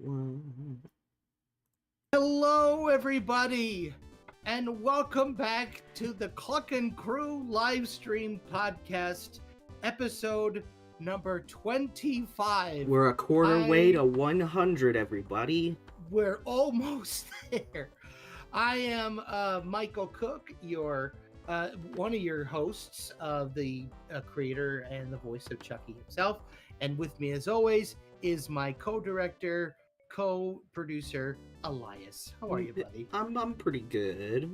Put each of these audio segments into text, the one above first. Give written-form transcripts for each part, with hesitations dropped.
One. Hello, everybody, and welcome back to the Cluckin Crew Livestream podcast, episode number 25. We're a quarter way to 100, everybody. We're almost there. I am Michael Cook, your one of your hosts, the creator and the voice of Chucky himself, and with me, as always, is my co-director, co-producer, Elias. How are you, buddy? I'm pretty good.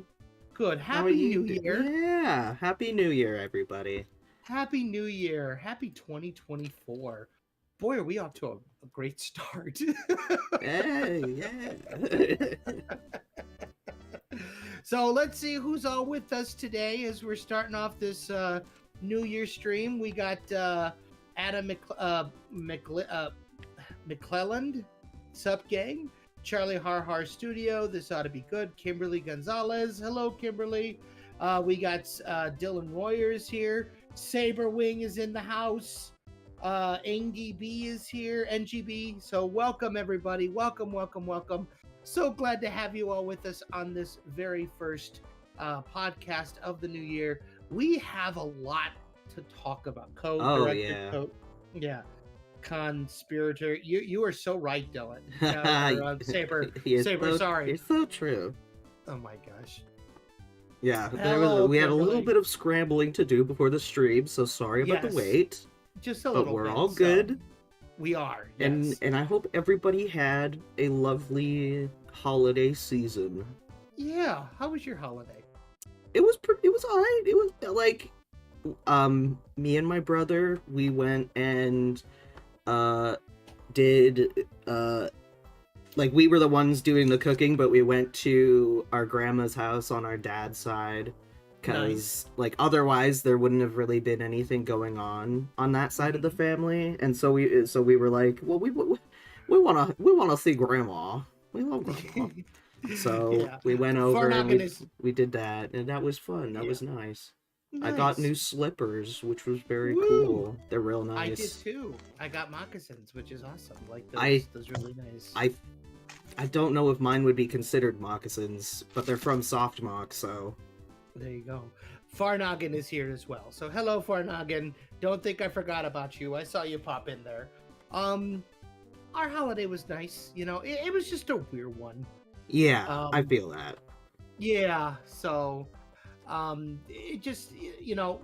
Good. Happy New Year. Yeah, Happy New Year, everybody. Happy New Year. Happy 2024. Boy, are we off to a great start. Hey, yeah. So let's see who's all with us today as we're starting off this New Year stream. We got Adam McClelland, Sup Gang, Charlie Har Studio, This Ought to Be Good, Kimberly Gonzalez, hello Kimberly. We got Dylan Royers here, Saber Wing is in the house, Angie B is here, NGB. So welcome everybody, welcome. So glad to have you all with us on this very first podcast of the new year. We have a lot to talk about. Yeah. Conspirator. You are so right, Dylan. Saber. Sorry. It's so true. Oh my gosh. Yeah, We had a little bit of scrambling to do before the stream, so sorry about the wait. Just a little bit. But we're all good. So we are. Yes. And I hope everybody had a lovely holiday season. Yeah. How was your holiday? It was alright. It was like me and my brother, we went and did like we were the ones doing the cooking, but we went to our grandma's house on our dad's side because like otherwise there wouldn't have really been anything going on that side of the family, and so we were like, well, we want to see grandma. We love grandma. So we went over and we did that, and that was fun. That was nice. I got new slippers, which was very cool. They're real nice. I did too. I got moccasins, which is awesome. Like those really nice. I don't know if mine would be considered moccasins, but they're from Soft Mock, so there you go. Farnoggin is here as well. So hello, Farnoggin. Don't think I forgot about you. I saw you pop in there. Our holiday was nice. You know, it was just a weird one. Yeah, I feel that. Yeah, so it just, you know,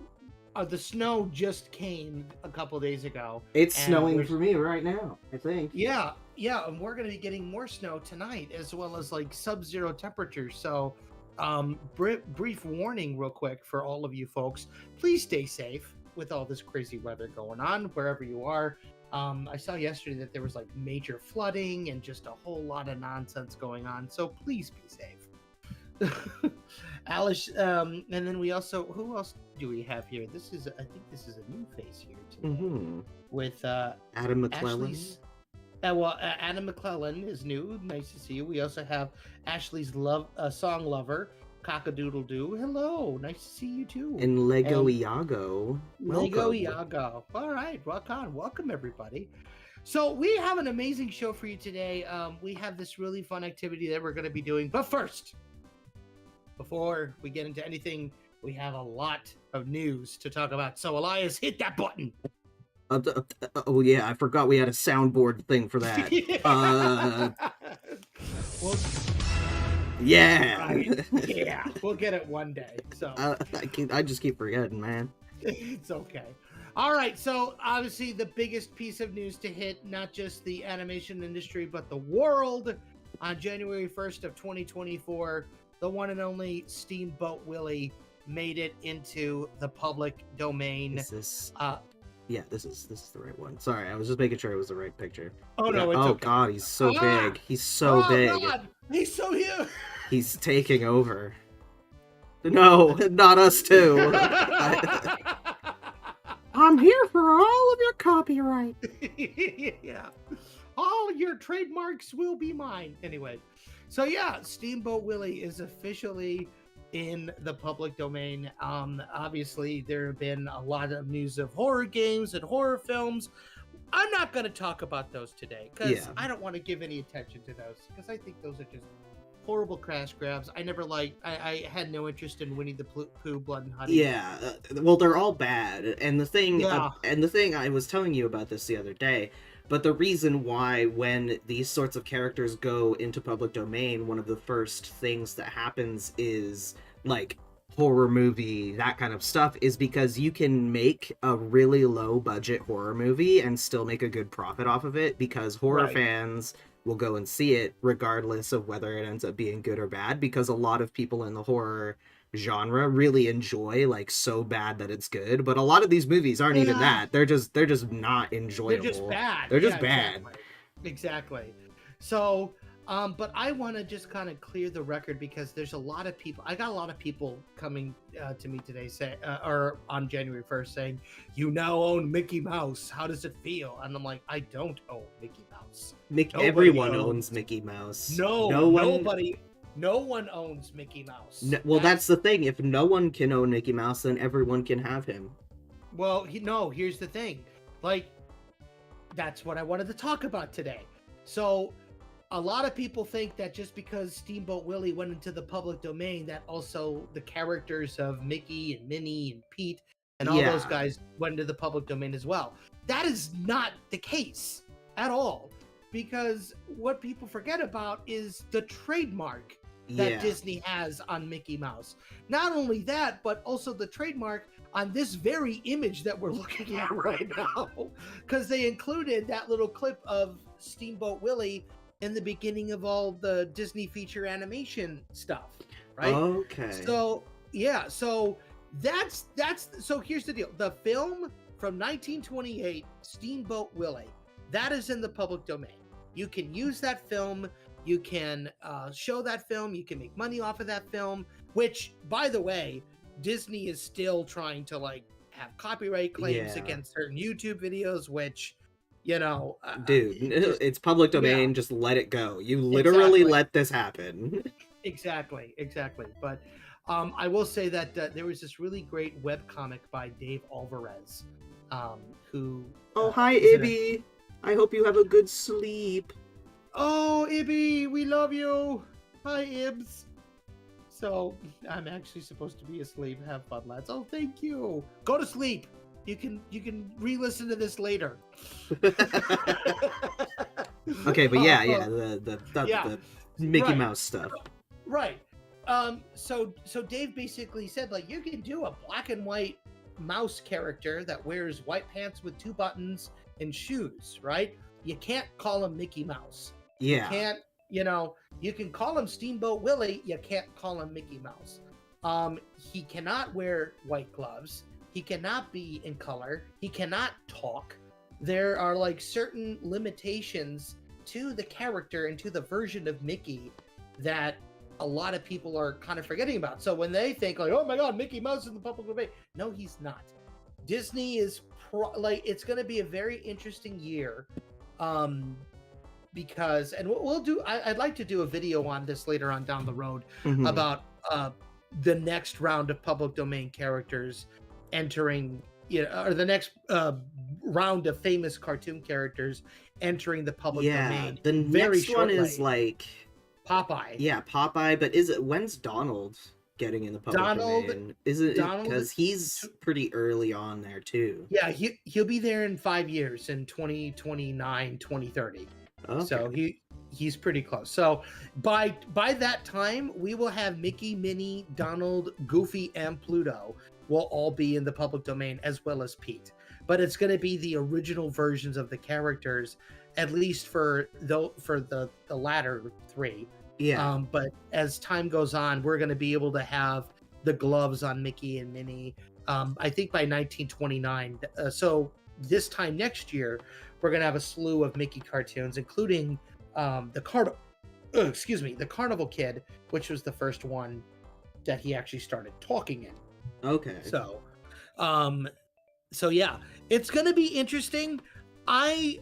the snow just came a couple days ago. It's snowing for me right now, I think. Yeah, and we're going to be getting more snow tonight, as well as like sub-zero temperatures. So brief warning real quick for all of you folks. Please stay safe with all this crazy weather going on, wherever you are. I saw yesterday that there was like major flooding and just a whole lot of nonsense going on. So please be safe. Alice, and then we also, who else do we have here? I think this is a new face here today with Adam McClellan. Adam McClellan is new. Nice to see you. We also have Ashley's song lover, Cockadoodle-Doo. Hello, nice to see you too. And Lego Iago. Lego Iago. All right, welcome everybody. So we have an amazing show for you today. We have this really fun activity that we're going to be doing. But first, before we get into anything, we have a lot of news to talk about. So Elias, hit that button. Oh yeah, I forgot we had a soundboard thing for that. Well, yeah. Yeah, we'll get it one day. So I just keep forgetting, man. It's okay. All right, so obviously the biggest piece of news to hit not just the animation industry but the world on January 1st of 2024, the one and only Steamboat Willie made it into the public domain. This is the right one. Sorry, I was just making sure it was the right picture. Oh no, it's okay. God, he's so big. He's so big. God. He's so huge. He's taking over. No, not us too. I'm here for all of your copyright. Yeah. All your trademarks will be mine. Anyway, so yeah, Steamboat Willie is officially in the public domain. Obviously, there have been a lot of news of horror games and horror films I'm not going to talk about those today because Yeah. I don't want to give any attention to those because I think those are just horrible crash grabs. I never liked. I had no interest in Winnie the Pooh, Blood and Honey. Yeah, well, they're all bad, and Yeah. the thing I was telling you about this the other day, but the reason why when these sorts of characters go into public domain, one of the first things that happens is like horror movie, that kind of stuff, is because you can make a really low budget horror movie and still make a good profit off of it because horror Right. fans will go and see it regardless of whether it ends up being good or bad, because a lot of people in the horror genre really enjoy like so bad that it's good, but a lot of these movies aren't even Yeah. that. They're just not enjoyable. They're just bad. They're just Yeah, bad. Exactly. So, but I want to just kind of clear the record because there's a lot of people. I got a lot of people coming to me today or on January 1st saying, "You now own Mickey Mouse. How does it feel?" And I'm like, "I don't own Mickey Mouse. Nobody Everyone owns Mickey Mouse. Nobody. No one owns Mickey Mouse." Well, that's the thing. If no one can own Mickey Mouse, then everyone can have him. Well, no. Here's the thing. Like, that's what I wanted to talk about today. So, a lot of people think that just because Steamboat Willie went into the public domain, that also the characters of Mickey and Minnie and Pete and all those guys went into the public domain as well. That is not the case at all, because what people forget about is the trademark that Disney has on Mickey Mouse. Not only that, but also the trademark on this very image that we're looking at right now, because they included that little clip of Steamboat Willie in the beginning of all the Disney feature animation stuff, right? Okay. So yeah, so that's so here's the deal. The film from 1928, Steamboat Willie, that is in the public domain. You can use that film, you can show that film, you can make money off of that film, which, by the way, Disney is still trying to like have copyright claims against certain YouTube videos, which, you know, dude, it's public domain. Just let it go. You literally let this happen. Exactly. But I will say that there was this really great webcomic by Dave Alvarez, who. Oh, hi, Ibby. I hope you have a good sleep. Oh, Ibby, we love you. Hi, Ibs. So I'm actually supposed to be asleep. Have fun, lads. Oh, thank you. Go to sleep. You can re-listen to this later. Okay, but the Mickey Mouse stuff. Right. So Dave basically said, like, you can do a black and white mouse character that wears white pants with 2 buttons and shoes, right? You can't call him Mickey Mouse. Yeah. You can't, you can call him Steamboat Willie. You can't call him Mickey Mouse. He cannot wear white gloves. He cannot be in color. He cannot talk. There are like certain limitations to the character and to the version of Mickey that a lot of people are kind of forgetting about. So when they think like, oh my God, Mickey Mouse in the public domain, no, he's not. Disney is it's going to be a very interesting year, because, and we'll do. I'd like to do a video on this later on down the road about the next round of public domain characters entering, or the next round of famous cartoon characters entering the public domain. The next one is like Popeye. Yeah, Popeye. But when's Donald getting in the public domain? Is it because he's pretty early on there too? Yeah, he'll be there in 5 years, in 2029, 2030. Okay. So he's pretty close. So by that time, we will have Mickey, Minnie, Donald, Goofy, and Pluto will all be in the public domain, as well as Pete. But it's going to be the original versions of the characters, at least for the latter 3. Yeah. But as time goes on, we're going to be able to have the gloves on Mickey and Minnie. I think by 1929. So this time next year, we're going to have a slew of Mickey cartoons, including the Carnival Kid, which was the first one that he actually started talking in. Okay. So yeah, it's going to be interesting. I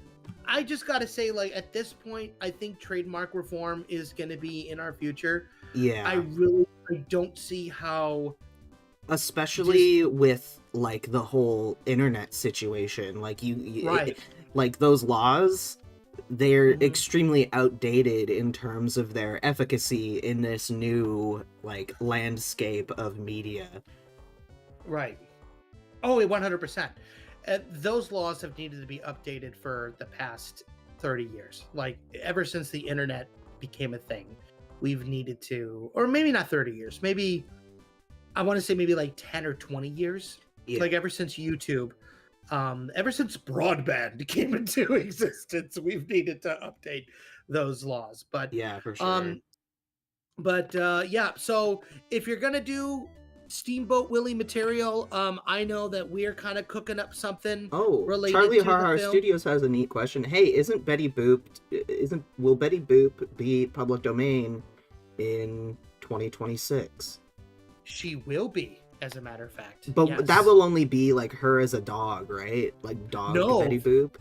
just got to say, like, at this point, I think trademark reform is going to be in our future. Yeah. I don't see how, especially with like the whole internet situation, like you right. like those laws, they're Mhm. extremely outdated in terms of their efficacy in this new like landscape of media. Right. Oh, 100%. Those laws have needed to be updated for the past 30 years. Like, ever since the internet became a thing, we've needed to, or maybe not 30 years, maybe, I want to say maybe like 10 or 20 years. Yeah. Like, ever since YouTube, ever since broadband came into existence, we've needed to update those laws. Yeah, for sure. Yeah, so if you're gonna do Steamboat Willie material, I know that we're kind of cooking up something Oh, related Charlie to the Har film. Studios has a neat question. Hey, will Betty Boop be public domain in 2026? She will be, as a matter of fact. But yes. that will only be like her as a dog, right? Like dog Betty Boop.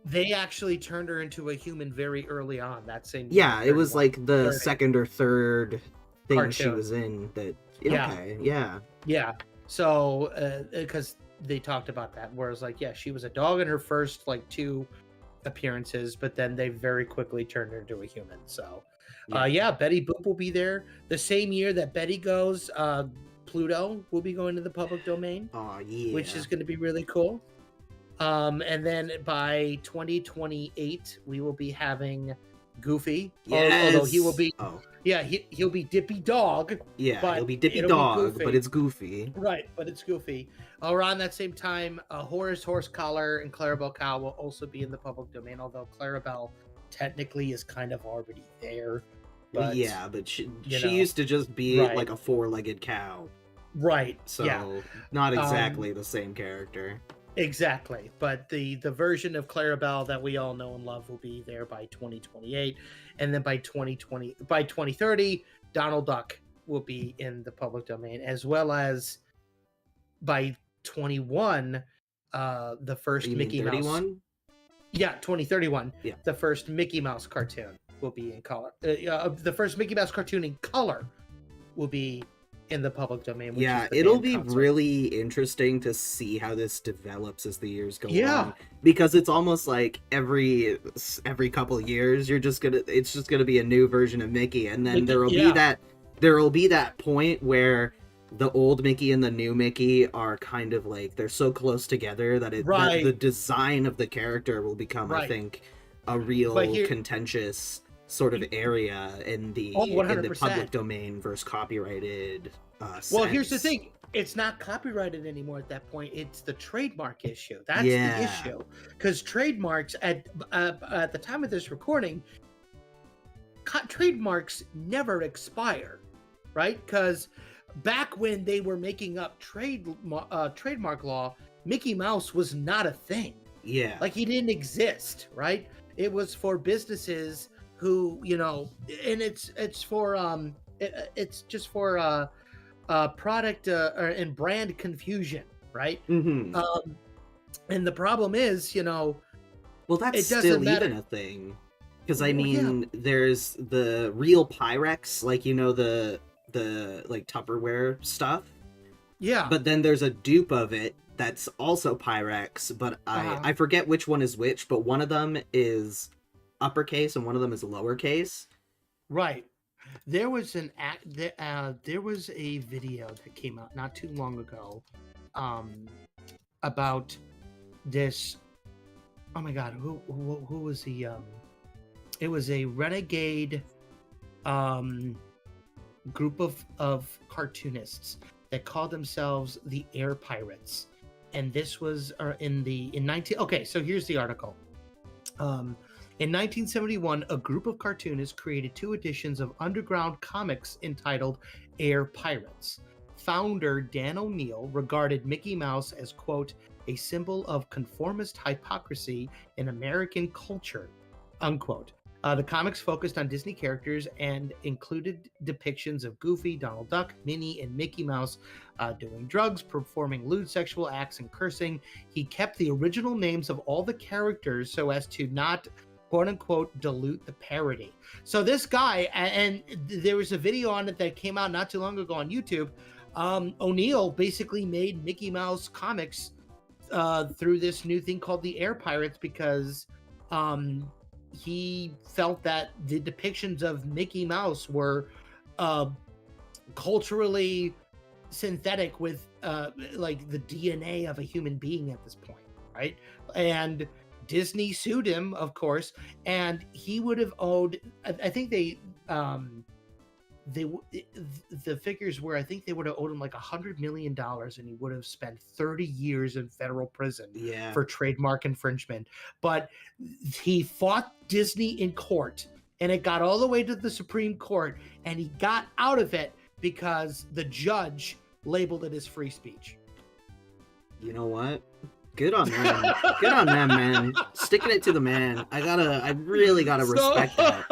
They actually turned her into a human very early on. That's in Yeah, it was like the 30. second or third thing Cartoon. she was in. That Yeah. okay, yeah. Yeah. So, because they talked about that, where it's like, yeah, she was a dog in her first like 2 appearances, but then they very quickly turned her into a human. So, yeah, Betty Boop will be there the same year that Betty goes. Pluto will be going to the public domain. Oh yeah, which is going to be really cool. And then by 2028, we will be having Goofy. Yes. Although he will be, oh yeah, he'll be Dippy Dog. yeah, but it'll be Dippy it'll be Dog, Goofy. but it's Goofy. Right, but it's Goofy. Around that same time, Horace Horsecollar and Clarabelle Cow will also be in the public domain, although Clarabelle technically is kind of already there. But, yeah, but she know, used to just be right. like a 4-legged cow. Right. So yeah. not exactly the same character. Exactly. But the version of Clarabelle that we all know and love will be there by 2028. And then by 2030, Donald Duck will be in the public domain, as well as by 21, the first Mickey Mouse. 31? Yeah, 2031. Yeah. The first Mickey Mouse cartoon will be in color. The first Mickey Mouse cartoon in color will be in the public domain. Which Yeah, is the it'll band be concert. really interesting to see how this develops as the years go Yeah. on. Because it's almost like every couple of years it's just gonna be a new version of Mickey, and then there will be that point where the old Mickey and the new Mickey are kind of like they're so close together that that the design of the character will become, I think, a real contentious sort of area in the public domain versus copyrighted well, here's the thing. It's not copyrighted anymore at that point. It's the trademark issue. That's the issue. Because trademarks, at the time of this recording, trademarks never expire, right? Because back when they were making up trademark law, Mickey Mouse was not a thing. Yeah. Like, he didn't exist, right? It was for businesses who, and it's just for product and brand confusion, right? Mm-hmm. And the problem is, well, that's still even a thing, because I mean, there's the real Pyrex, like the like Tupperware stuff. Yeah. But then there's a dupe of it that's also Pyrex, but I forget which one is which, but one of them is uppercase and one of them is lowercase. Right. There was there was a video that came out not too long ago about this. Oh my god, who was the it was a renegade group of cartoonists that called themselves the Air Pirates. And this was so here's the article. In 1971, a group of cartoonists created 2 editions of underground comics entitled Air Pirates. Founder Dan O'Neill regarded Mickey Mouse as, quote, a symbol of conformist hypocrisy in American culture, unquote. The comics focused on Disney characters and included depictions of Goofy, Donald Duck, Minnie, and Mickey Mouse doing drugs, performing lewd sexual acts, and cursing. He kept the original names of all the characters so as to not, quote unquote, dilute the parody. So this guy, and there was a video on it that came out not too long ago on YouTube. O'Neill basically made Mickey Mouse comics through this new thing called the Air Pirates because he felt that the depictions of Mickey Mouse were culturally synthetic with like the DNA of a human being at this point, right? And Disney sued him, of course, and he would have owed. I think the figures were, I think they would have owed him like $100 million, and he would have spent 30 years in federal prison for trademark infringement. But he fought Disney in court, and it got all the way to the Supreme Court, and he got out of it because the judge labeled it as free speech. You know what? Good on them. Good on them, man. Sticking it to the man. I really gotta respect that.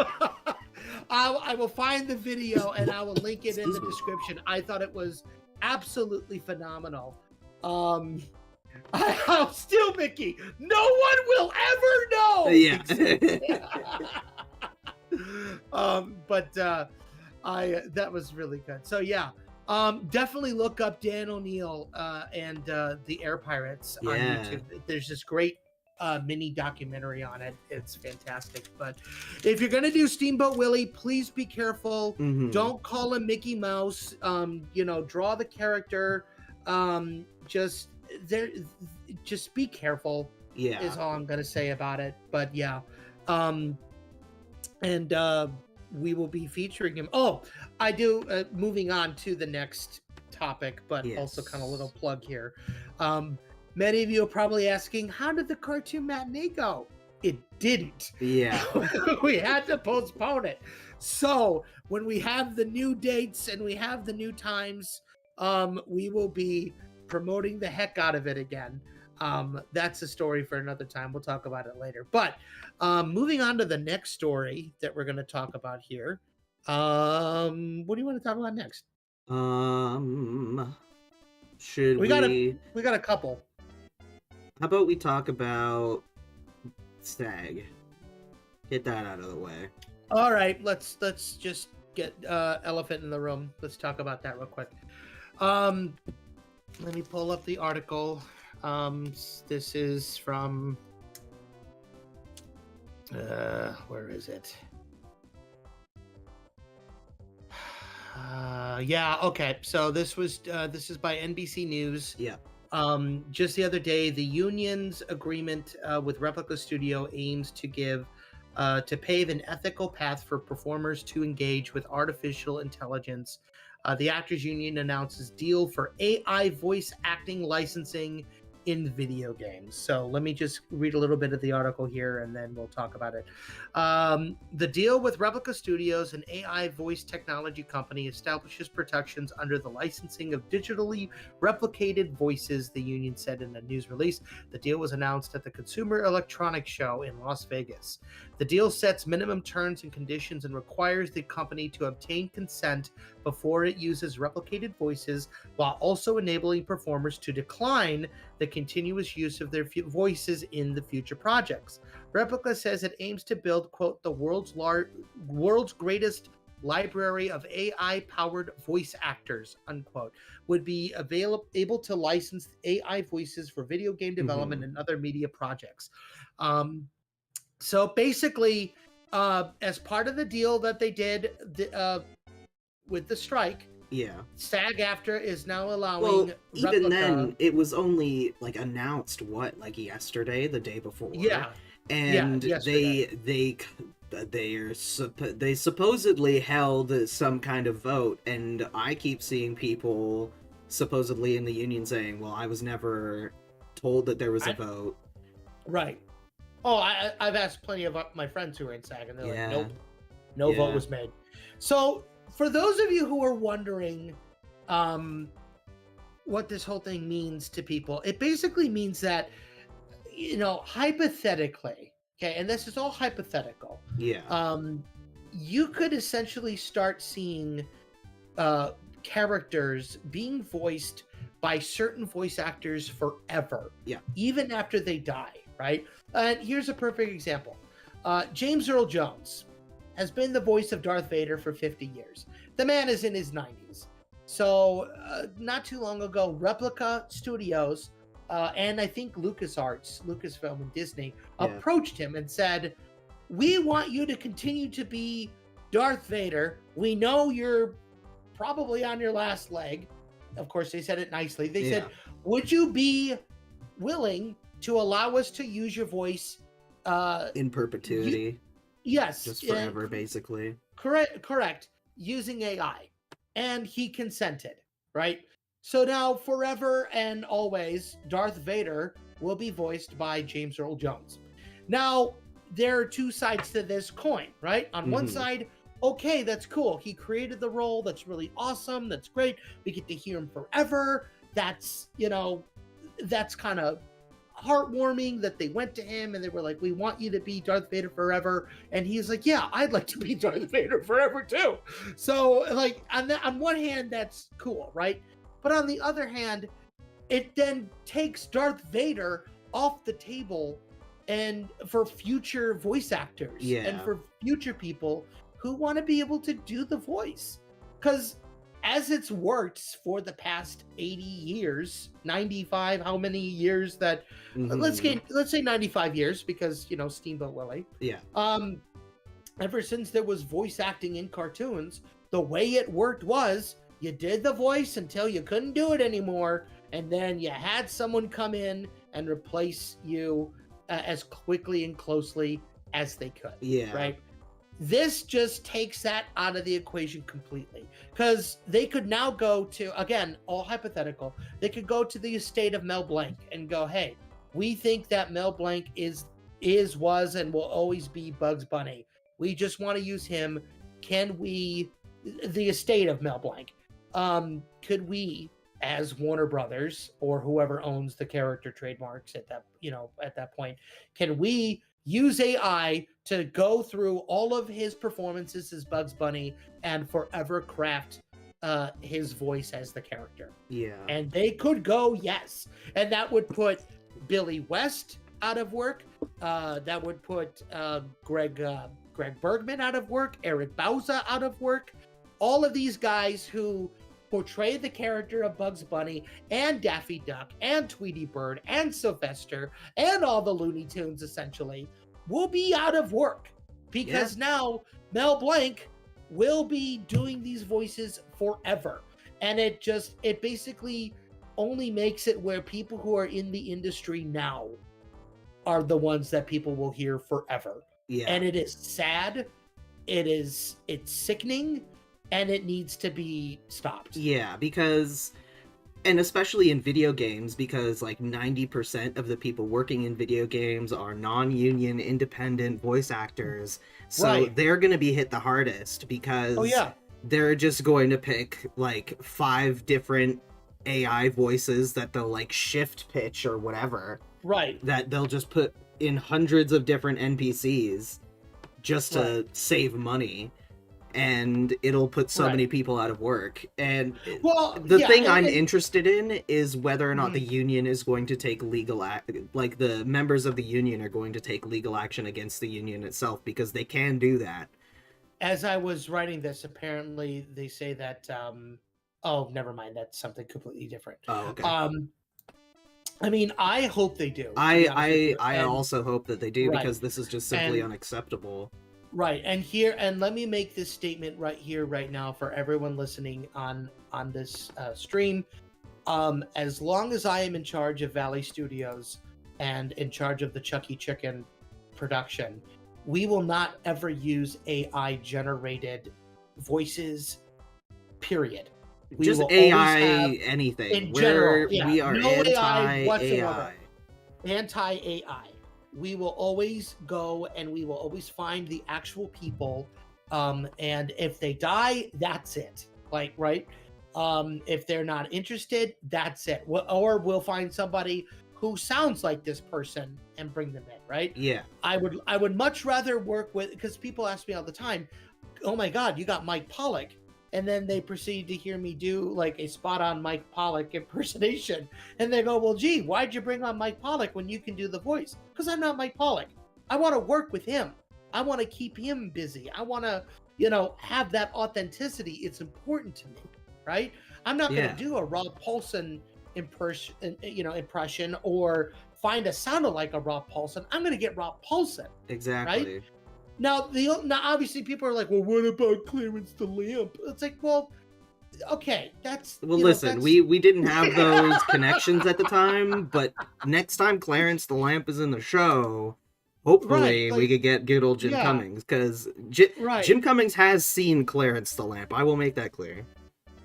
I will find the video and I will link it in the description. I thought it was absolutely phenomenal. I'm still Mickey. No one will ever know. Yeah. That was really good. So yeah. Definitely look up Dan O'Neill and the Air Pirates on YouTube. There's this great mini documentary on it. It's fantastic. But if you're gonna do Steamboat Willie, please be careful. Mm-hmm. Don't call him Mickey Mouse. Draw the character. Just be careful. Yeah, is all I'm gonna say about it. But yeah, we will be featuring him. Oh, I do. Moving on to the next topic, but also kind of a little plug here. Many of you are probably asking, how did the cartoon matinee go? It didn't. Yeah. We had to postpone it. So when we have the new dates and we have the new times, we will be promoting the heck out of it again. That's a story for another time. We'll talk about it later. But moving on to the next story that we're going to talk about here. What do you want to talk about next? We got a couple. How about we talk about SAG? Get that out of the way. All right, let's just get elephant in the room. Let's talk about that real quick. Let me pull up the article. This is from where is it? Okay. So this is by NBC News. Yeah. Just the other day, the union's agreement with Replica Studio aims to pave an ethical path for performers to engage with artificial intelligence. The Actors Union announces deal for AI voice acting licensing in video games. So let me just read a little bit of the article here and then we'll talk about it. The deal with Replica Studios, an AI voice technology company, establishes protections under the licensing of digitally replicated voices, the union said in a news release. The deal was announced at the Consumer Electronics Show in Las Vegas. The deal sets minimum terms and conditions and requires the company to obtain consent before it uses replicated voices, while also enabling performers to decline the continuous use of their voices in the future projects. Replica says it aims to build, quote, the world's greatest library of AI-powered voice actors, unquote, would be able to license AI voices for video game development and other media projects. So basically, as part of the deal that they did with the strike, SAG-AFTRA is now allowing. Well, even then, it was only announced yesterday, the day before. Yeah, and they supposedly held some kind of vote, and I keep seeing people supposedly in the union saying, "Well, I was never told that there was a vote." Right. Oh, I've asked plenty of my friends who are in SAG, and they're like, "Nope, no vote was made." So, for those of you who are wondering what this whole thing means to people, it basically means that, hypothetically, okay, and this is all hypothetical. Yeah. You could essentially start seeing characters being voiced by certain voice actors forever. Yeah. Even after they die, right? And here's a perfect example. James Earl Jones has been the voice of Darth Vader for 50 years. The man is in his 90s. So not too long ago, Replica Studios and I think Lucasfilm and Disney Yeah. approached him and said, we want you to continue to be Darth Vader. We know you're probably on your last leg. Of course, they said it nicely. They said, would you be willing to allow us to use your voice in perpetuity? Yes. Just forever, basically. Correct. Using AI. And he consented, right? So now, forever and always, Darth Vader will be voiced by James Earl Jones. Now, there are two sides to this coin, right? On one side, okay, that's cool. He created the role. That's really awesome. That's great. We get to hear him forever. That's, that's kind of heartwarming that they went to him and they were like, we want you to be Darth Vader forever. And he's like, yeah, I'd like to be Darth Vader forever too. So like on one hand, that's cool, right? But on the other hand, it then takes Darth Vader off the table and for future voice actors and for future people who want to be able to do the voice. Because as it's worked for the past 80 years, 95, how many years that, let's say 95 years, because, Steamboat Willie. Yeah. Ever since there was voice acting in cartoons, the way it worked was you did the voice until you couldn't do it anymore, and then you had someone come in and replace you as quickly and closely as they could. Yeah. Right? This just takes that out of the equation completely, because they could now go to, again, all hypothetical, they could go to the estate of Mel Blanc and go, hey, we think that Mel Blanc was, and will always be Bugs Bunny. We just want to use him. Can we, the estate of Mel Blanc, could we, as Warner Brothers or whoever owns the character trademarks at that point, can we use AI to go through all of his performances as Bugs Bunny and forever craft his voice as the character? Yeah. And they could go, yes. And that would put Billy West out of work. That would put Greg Bergman out of work, Eric Bauza out of work. All of these guys who portray the character of Bugs Bunny and Daffy Duck and Tweety Bird and Sylvester and all the Looney Tunes essentially will be out of work, because now Mel Blanc will be doing these voices forever. And it basically only makes it where people who are in the industry now are the ones that people will hear forever. Yeah. And it is sad. It's sickening. And it needs to be stopped. Yeah, because, and especially in video games, because like 90% of the people working in video games are non-union, independent voice actors. So they're going to be hit the hardest, because they're just going to pick like 5 different AI voices that they'll like shift pitch or whatever. Right. That they'll just put in hundreds of different NPCs just to save money. And it'll put so many people out of work. And the thing I'm interested in is whether or not the union is going to take like the members of the union are going to take legal action against the union itself, because they can do that. As I was writing this, apparently they say that, oh, never mind. That's something completely different. Oh, okay. I mean, I hope they do. I also hope that they do, because this is just simply unacceptable. Right, and let me make this statement right here, right now, for everyone listening on this stream. As long as I am in charge of Valley Studios and in charge of the Chucky Chicken production, we will not ever use AI-generated voices, period. We just AI anything. In general, we are no anti-AI. whatsoever. Anti-AI. We will always go and we will always find the actual people. And if they die, that's it. Like, right? If they're not interested, that's it. Or we'll find somebody who sounds like this person and bring them in, right? Yeah. I would much rather work with, because people ask me all the time, oh my God, you got Mike Pollock. And then they proceed to hear me do like a spot on Mike Pollock impersonation. And they go, well, gee, why'd you bring on Mike Pollock when you can do the voice? Because I'm not Mike Pollock. I want to work with him. I want to keep him busy. I want to, have that authenticity. It's important to me, right? I'm not going to do a Rob Paulson impression or find a sound like a Rob Paulsen, I'm gonna get Rob Paulsen. Exactly. Right? Now obviously people are like, well, what about Clarence the Lamp? It's like, well, okay, that's Well, listen, that's... we didn't have those connections at the time, but next time Clarence the Lamp is in the show, right, hopefully we like, could get good old Jim yeah, Cummings, because right. Jim Cummings has seen Clarence the Lamp. I will make that clear.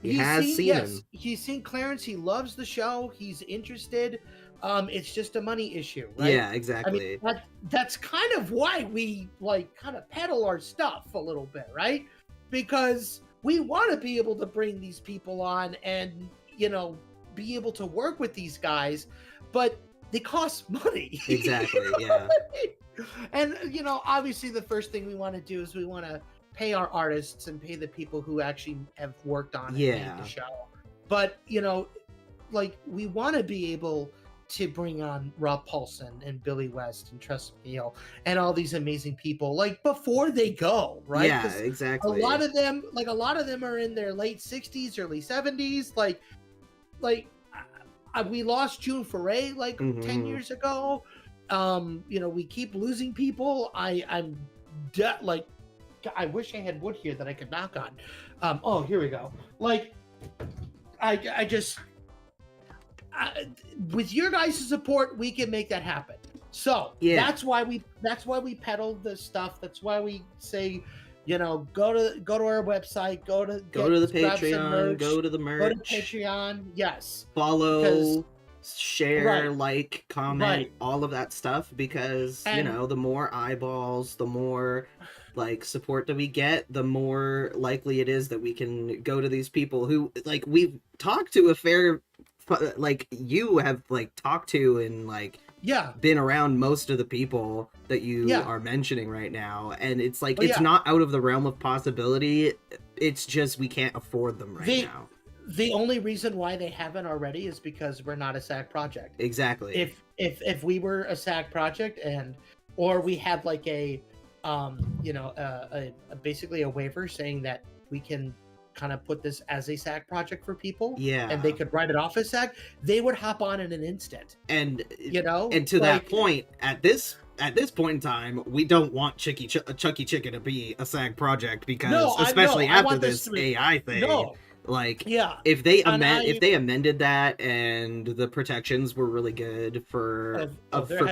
He has seen him. He's seen Clarence. He loves the show. He's interested. It's just a money issue, right? Yeah, exactly. I mean, that's kind of why we like kind of peddle our stuff a little bit, right? Because we want to be able to bring these people on and, be able to work with these guys, but they cost money. Exactly, yeah. And, obviously the first thing we want to do is we want to pay our artists and pay the people who actually have worked on it and made the show. But, like, we want to be able to bring on Rob Paulsen and Billy West and Tress MacNeille and all these amazing people, like, before they go, right? Yeah, exactly. A lot of them are in their late 60s, early 70s. Like we lost June Foray 10 years ago. We keep losing people. I wish I had wood here that I could knock on. Oh, here we go. Like, I just, with your guys' support, we can make that happen. So that's why we peddle the stuff. That's why we say, go to our website, go to the Patreon, go to the merch, go to Patreon. Yes, follow, share, like, comment, all of that stuff, because the more eyeballs, the more like support that we get, the more likely it is that we can go to these people who, like, we've talked to a fair, like, you have, like, talked to and, like, been around most of the people that you are mentioning right now, and it's like, it's not out of the realm of possibility, it's just we can't afford them right now. The only reason why they haven't already is because we're not a SAG project. Exactly. If we were a SAG project, or we had like basically a waiver saying that we can kind of put this as a SAG project for people, and they could write it off as SAG, they would hop on in an instant. And and to that point, at this point in time, we don't want Chucky Chicken to be a SAG project, because especially after this AI thing. Like, if they amended that and the protections were really good for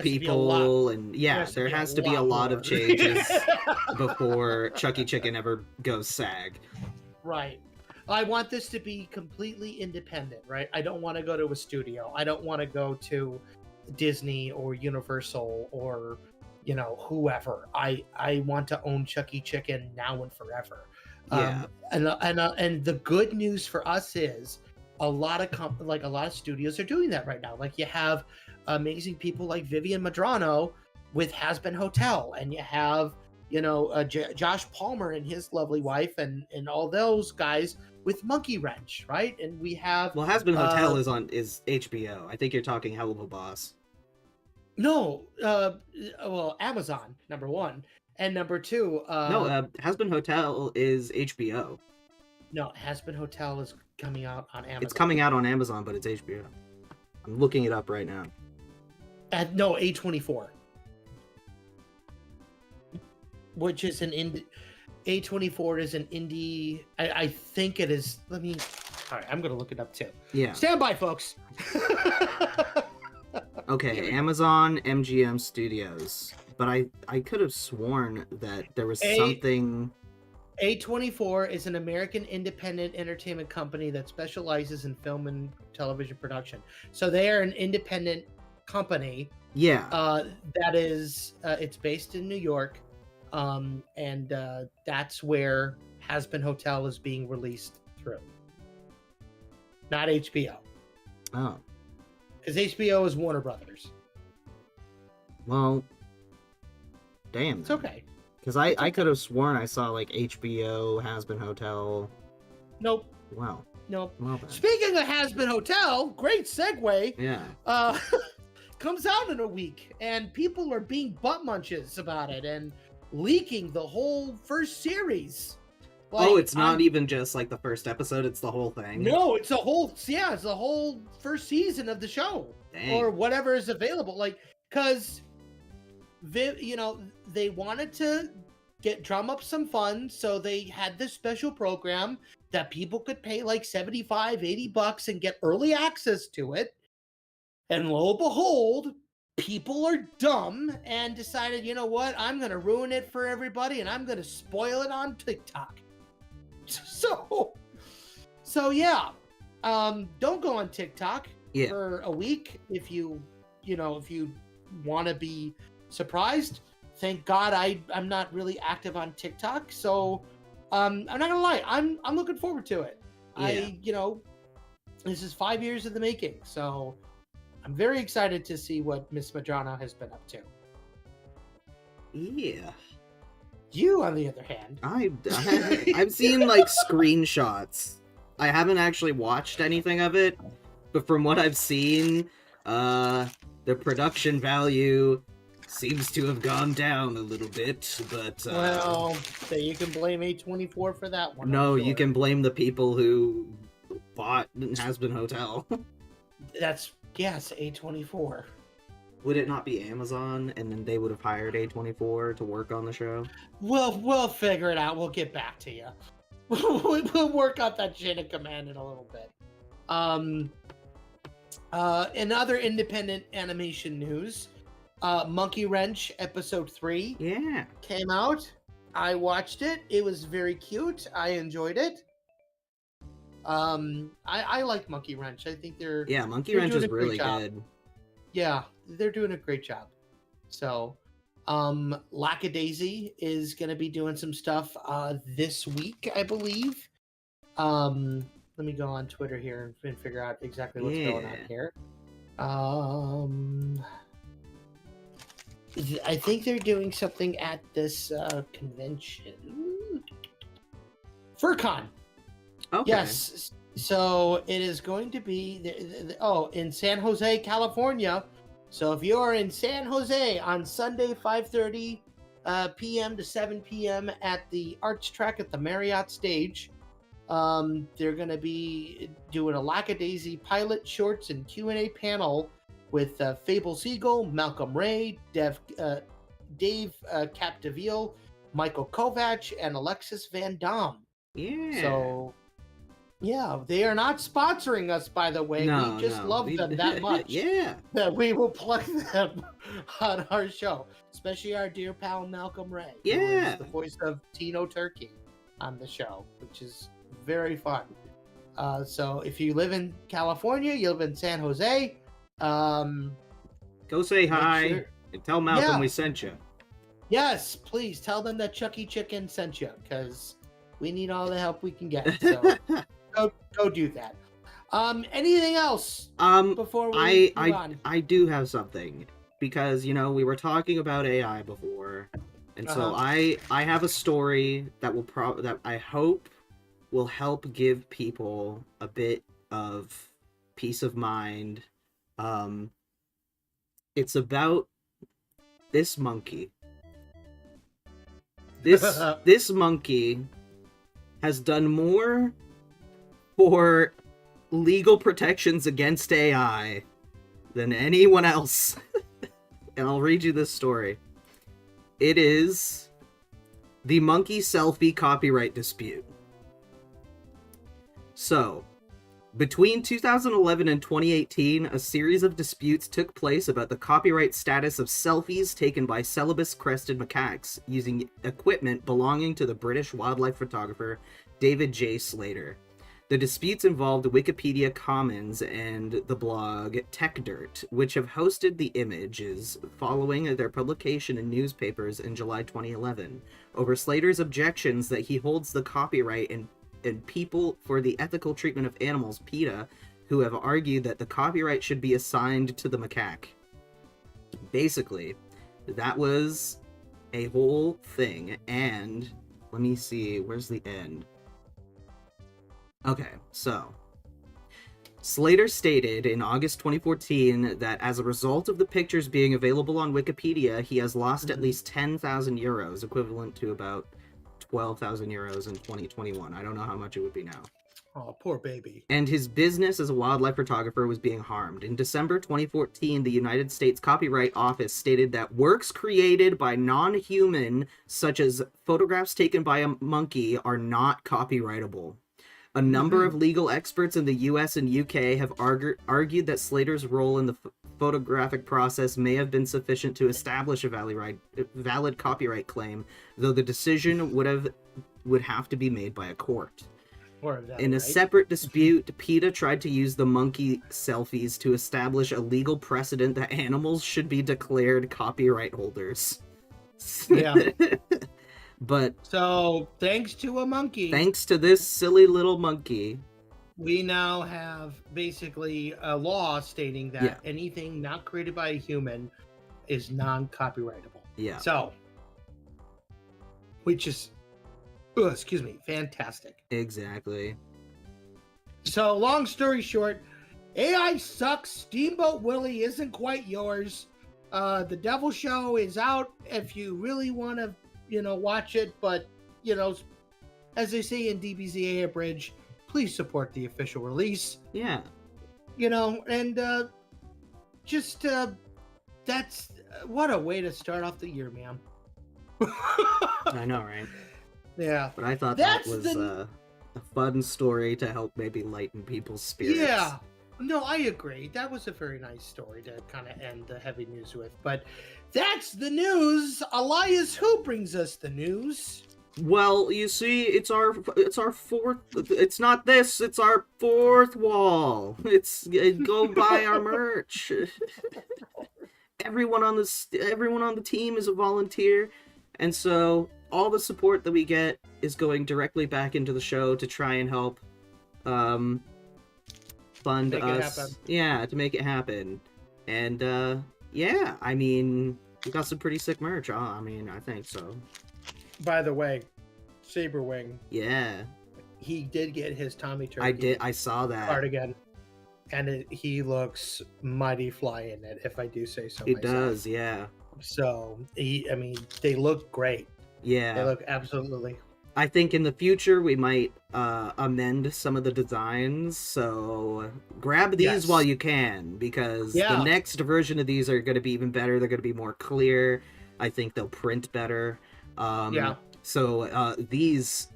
people, and there has to be a lot of changes before Chucky Chicken ever goes SAG. Right. I want this to be completely independent, right? I don't want to go to a studio. I don't want to go to Disney or Universal or, whoever. I want to own Chucky Chicken now and forever. And the good news for us is a lot of studios are doing that right now. Like, you have amazing people like Vivian Madrano with Has Been Hotel, and you have Josh Palmer and his lovely wife and all those guys with Monkey Wrench, right? And we have Has Been Hotel is HBO. I think you're talking Hell of a Boss. No, Amazon, number one. And number two, Has Been Hotel is HBO. No, Has Been Hotel is coming out on Amazon. It's coming out on Amazon, but it's HBO. I'm looking it up right now. No, A24. Which is an indie. A24 is an indie. I think it is. All right, I'm going to look it up too. Yeah. Stand by, folks. Okay, Amazon MGM Studios. But I could have sworn that there was something... A24 is an American independent entertainment company that specializes in film and television production. So they are an independent company. Yeah. That is, it's based in New York. And that's where Has Been Hotel is being released through. Not HBO. Oh. Because HBO is Warner Brothers. Well... Damn. It's okay. Because I could have sworn I saw, like, HBO, Has Been Hotel. Nope. Wow. Nope. Well, then. Speaking of Has Been Hotel, great segue. Yeah. Comes out in a week, and people are being butt munches about it and leaking the whole first series. Like, Oh, it's not even just like the first episode, it's the whole thing. No, it's it's the whole first season of the show. Dang. Or whatever is available. Like, because they wanted to drum up some funds, so they had this special program that people could pay like $75-$80 and get early access to it. And lo and behold, people are dumb and decided, you know what, I'm going to ruin it for everybody and I'm going to spoil it on TikTok. So yeah, don't go on TikTok for a week if you want to be surprised. Thank God I'm not really active on TikTok, so I'm not gonna lie, I'm looking forward to it. This is 5 years in the making, so I'm very excited to see what Miss Madrona has been up to. Yeah. You, on the other hand, I've seen like screenshots. I haven't actually watched anything of it, but from what I've seen, the production value seems to have gone down a little bit, but well, so you can blame A24 for that one. No, I'm sure. you can blame the people who bought Has-Been Hotel. Yes, A24. Would it not be Amazon, and then they would have hired A24 to work on the show? We'll figure it out. We'll get back to you. We'll work out that chain of command in a little bit. In other independent animation news, Monkey Wrench episode 3 came out. I watched it. It was very cute. I enjoyed it. I like Monkey Wrench. I think Monkey Wrench is really good. Yeah, they're doing a great job. So, Lackadaisy is going to be doing some stuff this week, I believe. Let me go on Twitter here and figure out exactly what's going on here. I think they're doing something at this convention. FurCon. Okay. Yes. So it is going to be in San Jose, California. So if you are in San Jose on Sunday, 5:30 p.m. to 7 p.m. at the Arts Track at the Marriott Stage, they're going to be doing a Lackadaisy pilot shorts and Q&A panel with Fable Siegel, Malcolm Ray, Dave Capdeville, Michael Kovac, and Alexis Van Dam. Yeah. So, yeah, they are not sponsoring us, by the way. We just love them that much. That we will plug them on our show, especially our dear pal Malcolm Ray. Who is the voice of Tino Turkey on the show, which is very fun. So if you live in California, you live in San Jose, go say hi and tell Malcolm we sent you. Yes, please tell them that Chucky Chicken sent you, because we need all the help we can get. So go do that. Anything else before we move on? I do have something, because we were talking about AI before, and so I have a story that that I hope will help give people a bit of peace of mind. It's about this monkey. This monkey has done more for legal protections against AI than anyone else. And I'll read you this story. It is the monkey selfie copyright dispute. So, between 2011 and 2018, a series of disputes took place about the copyright status of selfies taken by celibate-crested macaques using equipment belonging to the British wildlife photographer David J. Slater. The disputes involved Wikipedia Commons and the blog TechDirt, which have hosted the images following their publication in newspapers in July 2011, over Slater's objections that he holds the copyright and People for the Ethical Treatment of Animals, PETA, who have argued that the copyright should be assigned to the macaque. Basically, that was a whole thing, and let me see, where's the end? Okay, so Slater stated in August 2014 that as a result of the pictures being available on Wikipedia, he has lost at least 10,000 euros, equivalent to about 12,000 euros in 2021. I don't know how much it would be now. Oh, poor baby. And his business as a wildlife photographer was being harmed. In December 2014, the United States Copyright Office stated that works created by non-human, such as photographs taken by a monkey, are not copyrightable. A number of legal experts in the US and UK have argued that Slater's role in the photographic process may have been sufficient to establish a valid copyright claim, though the decision would have to be made by a court. In a separate dispute, PETA tried to use the monkey selfies to establish a legal precedent that animals should be declared copyright holders. Yeah. But so, thanks to a monkey. Thanks to this silly little monkey. We now have basically a law stating that anything not created by a human is non-copyrightable. Yeah. So, which is, fantastic. Exactly. So, long story short, AI sucks. Steamboat Willie isn't quite yours. The Devil Show is out if you really want to, watch it. But, as they say in DBZA Abridged, please support the official release. Yeah. And that's what a way to start off the year, man. I know, right? Yeah. But I thought that was a fun story to help maybe lighten people's spirits. Yeah. No, I agree. That was a very nice story to kind of end the heavy news with. But that's the news. Elias, who brings us the news? Well, you see, it's our fourth. It's not this. It's our fourth wall. Go buy our merch. Everyone on the team is a volunteer, and so all the support that we get is going directly back into the show to try and help fund us. Yeah, to make it happen. And I mean, we got some pretty sick merch. I think so. By the way, Saberwing. Yeah. He did get his Tommy Turkey. I saw that. Cardigan. And he looks mighty fly in it, if I do say so myself. It does, yeah. So, they look great. Yeah. They look absolutely. I think in the future we might amend some of the designs, so grab these while you can, because the next version of these are going to be even better. They're going to be more clear. I think they'll print better. So this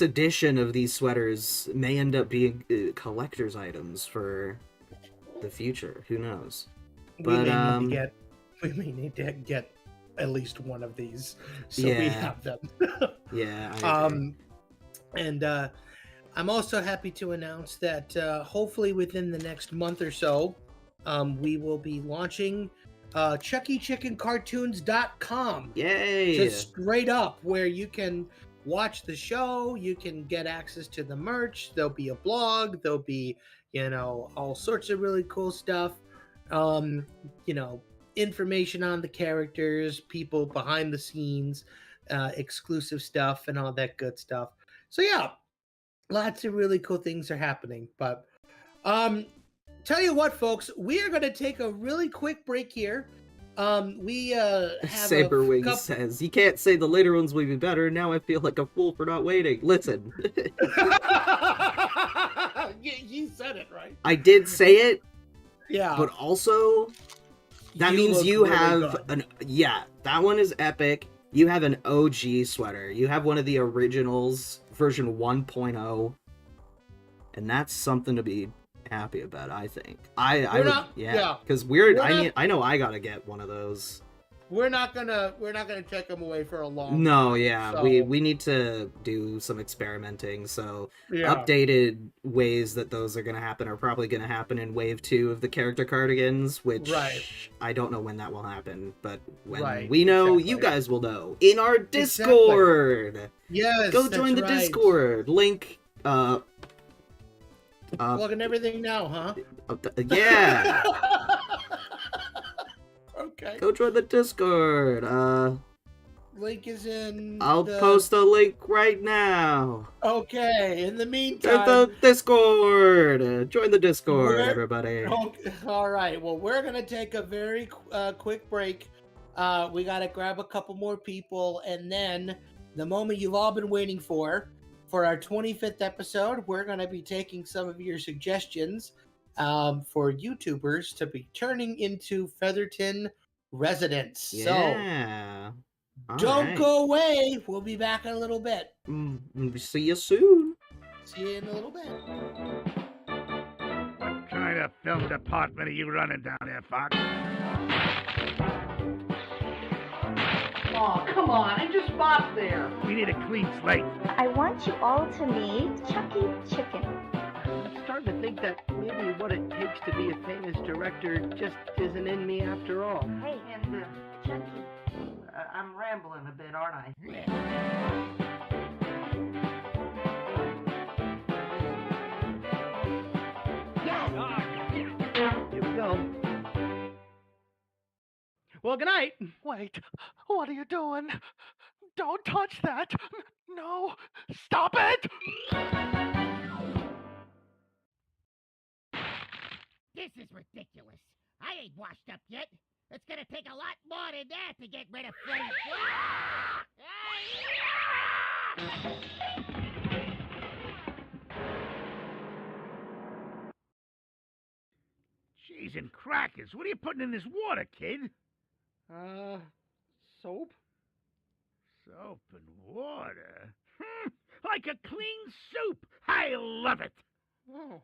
edition of these sweaters may end up being collector's items for the future. Who knows? We may need to get at least one of these, so we have them. Yeah. I agree. And I'm also happy to announce that hopefully within the next month or so, we will be launching ChuckyChickenCartoons.com. Yay! Just straight up, where you can watch the show, you can get access to the merch. There'll be a blog. There'll be, all sorts of really cool stuff. Information on the characters, people behind the scenes, exclusive stuff, and all that good stuff. So yeah, lots of really cool things are happening. But tell you what, folks, we are going to take a really quick break here. We have Saberwing says, "You can't say the later ones will be better. Now I feel like a fool for not waiting." Listen. You said it, right? I did say it. Yeah. But also, that means you have that one is epic. You have an OG sweater. You have one of the originals, version 1.0. And that's something to be happy about, I think. Because I know I gotta get one of those. We're not gonna take them away for a long time. So. We need to do some experimenting, so updated ways that those are gonna happen are probably gonna happen in wave 2 of the character cardigans, which I don't know when that will happen, but when we know, you guys will know in our Discord. Yes, go join the Discord link. Plugging everything now, huh? Yeah. Okay. Go join the Discord. Link is in. I'll post a link right now. Okay. In the meantime, the Discord. Join the Discord, everybody. Okay. All right. Well, we're gonna take a very quick break. We gotta grab a couple more people, and then the moment you've all been waiting for. For our 25th episode, we're going to be taking some of your suggestions for YouTubers to be turning into Featherton residents. Yeah. So don't go away. We'll be back in a little bit. See you soon. See you in a little bit. What kind of film department are you running down there, Fox? Oh, come on, I just bought there. We need a clean slate. I want you all to meet Chucky Chicken. I'm starting to think that maybe what it takes to be a famous director just isn't in me after all. Hey, And, Chucky. I'm rambling a bit, aren't I? Here we go. Well, good night. Wait, what are you doing? Don't touch that! No! Stop it! This is ridiculous. I ain't washed up yet. It's gonna take a lot more than that to get rid of Freddy. Cheese and crackers. What are you putting in this water, kid? Soap? Soap and water. Like a clean soup. I love it. Oh.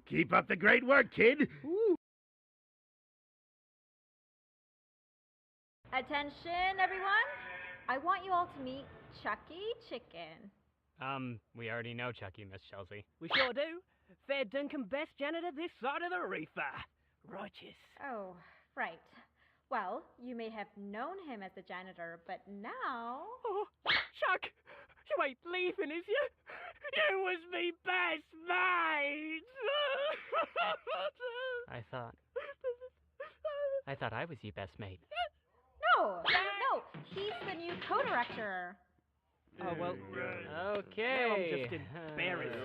Keep up the great work, kid. Ooh. Attention, everyone. I want you all to meet Chucky Chicken. We already know Chucky, Miss Chelsea. We sure do. Fair Duncan best janitor this side of the reefer. Righteous. Oh, right. Well, you may have known him as the janitor, but now... Oh, Chuck! You ain't leaving, is you? You was me best mate! I thought I was your best mate. No, he's the new co-director. Oh, well, Okay. now I'm just embarrassed.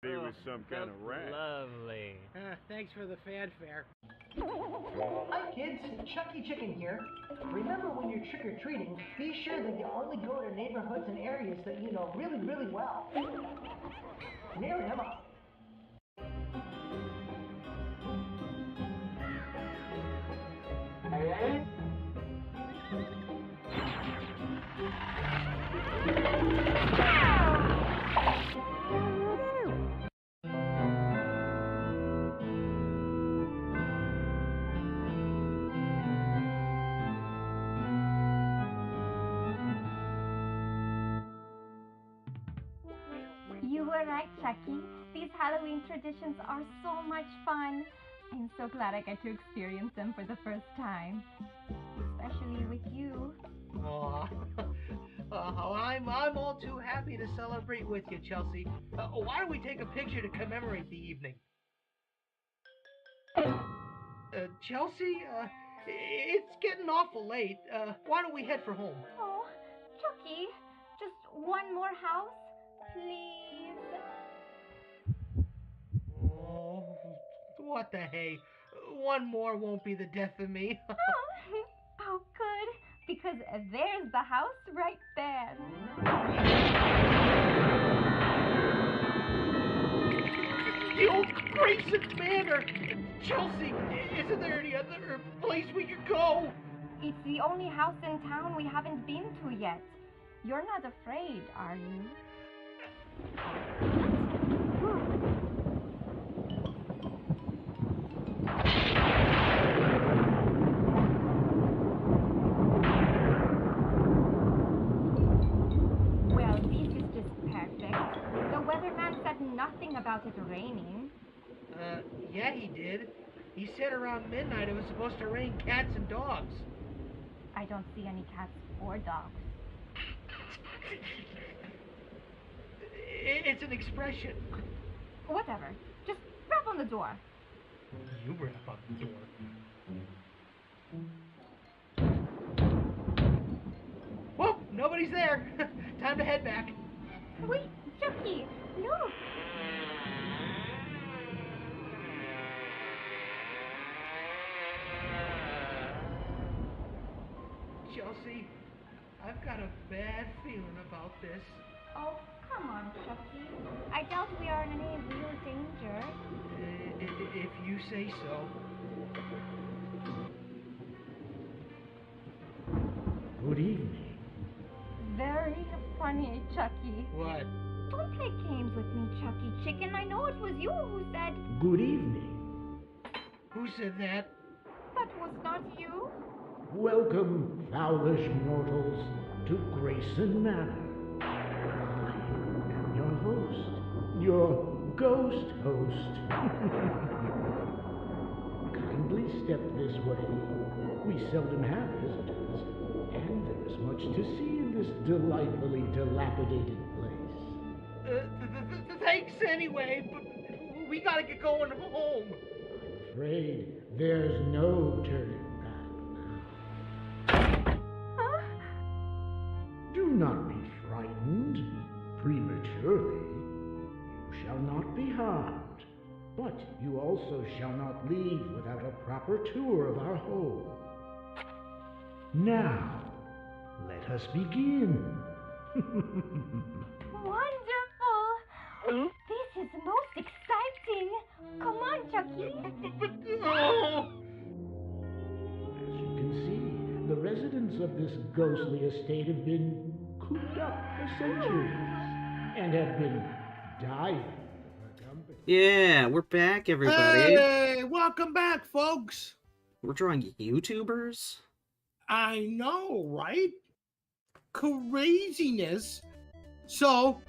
He was some kind of rat. Lovely. Thanks for the fanfare. Hi, kids. Chucky Chicken here. Remember, when you're trick-or-treating, be sure that you only go to neighborhoods and areas that you know really, really well. Near Emma. You were right, Chucky. These Halloween traditions are so much fun. I'm so glad I get to experience them for the first time. Especially with you. Aw. I'm all too happy to celebrate with you, Chelsea. Why don't we take a picture to commemorate the evening? Chelsea, it's getting awful late. Why don't we head for home? Oh, Chucky, just one more house, please. Oh, what the hey? One more won't be the death of me. Oh, good, because there's the house right there. The old Brisin Manor! Chelsea, isn't there any other place we could go? It's the only house in town we haven't been to yet. You're not afraid, are you? Well, this is just perfect. The weatherman said nothing about it raining. Yeah, he did. He said around midnight it was supposed to rain cats and dogs. I don't see any cats or dogs. It's an expression. Whatever. Just rap on the door. You rap on the door. Well, nobody's there. Time to head back. Wait, Chucky, look. Chelsea, got a bad feeling about this. Oh, come on, Chucky. I doubt we are in any real danger. If you say so. Good evening. Very funny, Chucky. What? Don't play games with me, Chucky Chicken. I know it was you who said... Good evening. Who said that? That was not you. Welcome, fowlish mortals, to Grayson Manor. I am your host, your ghost host. Kindly step this way. We seldom have visitors, and there is much to see in this delightfully dilapidated place. Thanks anyway, but we gotta get going home. I'm afraid there's no turning back now. Huh? Do not be frightened prematurely. You shall not be harmed, but you also shall not leave without a proper tour of our home. Now, let us begin. Wonderful! This is most exciting! Come on, Chucky! As you can see, the residents of this ghostly estate have been cooped up for centuries and have been dying for company. Yeah, we're back, everybody. Hey, welcome back, folks. We're drawing YouTubers. I know, right? Craziness. So,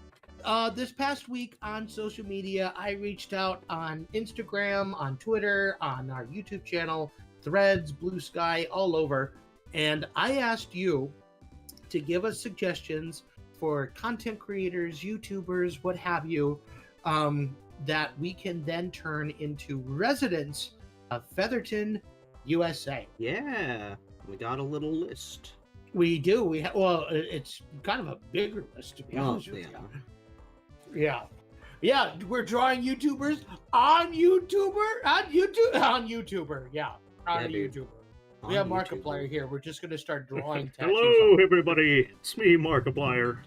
this past week on social media, I reached out on Instagram, on Twitter, on our YouTube channel, Threads, Blue Sky, all over, and I asked you to give us suggestions for content creators, YouTubers, what have you, that we can then turn into residents of Featherton, USA. Yeah, we got a little list. We do. Well, it's kind of a bigger list, to be honest with you. Yeah, we're drawing YouTubers on YouTuber. Yeah, on Yeah, a dude. YouTuber. On We have YouTuber. Markiplier here. We're just gonna start drawing tattoos. Hello, on. everybody. It's me, Markiplier.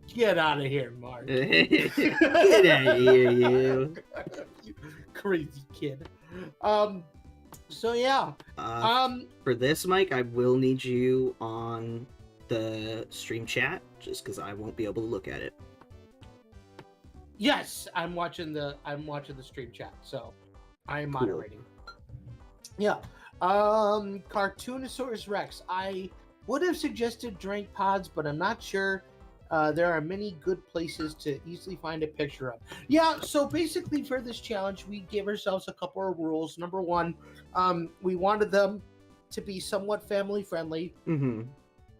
Get out of here, Mark. Get out of here, you. You crazy kid. So yeah. For this, Mike, I will need you on the stream chat, just because I won't be able to look at it. Yes, I'm watching the stream chat, so I am Cool. moderating. Yeah. Cartoonosaurus Rex. I would have suggested Drink Pods, but I'm not sure. There are many good places to easily find a picture of. Yeah, so basically for this challenge, we gave ourselves a couple of rules. Number one, we wanted them to be somewhat family friendly, Mm-hmm.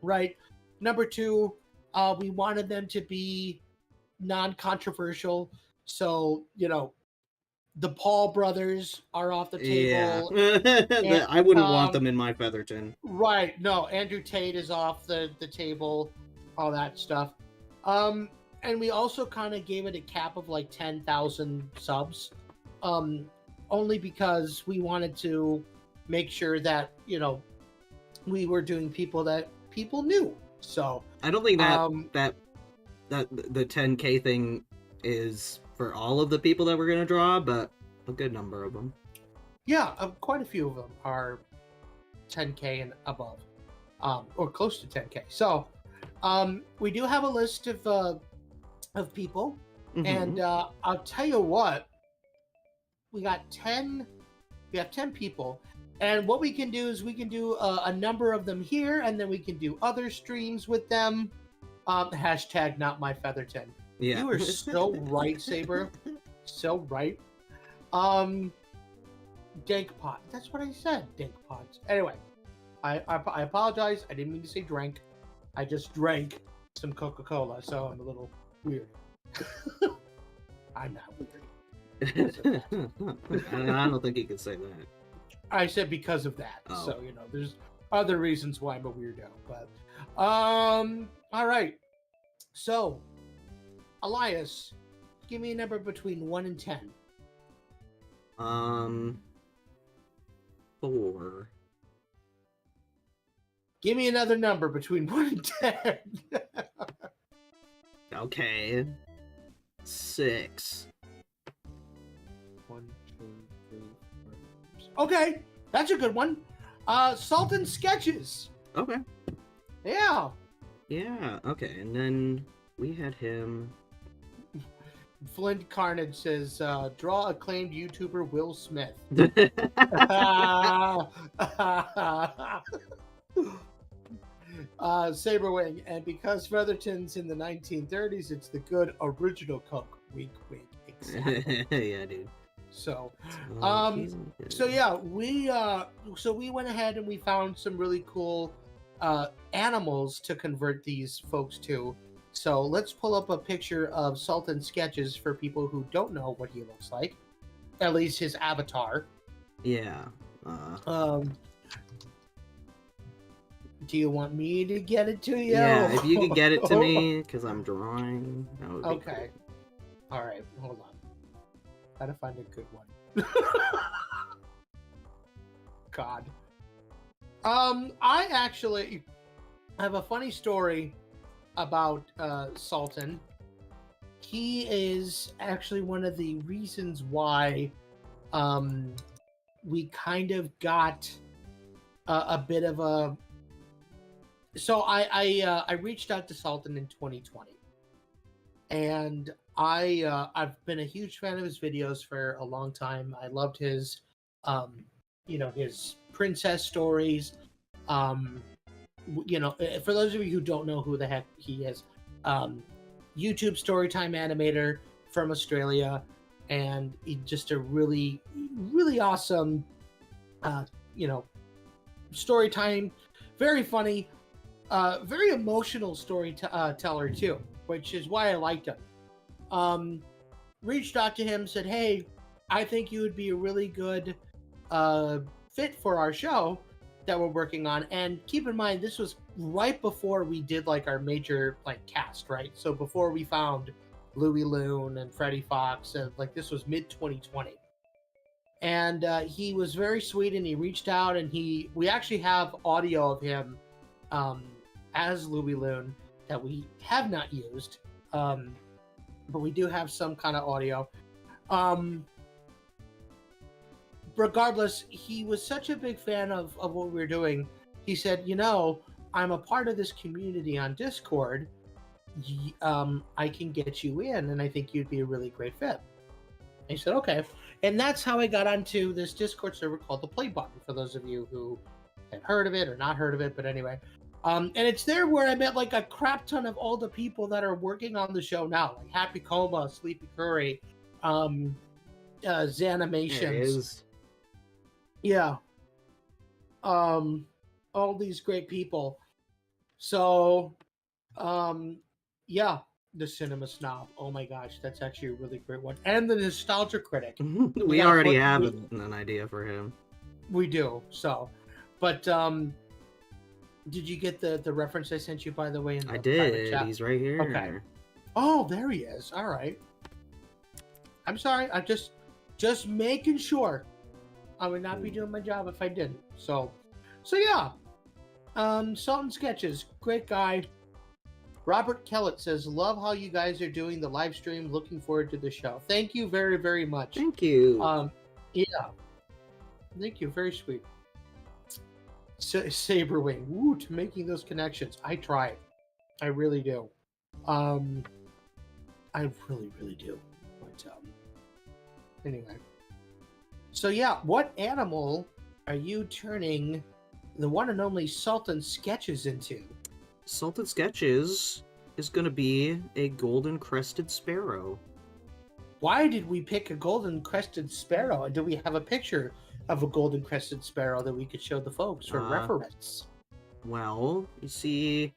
right? Number two, we wanted them to be non-controversial. So, the Paul brothers are off the table. Yeah. I wouldn't want them in my Featherton. Right. No, Andrew Tate is off the table, all that stuff. And we also kind of gave it a cap of like 10,000 subs. Only because we wanted to make sure that, we were doing people that people knew. So I don't think that the 10K thing is for all of the people that we're gonna draw, but a good number of them. yeah, quite a few of them are 10K and above, or close to 10K. So we do have a list of people, Mhm. and I'll tell you what, we have 10 people, and what we can do is we can do a number of them here, and then we can do other streams with them. Hashtag not my Featherton. Yeah. You are so right, Saber. So right. Dank pot. That's what I said. Dank pots. Anyway, I apologize. I didn't mean to say drank. I just drank some Coca-Cola, so I'm a little weird. I'm not weird. I don't think you can say that. I said because of that. Oh. So, there's other reasons why I'm a weirdo. But, all right. So, Elias, give me a number between 1 and 10. 4. Give me another number between 1 and 10. Okay. 6. 1, 2, 3, 4. Okay, that's a good one. SultanSketches. Okay. Yeah. Yeah, okay. And then we had him. Flint Carnage says, draw acclaimed YouTuber Will Smith. Saberwing, and because Featherton's in the 1930s, it's the good original Coke. Wink, wink. Exactly. Yeah, dude. So, he's okay. so yeah, we went ahead and we found some really cool animals to convert these folks to. So let's pull up a picture of SultanSketches for people who don't know what he looks like, at least his avatar. Yeah. Do you want me to get it to you? Yeah, if you could get it to me, because I'm drawing. That would be Okay. cool. All right, hold on. Gotta find a good one. God. I actually have a funny story about Sultan. He is actually one of the reasons why we kind of got a bit of a. So I reached out to Sultan in 2020, and I've been a huge fan of his videos for a long time. I loved his his princess stories. For those of you who don't know who the heck he is, YouTube storytime animator from Australia, and just a really, really awesome, storytime, very funny, very emotional storyteller too, which is why I liked him. Reached out to him, said, "Hey, I think you would be a really good fit for our show that we're working on." And keep in mind, this was right before we did like our major cast, right? So before we found Louie Loon and Freddie Fox, and this was mid 2020. And he was very sweet, and he reached out, and we actually have audio of him as Louie Loon that we have not used, but we do have some kind of audio. Regardless, he was such a big fan of what we were doing. He said, I'm a part of this community on Discord. I can get you in, and I think you'd be a really great fit. And he said, okay. And that's how I got onto this Discord server called The Play Button, for those of you who have heard of it or not heard of it. But anyway, and it's there where I met a crap ton of all the people that are working on the show now, like Happy Coma, Sleepy Curry, Zanimations. Yeah. All these great people. So, yeah, the Cinema Snob. Oh my gosh, that's actually a really great one. And the Nostalgia Critic. We already have an idea for him. We do. So, but did you get the reference I sent you, by the way? In the I did. private chat? He's right here. Okay. Oh, there he is. All right. I'm sorry. I'm just making sure. I would not be doing my job if I didn't. So yeah. SultanSketches, great guy. Robert Kellett says, love how you guys are doing the live stream. Looking forward to the show. Thank you very, very much. Thank you. Yeah. Thank you. Very sweet. Saberwing. Woo, to making those connections. I try. I really do. I really, really do. But anyway. So yeah, what animal are you turning the one and only SultanSketches into? SultanSketches is going to be a golden crested sparrow. Why did we pick a golden crested sparrow? And do we have a picture of a golden crested sparrow that we could show the folks for reference? Well, you see,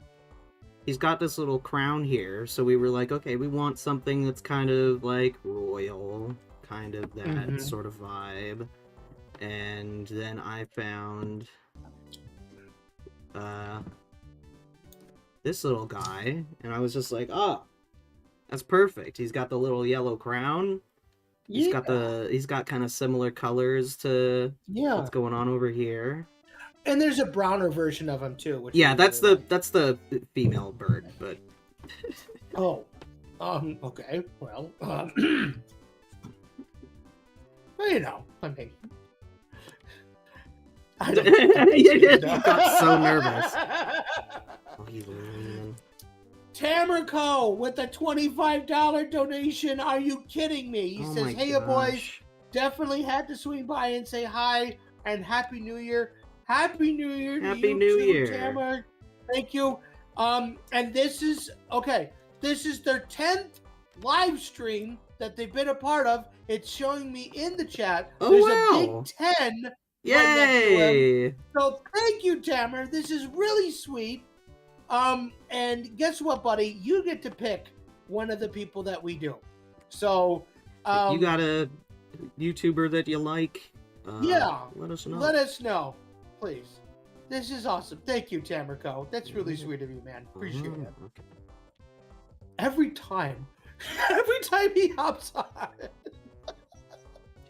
he's got this little crown here, so we were like, okay, we want something that's kind of like royal, kind of that sort of vibe. And then I found this little guy, and I was just like, oh, that's perfect. He's got the little yellow crown. He's got kind of similar colors to what's going on over here. And there's a browner version of him too. Which Yeah, I that's really the female bird, but like. Oh, okay. Well, well, you know, I mean, I don't. You got so nervous. Oh, he's leaning. Tamrico with a $25 donation. Are you kidding me? He Oh says, my "Hey, boys, gosh. definitely had to swing by and say hi and Happy New Year. Happy New Year to Happy you New too, Year. Tamar. Thank you. And this is okay. This is their 10th live stream that they've been a part of. It's showing me in the chat. Oh, There's wow. a big 10 right next to Yay! him. So thank you, Tamar. This is really sweet. And guess what, buddy? You get to pick one of the people that we do. So, If you got a YouTuber that you like, yeah, let us know. Let us know, please. This is awesome. Thank you, Tamrico. That's really sweet of you, man. Appreciate it. Okay. Every time he hops on,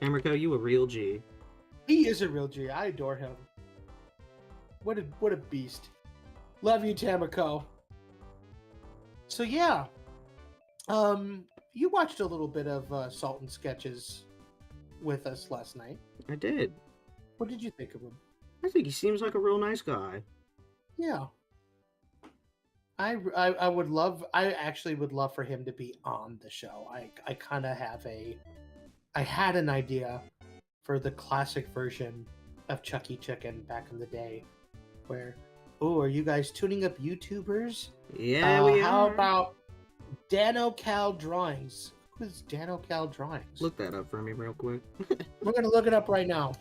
Tamrico, you a real G. he is a real G. I adore him. What a beast. Love you, Tamrico. So yeah, you watched a little bit of SultanSketches with us last night. I did. What did you think of him? I think he seems like a real nice guy. Yeah. I actually would love for him to be on the show. I kind of I had an idea for the classic version of Chucky Chicken back in the day where, oh, are you guys tuning up YouTubers? Yeah, we How are. about DanoCal Drawings? Who's DanoCal Drawings? Look that up for me real quick. We're going to look it up right now.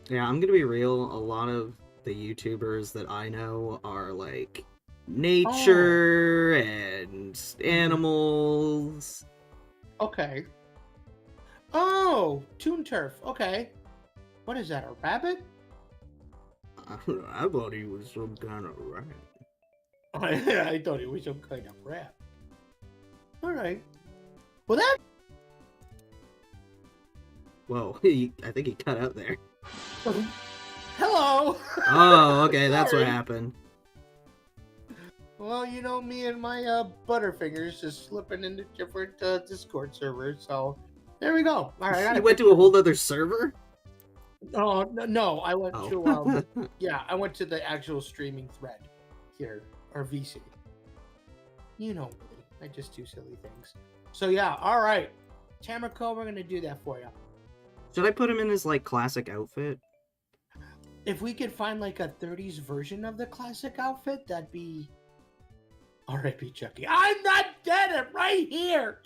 Yeah, I'm gonna be real. A lot of the YouTubers that I know are like nature and animals. Okay. Oh, Toon Turf. Okay. What is that, a rabbit? I thought he was some kind of rat. I thought it was some kind of rat. All right. Well, that. Whoa, I think he cut out there. Hello. Oh, okay, that's what Sorry. happened. Well, you know, me and my Butterfingers just slipping into different Discord servers, so there we go. All right. You went to a whole other server? Oh no, I went Oh. to yeah, I went to the actual streaming thread here, or VC. You know me, I just do silly things. So yeah, all right, Tamrico, we're gonna do that for you. Should I put him in his like classic outfit? If we could find like a 30s version of the classic outfit, that'd be R.I.P. Chucky. I'm not dead. I'm right here.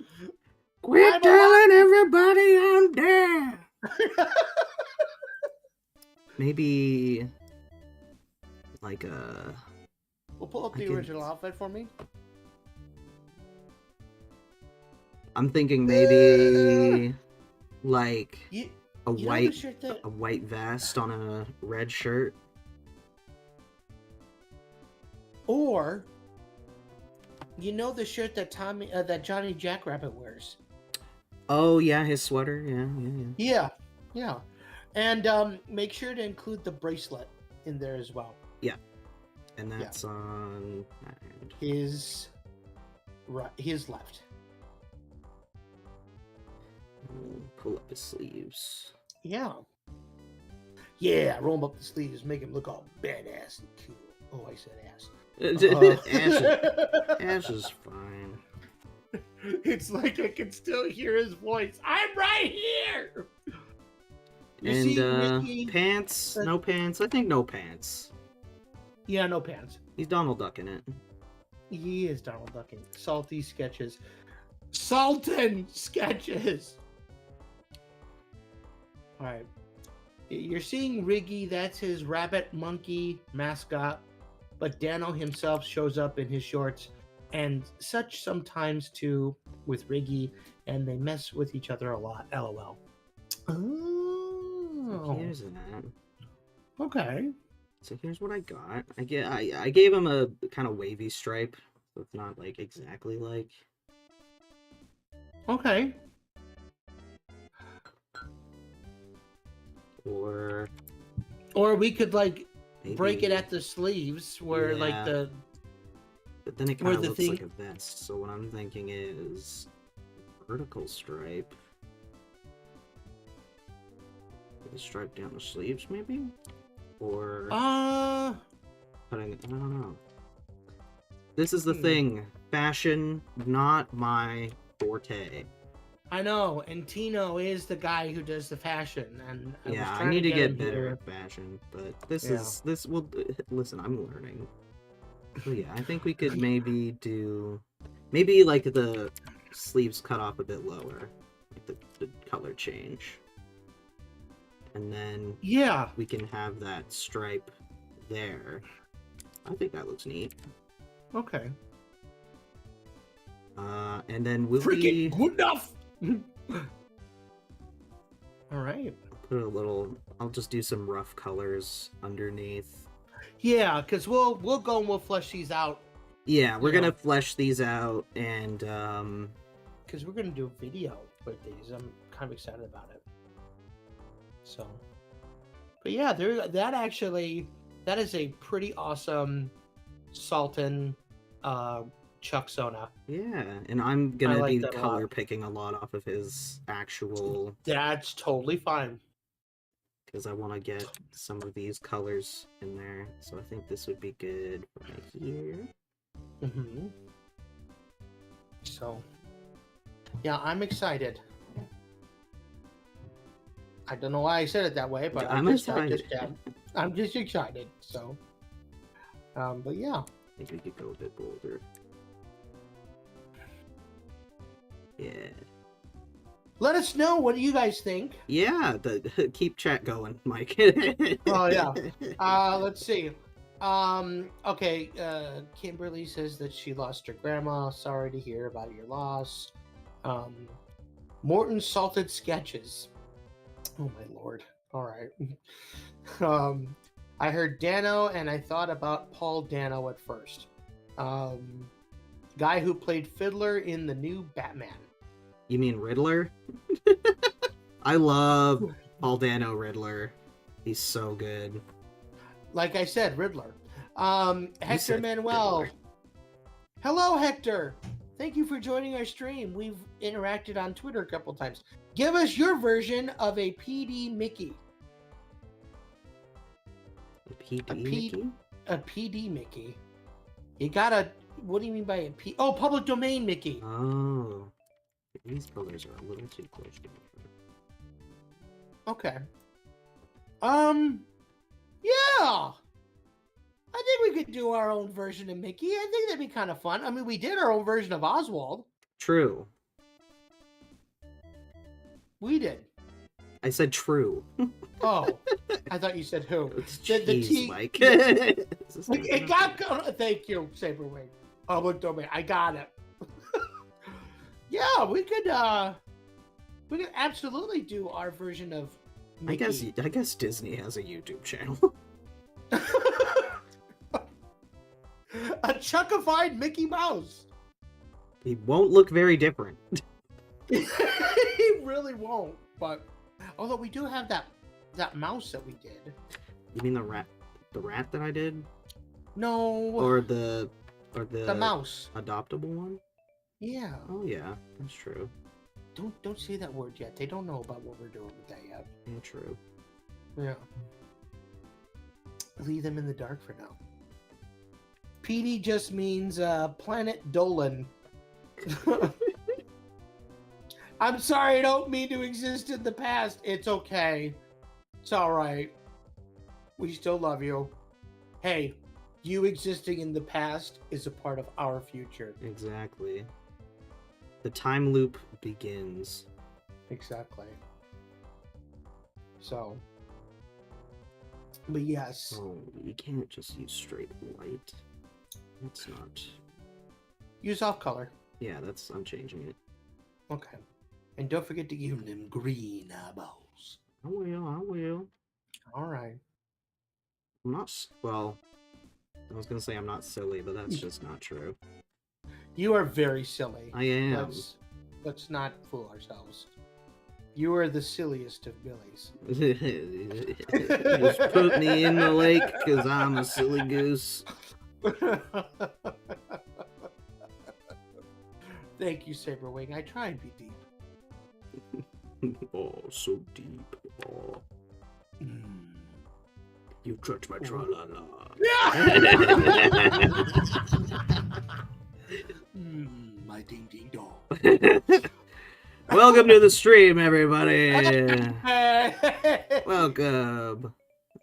Quit I'm telling everybody I'm dead. Maybe like a. We'll pull up I the can- original outfit for me. I'm thinking maybe like You a know the white shirt that- a white vest on a red shirt. Or, you know the shirt that that Johnny Jackrabbit wears. Oh yeah, his sweater. Yeah. Yeah. And make sure to include the bracelet in there as well. And that's on His right, his left. pull up his sleeves. Yeah. Yeah, roll him up the sleeves, make him look all badass and cool. Oh, I said ass. Ash is fine. It's like I can still hear his voice. I'm right here. You And see, Ricky, pants? No pants? I think no pants. yeah, no pants. He's Donald Ducking it. He is Donald Ducking. Salty sketches. SultanSketches. All right. You're seeing Riggy. That's his rabbit monkey mascot. But Dano himself shows up in his shorts and such sometimes too with Riggy. And they mess with each other a lot. LOL. Oh. Here's that. Okay. So here's what I got. I gave him a kind of wavy stripe. So it's not like exactly like. Okay. Or we could like break it maybe- at the sleeves where like Yeah. the But then it where kind of the looks thing- like a vest. So what I'm thinking is vertical stripe. With a stripe down the sleeves, maybe? Or putting, I don't know. This is the thing. Fashion, not my forte. I know, and Tino is the guy who does the fashion, and Yeah, I trying need to get him better here. at fashion, but this Yeah. is this will listen. I'm learning. So yeah, I think we could maybe do like the sleeves cut off a bit lower, like the color change, and then Yeah, we can have that stripe there. I think that looks neat. okay. And then we'll Freaking good enough. All right. put a little. I'll just do some rough colors underneath. Yeah, because we'll go and we'll flesh these out Yeah, we're You gonna know. flesh these out, and because we're gonna do a video with these. I'm kind of excited about it. So, but yeah, that is a pretty awesome Sultan Chuck Sona. yeah, and I'm gonna like be that a lot. color picking a lot off of his actual, That's totally fine. because I want to get some of these colors in there. So I think this would be good right here. Mm-hmm. So, yeah, I'm excited. I don't know why I said it that way, but I'm excited. I'm just excited. So, but yeah, I think we could go a bit bolder. Yeah. let us know what do you guys think. Yeah, keep chat going, Mike. Oh yeah. Let's see. Okay. Kimberly says that she lost her grandma. Sorry to hear about your loss. Morton SultanSketches. Oh my lord. All right. I heard Dano, and I thought about Paul Dano at first. Guy who played Fiddler in the new Batman. You mean Riddler? I love Paul Dano Riddler. He's so good. Like I said, Riddler. Hector said Manuel. Riddler. Hello, Hector. Thank you for joining our stream. We've interacted on Twitter a couple times. Give us your version of a PD Mickey. PD A P- Mickey? A PD Mickey. You gotta. What do you mean by a P? Oh, public domain Mickey. Oh. These colors are a little too close together. Okay. Yeah. I think we could do our own version of Mickey. I think that'd be kind of fun. I mean, we did our own version of Oswald. True. We did. I said true. Oh, I thought you said who. The Jeez, T. Mike. It got. Thank you, Saberwing. Public domain. I got it. Yeah, we could absolutely do our version of Mickey. I guess Disney has a YouTube channel. A Chuckified Mickey Mouse. He won't look very different. He really won't. But although we do have that mouse that we did. You mean the rat that I did? No. Or the mouse. adoptable one? Yeah. Oh yeah, that's true. Don't say that word yet. They don't know about what we're doing with that yet. Yeah, true. Yeah. Leave them in the dark for now. PD just means Planet Dolan. I'm sorry, I don't mean to exist in the past. It's okay. It's alright. We still love you. Hey, you existing in the past is a part of our future. Exactly. The time loop begins. Exactly. So. But yes. Oh, you can't just use straight white. That's not. Use off color. Yeah, I'm changing it. Okay. And don't forget to give them green eyeballs. I will. Alright. I'm not. Well, I was gonna say I'm not silly, but that's just not true. You are very silly. I am. Let's not fool ourselves. You are the silliest of Billies. Just put me in the lake because I'm a silly goose. Thank you, Saberwing. I try and be deep. Oh, so deep. Oh. You touch my tra-la-la. My ding ding dong. Welcome to the stream, everybody. Welcome.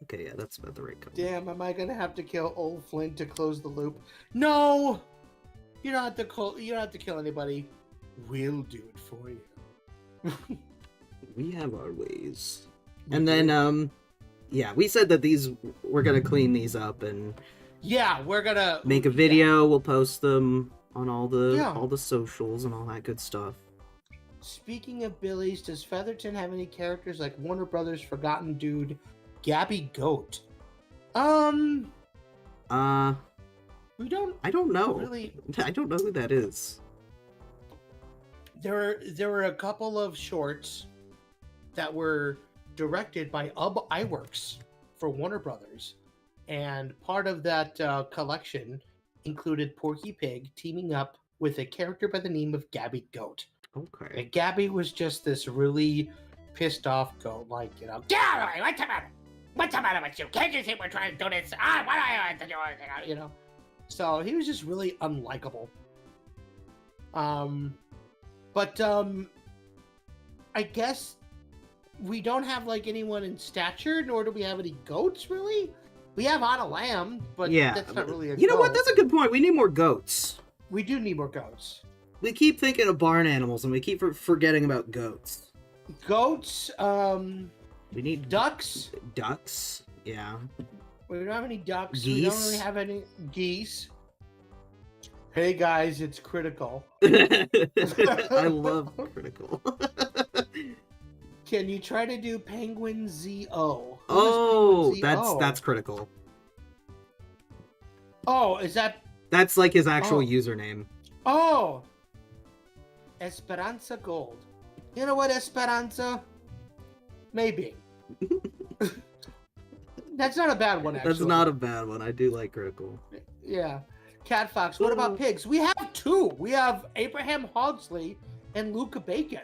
Okay, yeah, that's about the right color. Damn, am I gonna have to kill old Flint to close the loop? No, you don't have to call. You don't have to kill anybody. We'll do it for you. We have our ways. And then, yeah, we said that we're gonna clean these up and yeah, we're gonna make a video. Yeah. We'll post them on all the socials and all that good stuff. Speaking of Billies, does Featherton have any characters like Warner Brothers' Forgotten Dude, Gabby Goat? We don't. I don't know. Really, I don't know who that is. There were a couple of shorts that were directed by iWorks for Warner Brothers, and part of that collection included Porky Pig teaming up with a character by the name of Gabby Goat. Okay. And Gabby was just this really pissed off goat, like, you know, get out of me! What's the matter? What's the matter with you? Can't you see we're trying to do this? What do I want to do? You know. So he was just really unlikable. But I guess we don't have like anyone in stature, nor do we have any goats really. We have Anna Lamb, but yeah, that's not really a goat. You know what? That's a good point. We need more goats. We do need more goats. We keep thinking of barn animals, and we keep forgetting about goats. Goats. We need ducks. Ducks. Yeah. We don't have any ducks. Geese. We don't really have any geese. Hey guys, it's Critical. I love Critical. Can you try to do Penguin ZO? Oh, that's Critical. Oh, is that? That's like his actual username. Oh, Esperanza Gold. You know what, Esperanza? Maybe. That's not a bad one, actually. That's not a bad one. I do like Critical. Yeah. Cat Fox, what about pigs? We have two. We have Abraham Hogsley and Luca Bacon.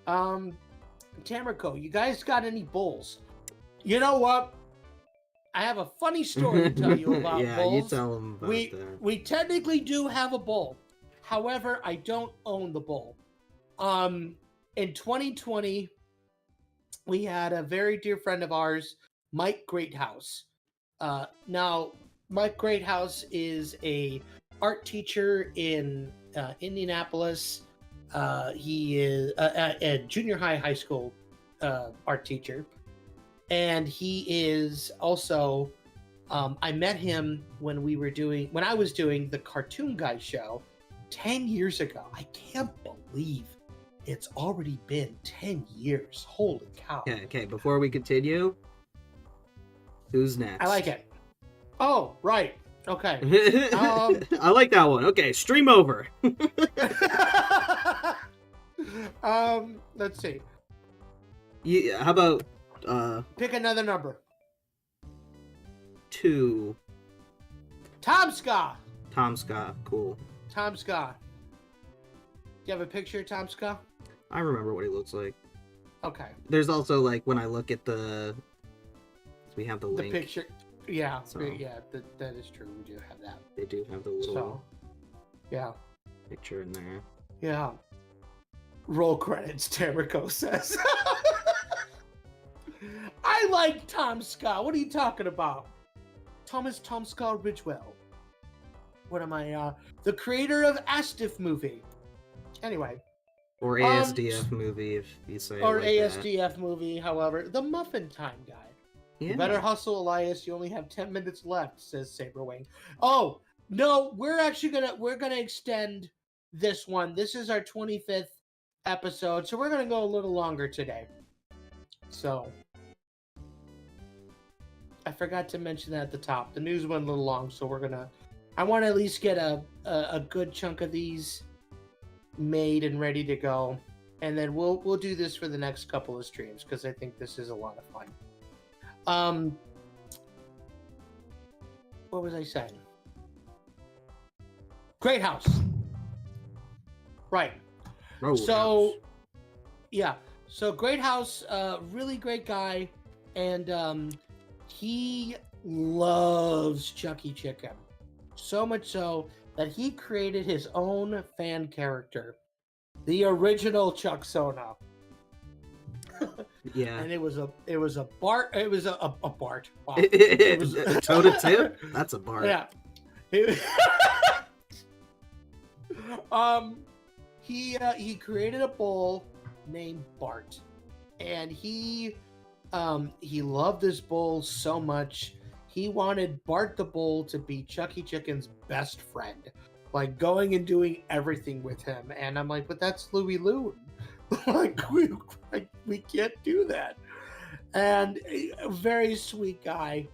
Tamrico, you guys got any bulls? You know what? I have a funny story to tell you about bulls. Yeah, you tell them about that. We technically do have a bull. However, I don't own the bull. In 2020, we had a very dear friend of ours, Mike Greathouse. Now, Mike Greathouse is a art teacher in Indianapolis. He is a junior high school art teacher. And he is also, I met him when I was doing the Cartoon Guy show 10 years ago. I can't believe it's already been 10 years. Holy cow. Okay, before we continue, who's next? I like it. Oh, right. Okay. I like that one. Okay, stream over. Let's see. How about pick another number. 2. TomSka. TomSka, cool. TomSka. Do you have a picture of TomSka? I remember what he looks like. Okay. There's also like when I look at we have the link. The picture. Yeah, so, yeah, that is true. We do have that. They do have the little yeah picture in there. Yeah. Roll credits, Tamrico says. I like TomSka. What are you talking about? TomSka Ridgewell. What am I? The creator of Astiff movie. Anyway. Or ASDF movie, if you say. Or like ASDF movie, however. The Muffin Time guy. Yeah. You better hustle, Elias. You only have 10 minutes left, says Saberwing. Oh, no, we're gonna extend this one. This is our 25th episode, so we're gonna go a little longer today. So I forgot to mention that at the top. The news went a little long, so I want to at least get a good chunk of these made and ready to go. and then we'll do this for the next couple of streams because I think this is a lot of fun. What was I saying? Great House. Right. So, yeah. So Great House, really great guy, and he loves Chucky Chicken. So much so that he created his own fan character, the original Chuck Sona. Yeah. And it was a Bart. It was a Bart. Wow. It was a toe to tip. That's a Bart. Yeah. He created a bull named Bart, and he loved this bull so much. He wanted Bart the bull to be Chucky Chicken's best friend, like going and doing everything with him. And I'm like, but that's Louie Loon. like we can't do that. And a very sweet guy,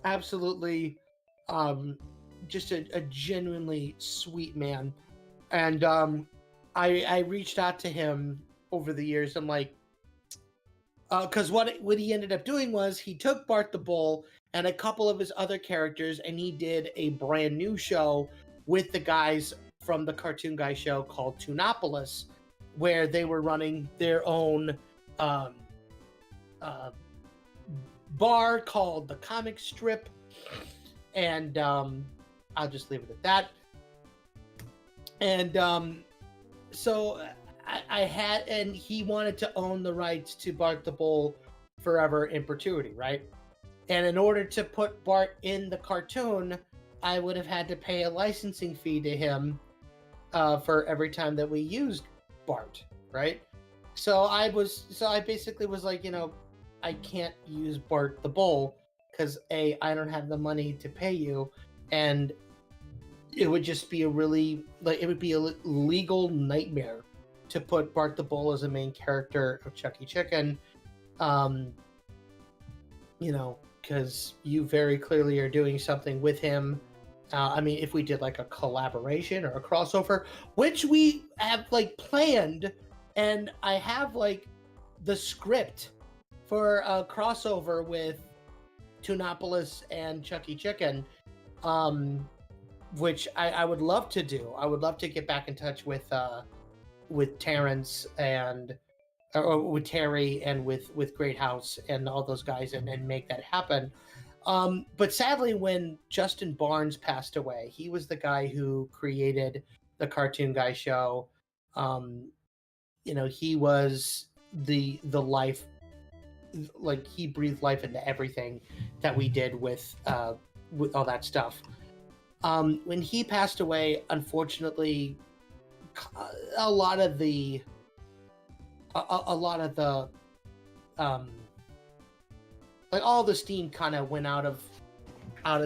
absolutely, just a genuinely sweet man. And I reached out to him over the years. I'm like, because what he ended up doing was he took Bart the Bull and a couple of his other characters, and he did a brand new show with the guys from the Cartoon Guy show called Toonopolis, where they were running their own bar called the Comic Strip. And I'll just leave it at that. And so I had, and he wanted to own the rights to Bart the Bull forever in perpetuity, right? And in order to put Bart in the cartoon, I would have had to pay a licensing fee to him for every time that we used Bart, right? So I basically was like, I can't use Bart the Bull because I don't have the money to pay you, and it would just be a legal nightmare to put Bart the Bull as a main character of Chucky Chicken, because you very clearly are doing something with him. If we did like a collaboration or a crossover, which we have like planned, and I have like the script for a crossover with Toonopolis and Chucky Chicken, which I would love to do. I would love to get back in touch with Terrence or with Terry and with Great House and all those guys and make that happen. But sadly, when Justin Barnes passed away, he was the guy who created the Cartoon Guy show. He was the life, like he breathed life into everything that we did with all that stuff. When he passed away, unfortunately, a lot of the like all the steam kind of went out of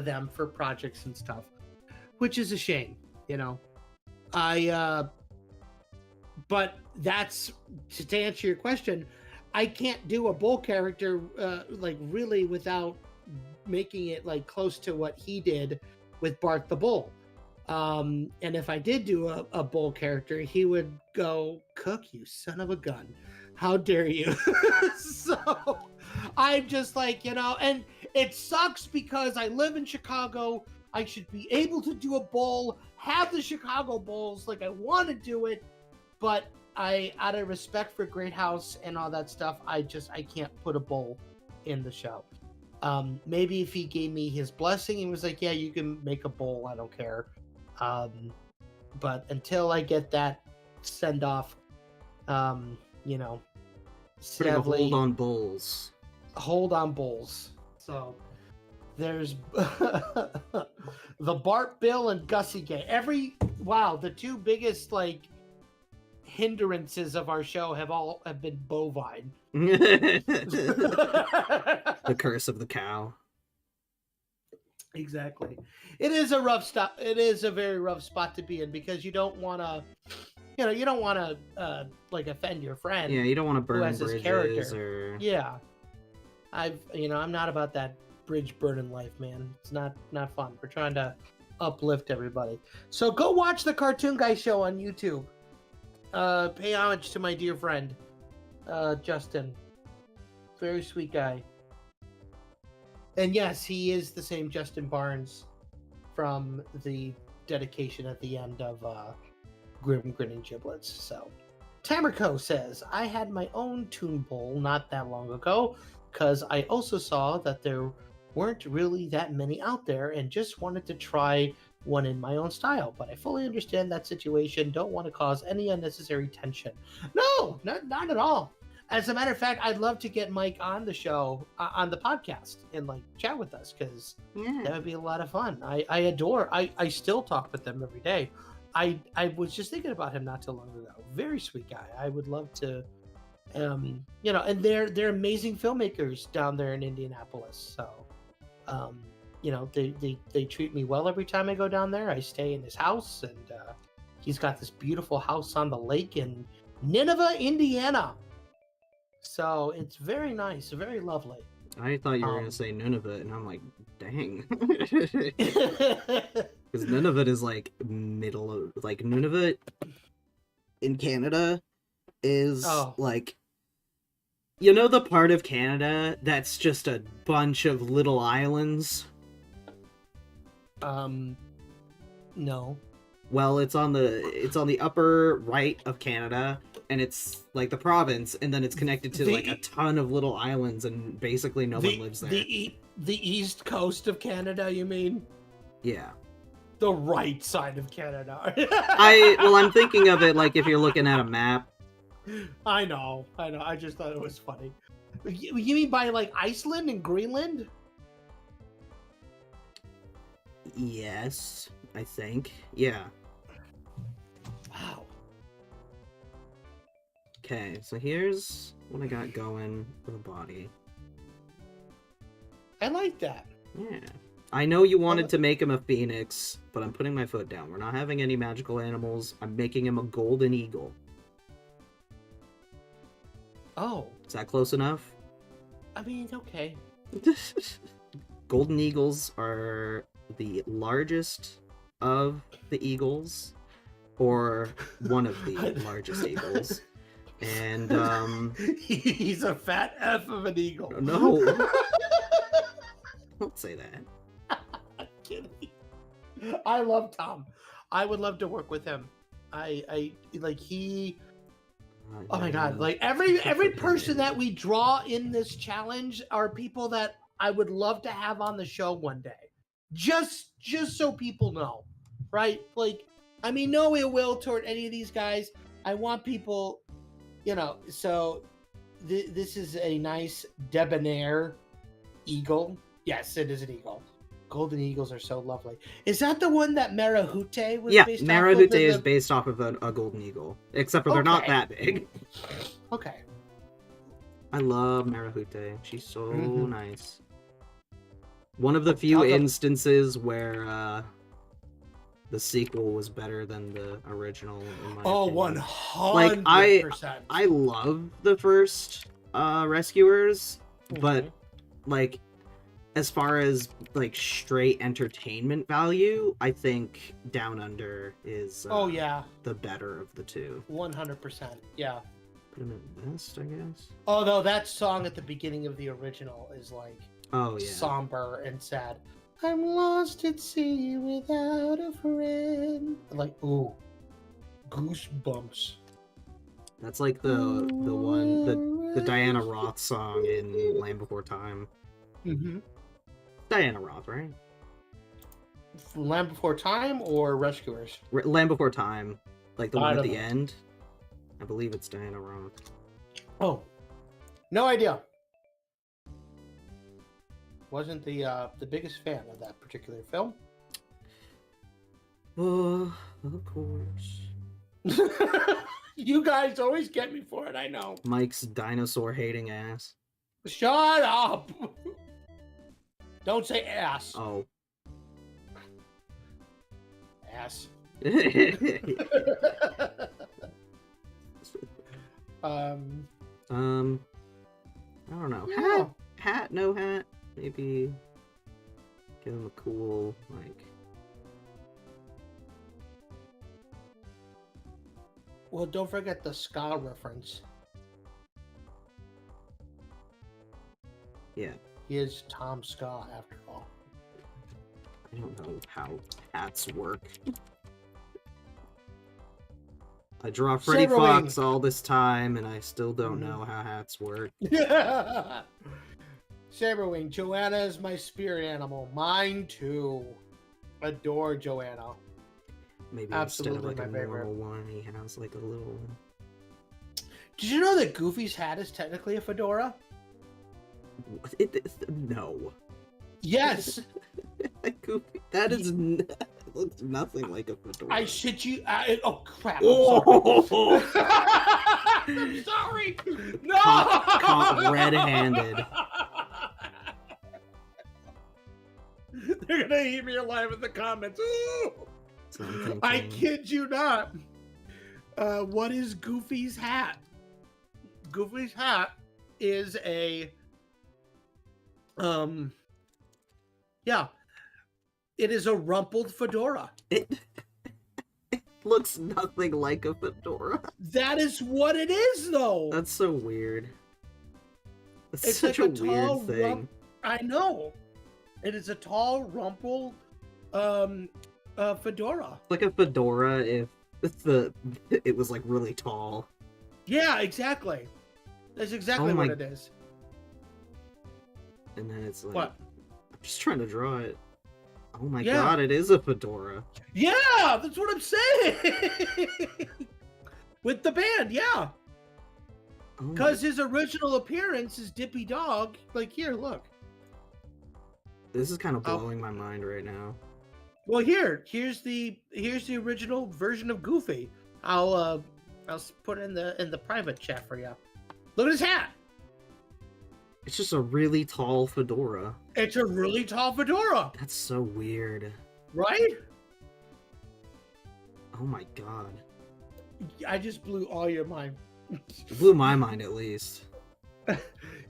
them for projects and stuff, which is a shame, but that's to answer your question. I can't do a bull character like really without making it like close to what he did with Bart the Bull. And if I did do a bull character, he would go, "Cook, you son of a gun. How dare you?" So I'm just like, and it sucks because I live in Chicago. I should be able to do a bull, have the Chicago Bulls, like I want to do it, but out of respect for Great House and all that stuff, I can't put a bull in the show. Maybe if he gave me his blessing and was like, "Yeah, you can make a bull, I don't care." But until I get that send off, sadly, hold on bulls. Hold on bulls. So there's the Bart Bill and Gussie gang. The two biggest like hindrances of our show have been bovine. The curse of the cow. Exactly. It is a rough stop. It is a very rough spot to be in because you don't want to, like offend your friend. Yeah, you don't want to burn bridges. Or... Yeah. I'm not about that bridge burning life, man. It's not fun. We're trying to uplift everybody. So go watch the Cartoon Guy show on YouTube. pay homage to my dear friend, Justin. Very sweet guy. And yes, he is the same Justin Barnes from the dedication at the end of Grim Grinning Giblets. So, Tamrico says, I had my own Toon Bowl not that long ago, because I also saw that there weren't really that many out there and just wanted to try one in my own style. But I fully understand that situation. Don't want to cause any unnecessary tension. No, not at all. As a matter of fact, I'd love to get Mike on the show, on the podcast, and like chat with us, because that would be a lot of fun. I still talk with them every day. I was just thinking about him not too long ago. Very sweet guy. I would love to, and they're amazing filmmakers down there in Indianapolis. So, they treat me well every time I go down there. I stay in his house, and he's got this beautiful house on the lake in Nineveh, Indiana. So it's very nice, very lovely. I thought you were going to say Nunavut, and I'm like, dang. Because Nunavut is like middle of, like, Nunavut in Canada is like, you know the part of Canada that's just a bunch of little islands? No. Well, it's on the upper right of Canada, and it's like the province, and then it's connected to like a ton of little islands, and basically no one lives there. The east coast of Canada, you mean? Yeah. The right side of Canada. I'm thinking of it like if you're looking at a map. I know. I just thought it was funny. You mean by like Iceland and Greenland? Yes, I think. Yeah. Wow. Okay, so here's what I got going for the body. I like that. Yeah. I know you wanted to make him a phoenix, but I'm putting my foot down. We're not having any magical animals. I'm making him a golden eagle. Oh. Is that close enough? I mean, okay. Golden eagles are the largest of the eagles, or one of the largest eagles. And he's a fat F of an eagle. No. Don't say that. I'm kidding. I love Tom. I would love to work with him. I like he. Oh my god! Like every person that we draw in this challenge are people that I would love to have on the show one day. Just so people know, right? Like, I mean, no ill will toward any of these guys. I want people, so this is a nice debonair eagle. Yes, it is an eagle. Golden eagles are so lovely. Is that the one that Marahute was based off of? Yeah, Marahute is based off of a golden eagle. Except for they're not that big. Okay. I love Marahute. She's so nice. One of the few instances where the sequel was better than the original, in my opinion. 100%. Like, I love the first Rescuers, but, like, as far as like straight entertainment value, I think Down Under is the better of the two. 100%, yeah. Put him at best, I guess. Although that song at the beginning of the original is like somber and sad. I'm lost at sea without a friend. Like, ooh, goosebumps. That's like the one the Diana Roth song in Land Before Time. Mm-hmm. Diana Roth, right? Land Before Time or Rescuers? Land Before Time, like the one at the end. I believe it's Diana Roth. Oh, no idea. Wasn't the biggest fan of that particular film. Of course. You guys always get me for it, I know. Mike's dinosaur hating ass. Shut up! Don't say ass. Oh. Ass. I don't know. Yeah. Hat, no hat. Maybe give him a cool, like... Well, don't forget the ska reference. Yeah. He is TomSka after all. I don't know how hats work. I draw Freddy Saberwing. Fox all this time, and I still don't know how hats work. Saberwing, Joanna is my spirit animal. Mine too. Adore Joanna. Maybe Absolutely instead of my like a favorite. normal one, he has like a little... Did you know that Goofy's hat is technically a fedora? No. Yes. Goofy. That is... looks nothing like a fedora. I shit you. Oh crap! Oh! I'm sorry. No. Caught red-handed. They're gonna eat me alive in the comments. Ooh! So I'm thinking... I kid you not. What is Goofy's hat? Goofy's hat is a yeah. It is a rumpled fedora. It looks nothing like a fedora. That is what it is, though. That's so weird. That's It's such like a weird thing. I know. It is a tall, rumpled fedora. Like a fedora if it was like really tall. Yeah, exactly. That's exactly Oh what my- it is. And then it's like... What? I'm just trying to draw it. Oh my Yeah. god, it is a fedora. Yeah, that's what I'm saying. With the band, yeah. Oh my- Because his original appearance is Dippy Dog. Like, here, look. This is kind of blowing my mind right now. Well, here's the original version of Goofy. I'll put it in the private chat for you. Look at his hat. It's just a really tall fedora. It's a really tall fedora, That's so weird. right? Oh my god. I just blew all your mind. It blew my mind at least.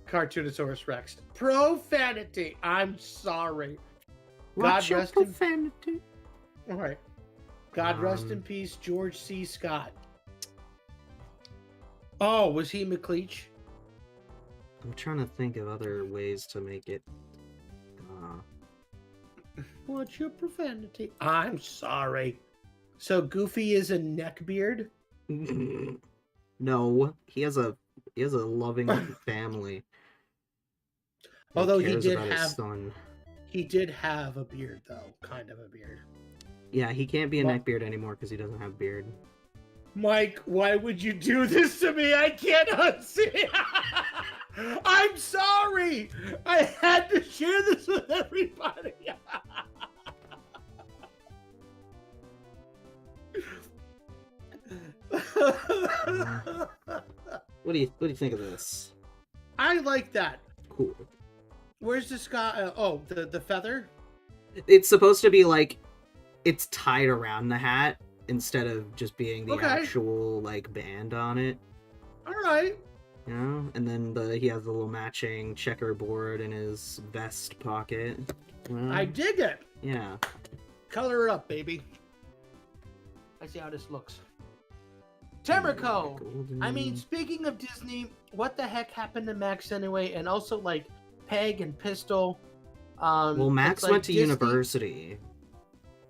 Cartoonosaurus Rex. Profanity. I'm sorry. Watch your rest in- profanity. All right. God rest Um, in peace, George C. Scott. Oh, was he McLeach? I'm trying to think of other ways to make it... What's your profanity? I'm sorry. So Goofy is a neckbeard? No, he has a loving family. that Although he cares did about his have- son. He did have a beard, though. Kind of a beard. Yeah, he can't be a Well- neckbeard anymore because he doesn't have beard. Mike, why would you do this to me? I can't unsee. I'm sorry. I had to share this with everybody. What do you think of this? I like that. Cool. Where's the sky? Oh, the feather. It's supposed to be like it's tied around the hat instead of just being the Okay. actual like band on it. All right. You know? And then he has the little matching checkerboard in his vest pocket. I dig it. Yeah. Color it up, baby. I see how this looks. Temrico. I mean, speaking of Disney, what the heck happened to Max anyway? And also, like, Peg and Pistol. Well, Max it's like went to Disney- university.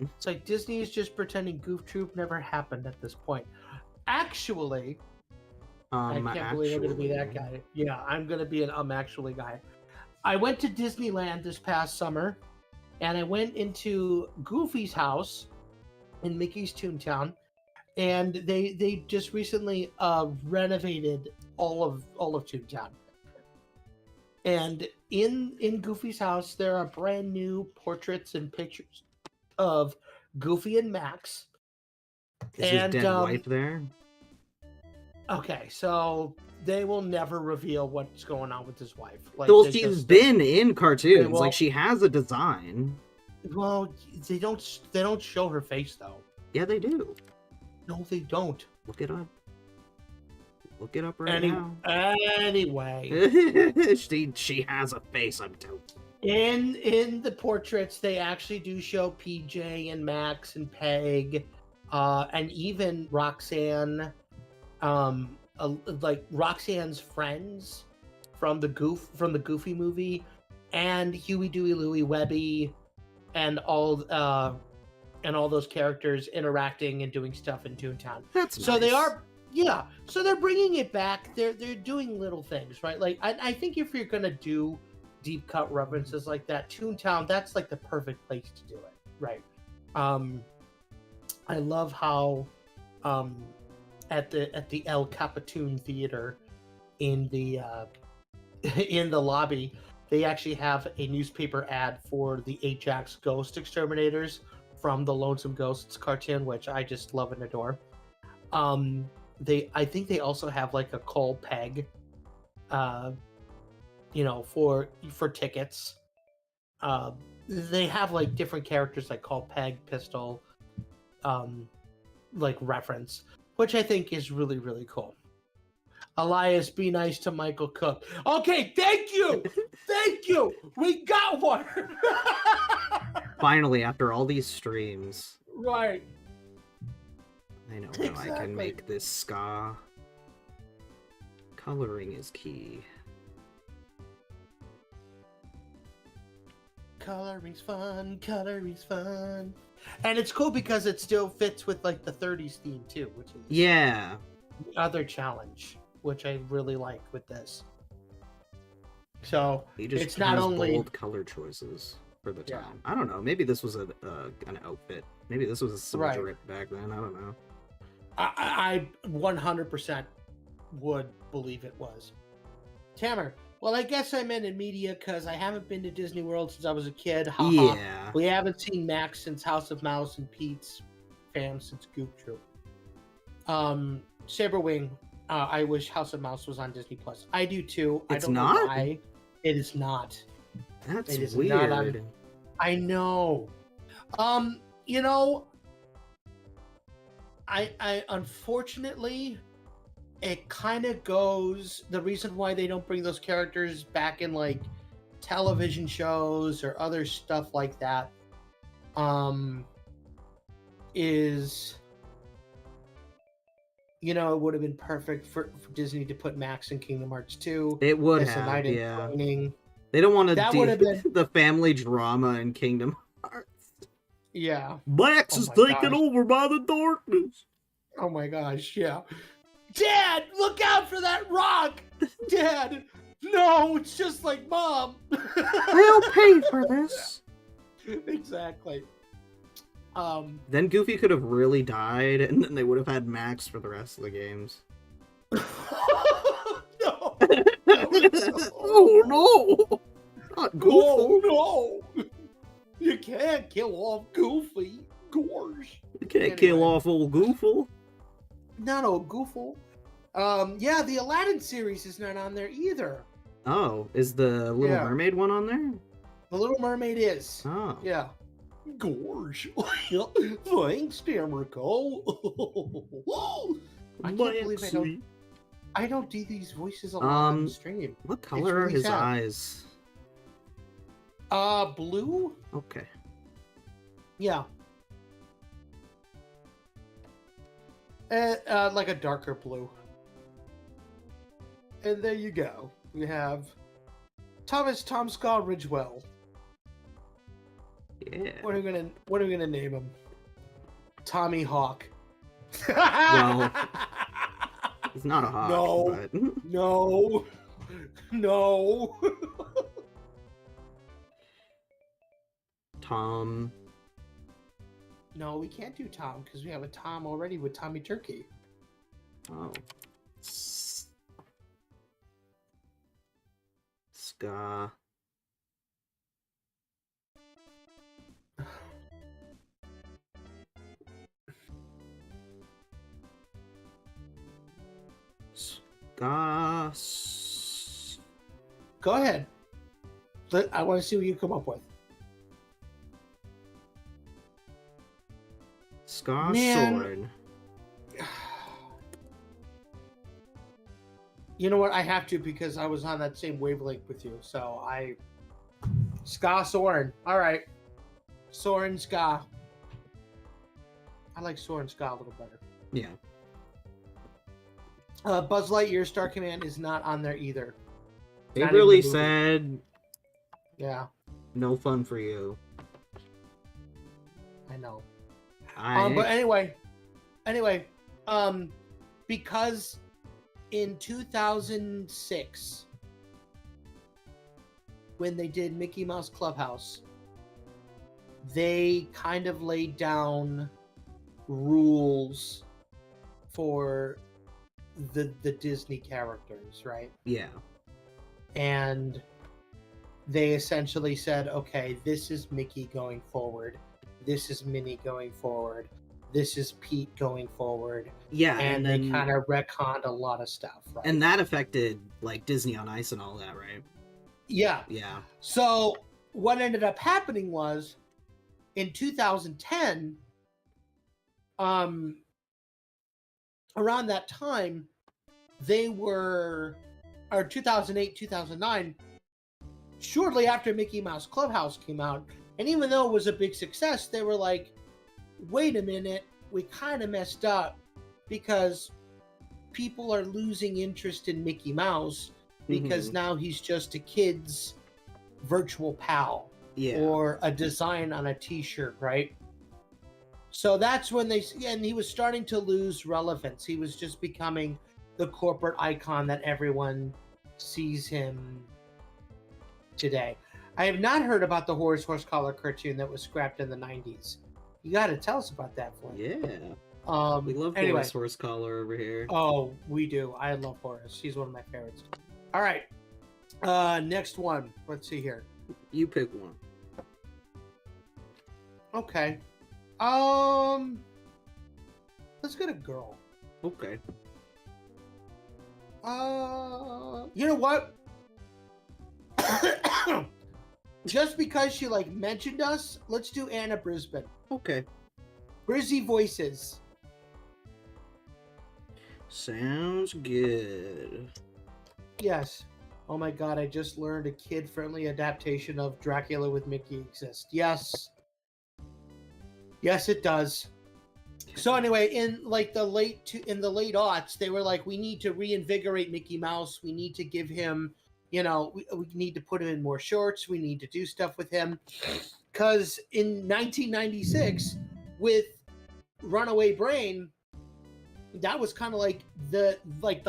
It's like Disney is just pretending Goof Troop never happened at this point. Actually, I can't believe I'm going to be that guy. Yeah, I'm going to be an actually guy. I went to Disneyland this past summer, and I went into Goofy's house in Mickey's Toontown, and they just recently renovated all of Toontown. And in Goofy's house, there are brand new portraits and pictures of Goofy and Max. Is his dead wife there? Okay, so they will never reveal what's going on with his wife. Like, Well, they she's just- been in cartoons. They won't- Like she has a design. Well, they don't show her face though. Yeah, they do. No, they don't. Look it up. Look it up right now. Anyway, she has a face. I'm telling. in the portraits, they actually do show PJ and Max and Peg, and even Roxanne like Roxanne's friends from the Goofy movie, and Huey, Dewey, Louie, Webby, and all those characters interacting and doing stuff in Toontown. That's so nice. they are, yeah. So they're bringing it back. They're doing little things, right? Like I think if you're gonna do deep cut references like that, Toontown, that's like the perfect place to do it, right? I love how at the El Capitan Theater in the lobby, they actually have a newspaper ad for the Ajax Ghost Exterminators from the Lonesome Ghosts cartoon, which I just love and adore. I think they also have like a Cole Peg, for tickets. They have like different characters like Cole Peg, Pistol, like reference, which I think is really, really cool. Elias, be nice to Michael Cook. Okay, thank you. Thank you. We got one. Finally, after all these streams. Right. I know how I can make this ska. Coloring is key. Coloring's fun. Coloring's fun. And it's cool because it still fits with like the 30s theme too, which is the other challenge, which I really like with this. So he just it's not only bold color choices for the time. I don't know. Maybe this was an outfit. Maybe this was a soldier back then. I don't know. I 100% would believe it was. Tamer, well, I guess I'm in media because I haven't been to Disney World since I was a kid. Yeah. We haven't seen Max since House of Mouse and Pete's fam since Goop Troop. Saberwing, I wish House of Mouse was on Disney Plus. I do too. It's I don't not? know why. It is not. That's it is weird. Not on... I know. I unfortunately, it kind of goes. The reason why they don't bring those characters back in like television shows or other stuff like that, is, it would have been perfect for Disney to put Max in Kingdom Hearts 2. It would as have, a knight in yeah. training. They don't want to been... the family drama in Kingdom Hearts. Yeah. Max is taken over by the darkness. Oh my gosh, yeah. Dad, look out for that rock! Dad! No, it's just like Mom! I'll pay for this. Exactly. Then Goofy could have really died, and then they would have had Max for the rest of the games. No! Oh no! Not Goofy! Oh no! You can't kill off Goofy. Gorge. You can't kill off old Goofle. Not old Goofle. Yeah, the Aladdin series is not on there either. Oh, is the Little Mermaid one on there? The Little Mermaid is. Oh. Yeah. Gorge. Thanks, Emirichu. I can't believe I don't do these voices a lot on the stream. What color are his eyes? Blue? Okay. Yeah. Like a darker blue. And there you go. We have TomSka Ridgewell. Yeah. What are we gonna name him? Tommy Hawk. Well, he's not a hawk. No. But... No. Tom. No, we can't do Tom because we have a Tom already with Tommy Turkey. Oh. Ska. Ska. Go ahead. I want to see what you come up with. Ska Soren. You know what? I have to because I was on that same wavelength with you. So Ska Soren. All right. Soren Ska. I like Soren Ska a little better. Yeah. Buzz Lightyear Star Command is not on there either. They Not really even the movie. said Yeah, no fun for you. I know. I But anyway, because in 2006, when they did Mickey Mouse Clubhouse, they kind of laid down rules for the Disney characters, right? yeah. And they essentially said, okay, this is Mickey going forward. This is Minnie going forward. This is Pete going forward. Yeah, And then they kind of retconned a lot of stuff, right? and that affected like Disney on Ice and all that, right? Yeah. Yeah. So what ended up happening was in 2010, around that time, they were, or 2008, 2009, shortly after Mickey Mouse Clubhouse came out, and even though it was a big success, they were like, wait a minute, we kind of messed up because people are losing interest in Mickey Mouse because now he's just a kid's virtual pal or a design on a t-shirt, right? So that's when and he was starting to lose relevance. He was just becoming the corporate icon that everyone sees him today. I have not heard about the Horace Horsecollar cartoon that was scrapped in the 90s. You got to tell us about that, Flint. Yeah. We love Horace Horsecollar over here. Oh, we do. I love Horace. He's one of my favorites. All right. Next one. Let's see here. You pick one. Okay. Let's get a girl. Okay. You know what? Just because she like mentioned us, let's do Anna Brisbane. Okay. Brizzy voices. Sounds good. Yes. Oh my god, I just learned a kid-friendly adaptation of Dracula with Mickey exists. Yes. Yes, it does. So anyway, in like the late aughts, they were like, we need to reinvigorate Mickey Mouse. We need to give him, you know, we need to put him in more shorts. We need to do stuff with him. Because in 1996, with Runaway Brain, that was kind of like the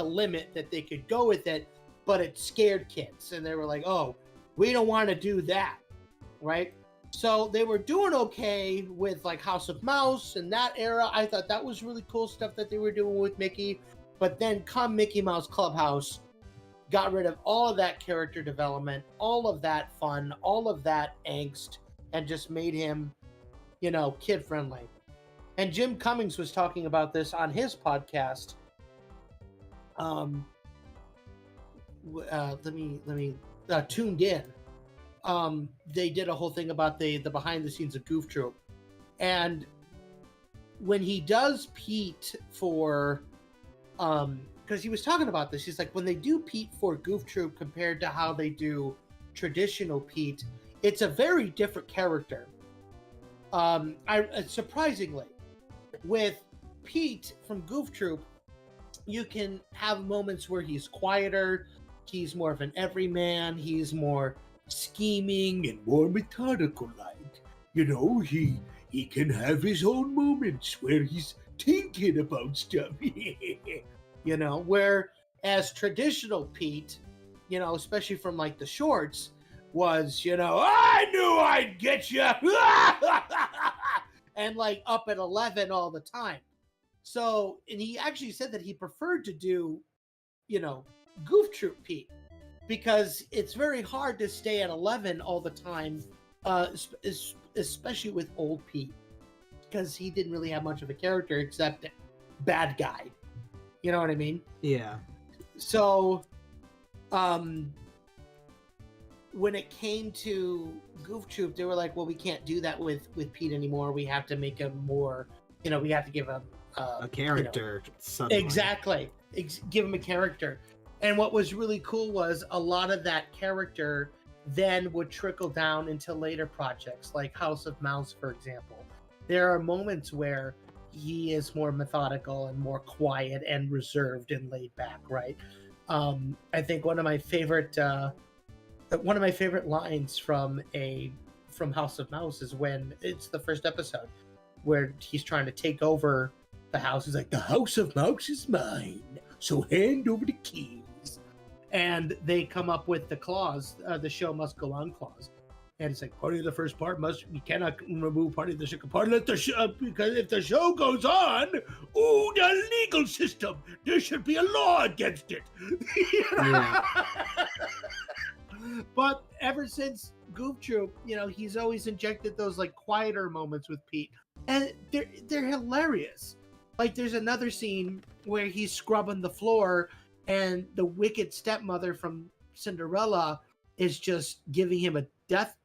limit that they could go with it, but it scared kids. And they were like, oh, we don't want to do that, right? So they were doing okay with like House of Mouse and that era. I thought that was really cool stuff that they were doing with Mickey. But then come Mickey Mouse Clubhouse, got rid of all of that character development, all of that fun, all of that angst, and just made him, you know, kid-friendly. And Jim Cummings was talking about this on his podcast. Tuned in. They did a whole thing about the behind the scenes of Goof Troop, and when he does Pete for, because he was talking about this, he's like, when they do Pete for Goof Troop compared to how they do traditional Pete, it's a very different character. Surprisingly, with Pete from Goof Troop, you can have moments where he's quieter, he's more of an everyman, he's more scheming and more methodical like. You know, he can have his own moments where he's thinking about stuff. You know, whereas traditional Pete, you know, especially from like the shorts, was, you know, I knew I'd get you, and like up at 11 all the time. So, and he actually said that he preferred to do, you know, Goof Troop Pete, because it's very hard to stay at 11 all the time, especially with old Pete, because he didn't really have much of a character except bad guy. You know what I mean? Yeah. So, when it came to Goof Troop, they were like, well, we can't do that with Pete anymore. We have to make him more, you know, we have to give him a character. You know, exactly. Give him a character. And what was really cool was a lot of that character then would trickle down into later projects like House of Mouse, for example. There are moments where he is more methodical and more quiet and reserved and laid back, right? I think one of my favorite lines from House of Mouse is when it's the first episode where he's trying to take over the house. He's like, "The House of Mouse is mine, so hand over the keys." And they come up with the clause, the show must go on clause. And it's like, part of the first part you cannot remove part of the second part. Let the show, because if the show goes on, the legal system, there should be a law against it. Yeah. But ever since Goof Troop, he's always injected those like quieter moments with Pete, and they're hilarious. Like there's another scene where he's scrubbing the floor, and the wicked stepmother from Cinderella is just giving him a death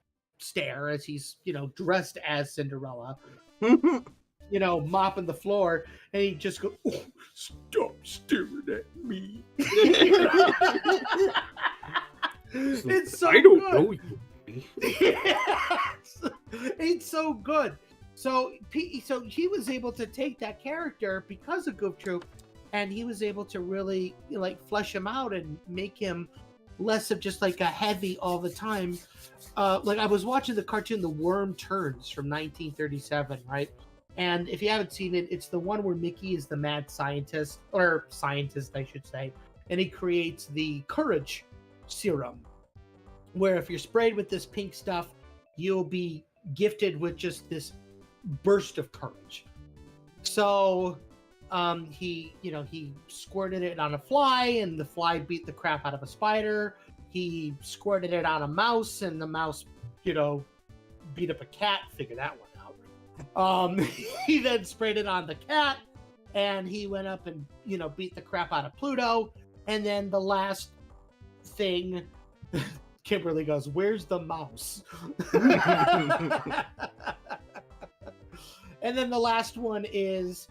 stare as he's dressed as Cinderella, mopping the floor, and he just goes, "Oh, stop staring at me." It's so I don't good. know you. It's so good. So he was able to take that character because of Goof Troop, and he was able to really flesh him out and make him less of just like a heavy all the time. Like I was watching the cartoon The Worm Turns from 1937, right? And if you haven't seen it, it's the one where Mickey is the mad scientist, or scientist I should say, and he creates the courage serum, where if you're sprayed with this pink stuff, you'll be gifted with just this burst of courage. So he squirted it on a fly, and the fly beat the crap out of a spider. He squirted it on a mouse, and the mouse, beat up a cat. Figure that one out. He then sprayed it on the cat, and he went up and beat the crap out of Pluto. And then the last thing, Kimberly goes, "Where's the mouse?" And then the last one is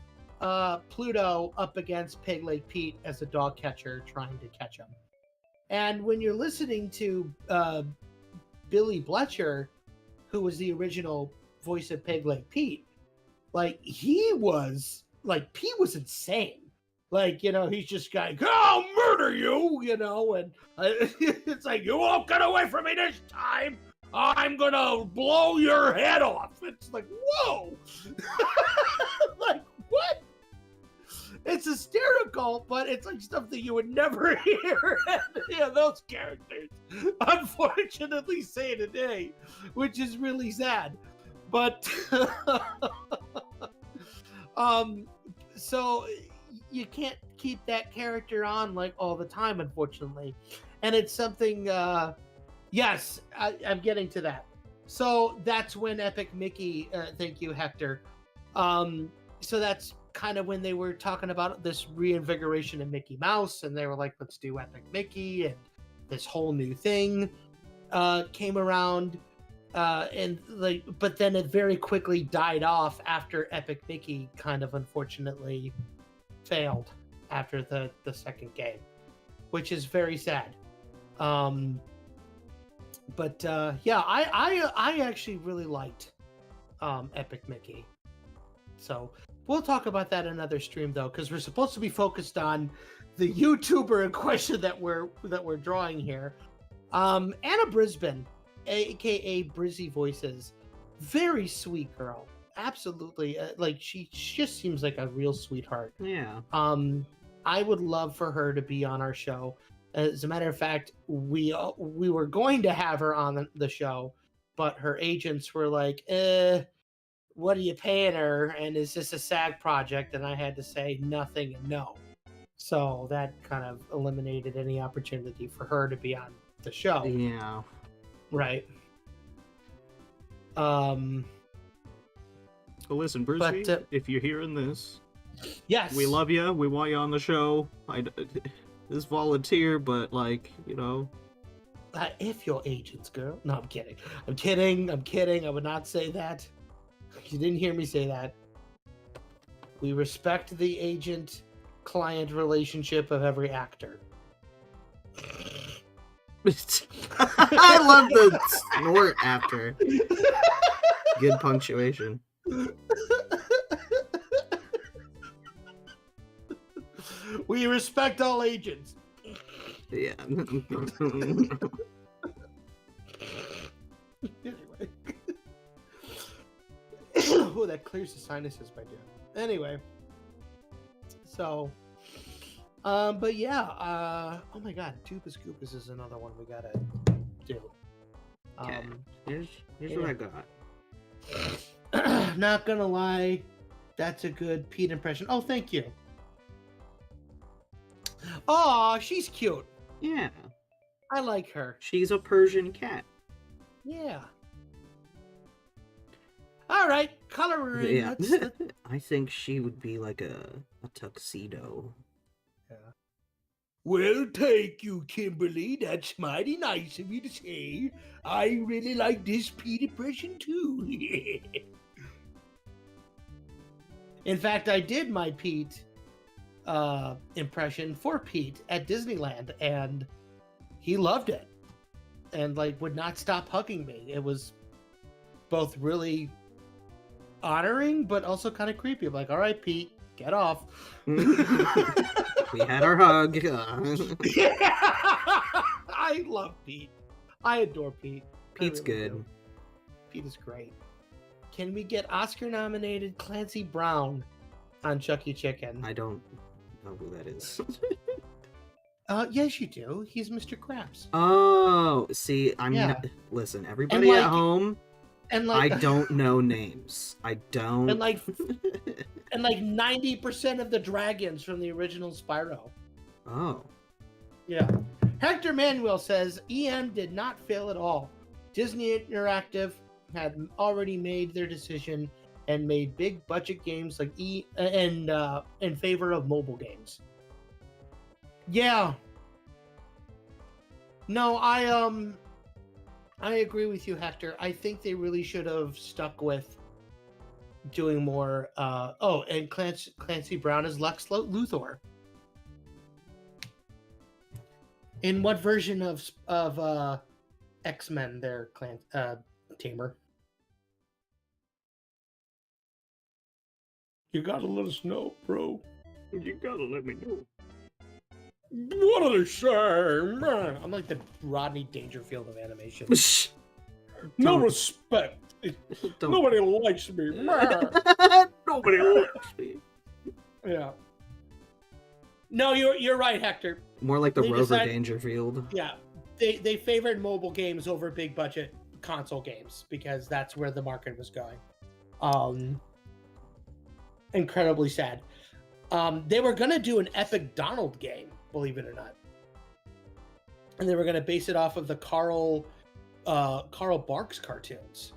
Pluto up against Pig Leg Pete as a dog catcher trying to catch him. And when you're listening to Billy Bletcher, who was the original voice of Pig Leg Pete, Pete was insane. He's just going, "I'll murder you," and it's like, "You won't get away from me this time. I'm gonna blow your head off." It's like, whoa. What? It's hysterical, but it's like stuff that you would never hear those characters unfortunately say today, which is really sad. But so you can't keep that character on all the time, unfortunately. And it's something yes, I'm getting to that. So that's when Epic Mickey, thank you, Hector. So that's kind of when they were talking about this reinvigoration of Mickey Mouse, and they were like, "Let's do Epic Mickey," and this whole new thing came around, but then it very quickly died off after Epic Mickey kind of unfortunately failed after the second game, which is very sad. But I actually really liked Epic Mickey. So we'll talk about that in another stream, though, because we're supposed to be focused on the YouTuber in question that we're drawing here. Anna Brisbane, aka Brizzy Voices, very sweet girl. Absolutely, she just seems like a real sweetheart. Yeah. I would love for her to be on our show. As a matter of fact, we were going to have her on the show, but her agents were like, "What are you paying her? And is this a SAG project?" And I had to say nothing and no. So that kind of eliminated any opportunity for her to be on the show. Yeah. Right. Well, listen, Brucey, But, if you're hearing this, yes, we love you. We want you on the show. This volunteer, but if your agent's girl. No, I'm kidding. I would not say that. You didn't hear me say that. We respect the agent-client relationship of every actor. I love the snort after. Good punctuation. We respect all agents. Yeah. Anyway. Oh, that clears the sinuses by doing it. Anyway. So, but yeah, oh my god, Tubus Goopus is another one we gotta do. Okay. Here's what I got. Not gonna lie, that's a good Pete impression. Oh, thank you. Aw, she's cute. Yeah. I like her. She's a Persian cat. Yeah. All right, coloring. Yeah. Let's- I think she would be like a tuxedo. Yeah. Well, thank you, Kimberly. That's mighty nice of you to say. I really like this Pete impression too. In fact, I did my Pete impression for Pete at Disneyland, and he loved it, and like would not stop hugging me. It was both really honoring, but also kind of creepy. I'm like, all right, Pete, get off. We had our hug. Yeah. I love Pete. I adore Pete. Pete's good. Do. Pete is great. Can we get Oscar-nominated Clancy Brown on Chucky Chicken? I don't know who that is. Yes, you do. He's Mr. Krabs. Oh, see, I'm not... Listen, everybody at home, and like, I don't know names. I don't... And like 90% of the dragons from the original Spyro. Oh. Yeah. Hector Manuel says, EM did not fail at all. Disney Interactive had already made their decision and made big budget games like in favor of mobile games. Yeah. No, I agree with you, Hector. I think they really should have stuck with doing more. And Clancy Brown is Lex Luthor. In what version of X-Men there, Tamer? You gotta let us know, bro. You gotta let me know. What do they say? I'm like the Rodney Dangerfield of animation. No respect. Nobody likes me. Nobody likes me. Yeah. No, you're right, Hector. More like the Rover Dangerfield. Yeah. They favored mobile games over big budget console games because that's where the market was going. Incredibly sad. They were gonna do an Epic Donald game, believe it or not, and they were gonna base it off of the Carl Barks cartoons,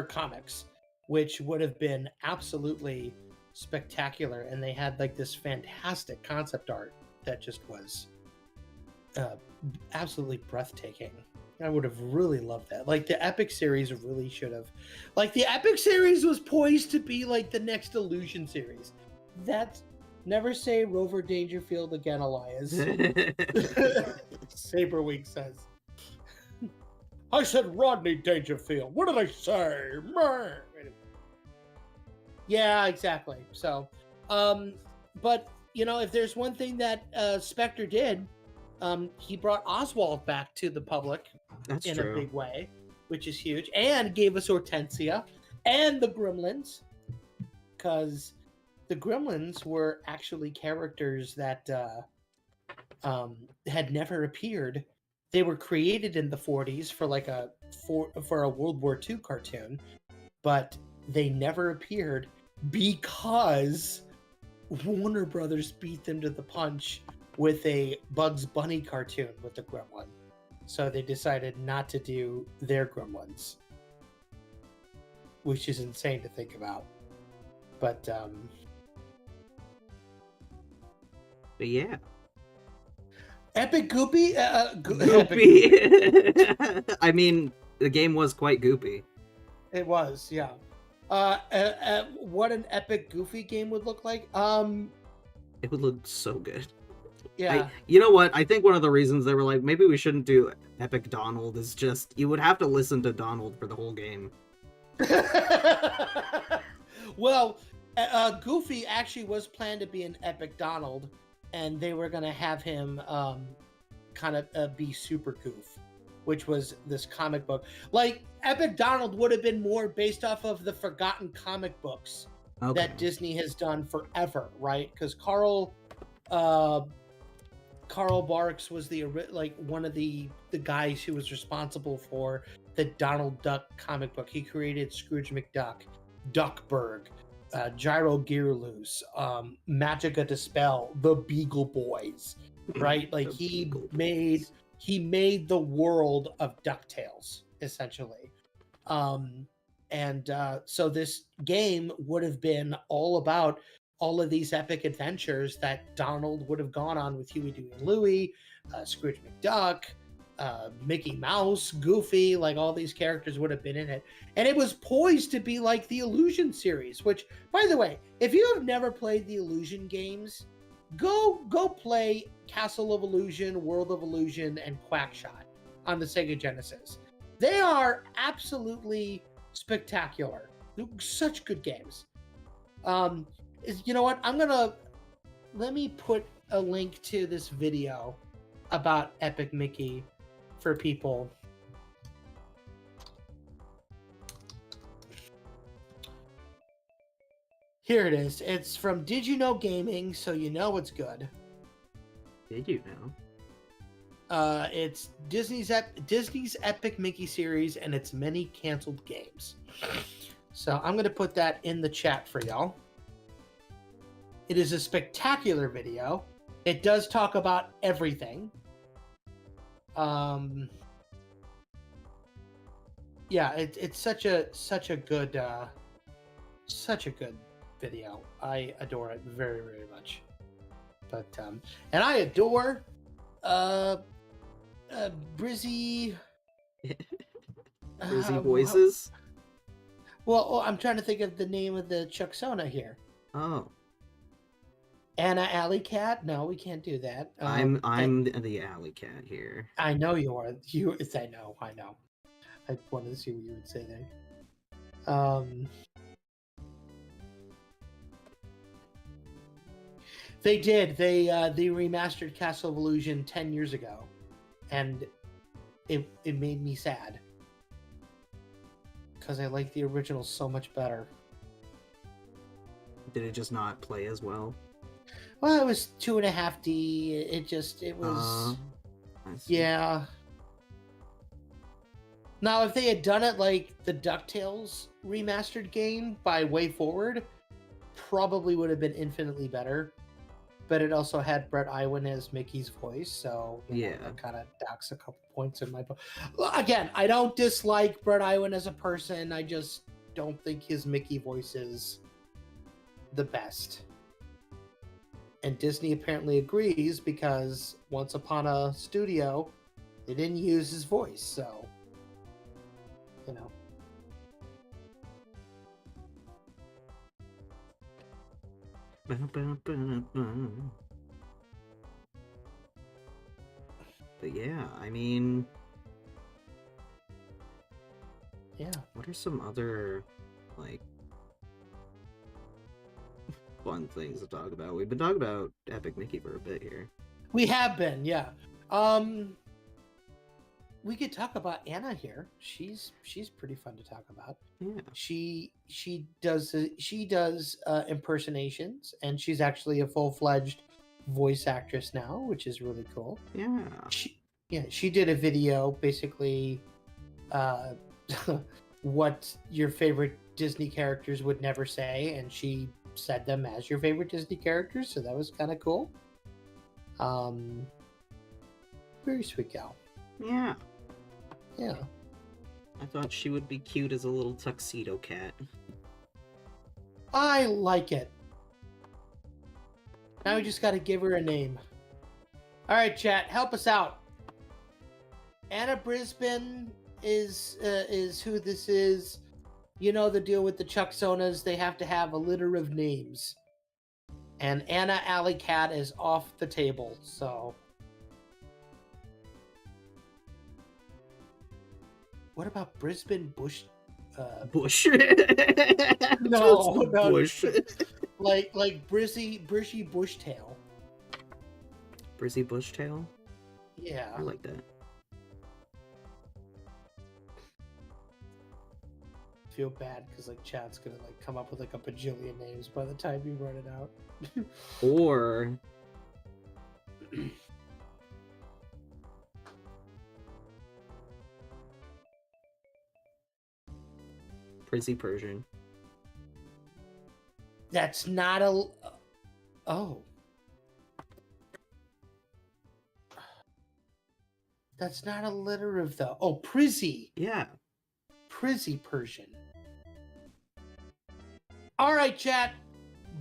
comics, which would have been absolutely spectacular. And they had like this fantastic concept art that just was absolutely breathtaking. I would have really loved that. Like the Epic series really should have. Like the Epic series was poised to be like the next Illusion series. That's never say Rover Dangerfield again, Elias. Saberwing says. I said Rodney Dangerfield. What did I say? Yeah, exactly. So, but you know, if there's one thing that Spectre did, he brought Oswald back to the public. That's in true. a big way, which is huge, and gave us Hortensia and the Gremlins, because the Gremlins were actually characters that had never appeared. They were created in the 40s for like for a World War II cartoon, but they never appeared because Warner Brothers beat them to the punch with a Bugs Bunny cartoon with the Gremlin. So they decided not to do their Gremlins, which is insane to think about. But yeah. Epic Goopy? Goopy. I mean, the game was quite goopy. It was, yeah. What an epic Goofy game would look like? It would look so good. Yeah. You know what? I think one of the reasons they were like, maybe we shouldn't do Epic Donald is just, you would have to listen to Donald for the whole game. Well, Goofy actually was planned to be an Epic Donald, and they were gonna have him kind of be Super Goof, which was this comic book. Like Epic Donald would have been more based off of the forgotten comic books that Disney has done forever, right? Because Carl Barks was one of the guys who was responsible for the Donald Duck comic book. He created Scrooge McDuck, Duckburg, Gyro Gearloose, Magica Dispel, the Beagle Boys, right? Like he made the world of DuckTales essentially. So this game would have been all about all of these epic adventures that Donald would have gone on with Huey, Dewey, and Louie, Scrooge McDuck, Mickey Mouse, Goofy, like all these characters would have been in it. And it was poised to be like the Illusion series, which, by the way, if you have never played the Illusion games, go play Castle of Illusion, World of Illusion, and Quackshot on the Sega Genesis. They are absolutely spectacular. They're such good games. You know what? Let me put a link to this video about Epic Mickey for people. Here it is. It's from Did You Know Gaming, so you know it's good. Did you know? It's Disney's Epic Mickey series and its many canceled games. So I'm going to put that in the chat for y'all. It is a spectacular video. It does talk about everything. Yeah, it's such a good video. I adore it very, very much. But and I adore Brizzy Brizzy voices. Well, I'm trying to think of the name of the Chucksona here. Oh, Anna Alley Cat? No, we can't do that. I'm the alley cat here. I know you are. I know. I wanted to see what you would say there. They did. They remastered Castle of Illusion 10 years ago, and it made me sad because I like the original so much better. Did it just not play as well? Well, it was 2.5D. It was. Yeah. Now, if they had done it like the DuckTales remastered game by Way Forward, probably would have been infinitely better. But it also had Brett Iwan as Mickey's voice, so that kind of docks a couple points in my book. Again, I don't dislike Brett Iwan as a person. I just don't think his Mickey voice is the best. And Disney apparently agrees because Once Upon a Studio, they didn't use his voice, so But yeah, I mean, what are some other fun things to talk about? We've been talking about Epic Mickey for a bit here. We have been, yeah. We could talk about Anna here. She's pretty fun to talk about. Yeah. She does impersonations, and she's actually a full-fledged voice actress now, which is really cool. Yeah. She did a video basically what your favorite Disney characters would never say, and she said them as your favorite Disney characters, so that was kind of cool. Very sweet gal. Yeah. Yeah. I thought she would be cute as a little tuxedo cat. I like it. Now we just got to give her a name. All right, chat, help us out. Anna Brisbane is who this is. You know the deal with the Chucksonas. They have to have a litter of names. And Anna Alley Cat is off the table, so... What about Brisbane Bush? Bush. No, Bush. like Brishy Bushtail. Brizzy Bushtail. Yeah. I like that. Feel bad because like chat's gonna like come up with like a bajillion names by the time you run it out. Or Brizzy Persian. That's not a. Oh. That's not alliterative though. Oh, Prizzy. Yeah. Prizzy Persian. All right, chat.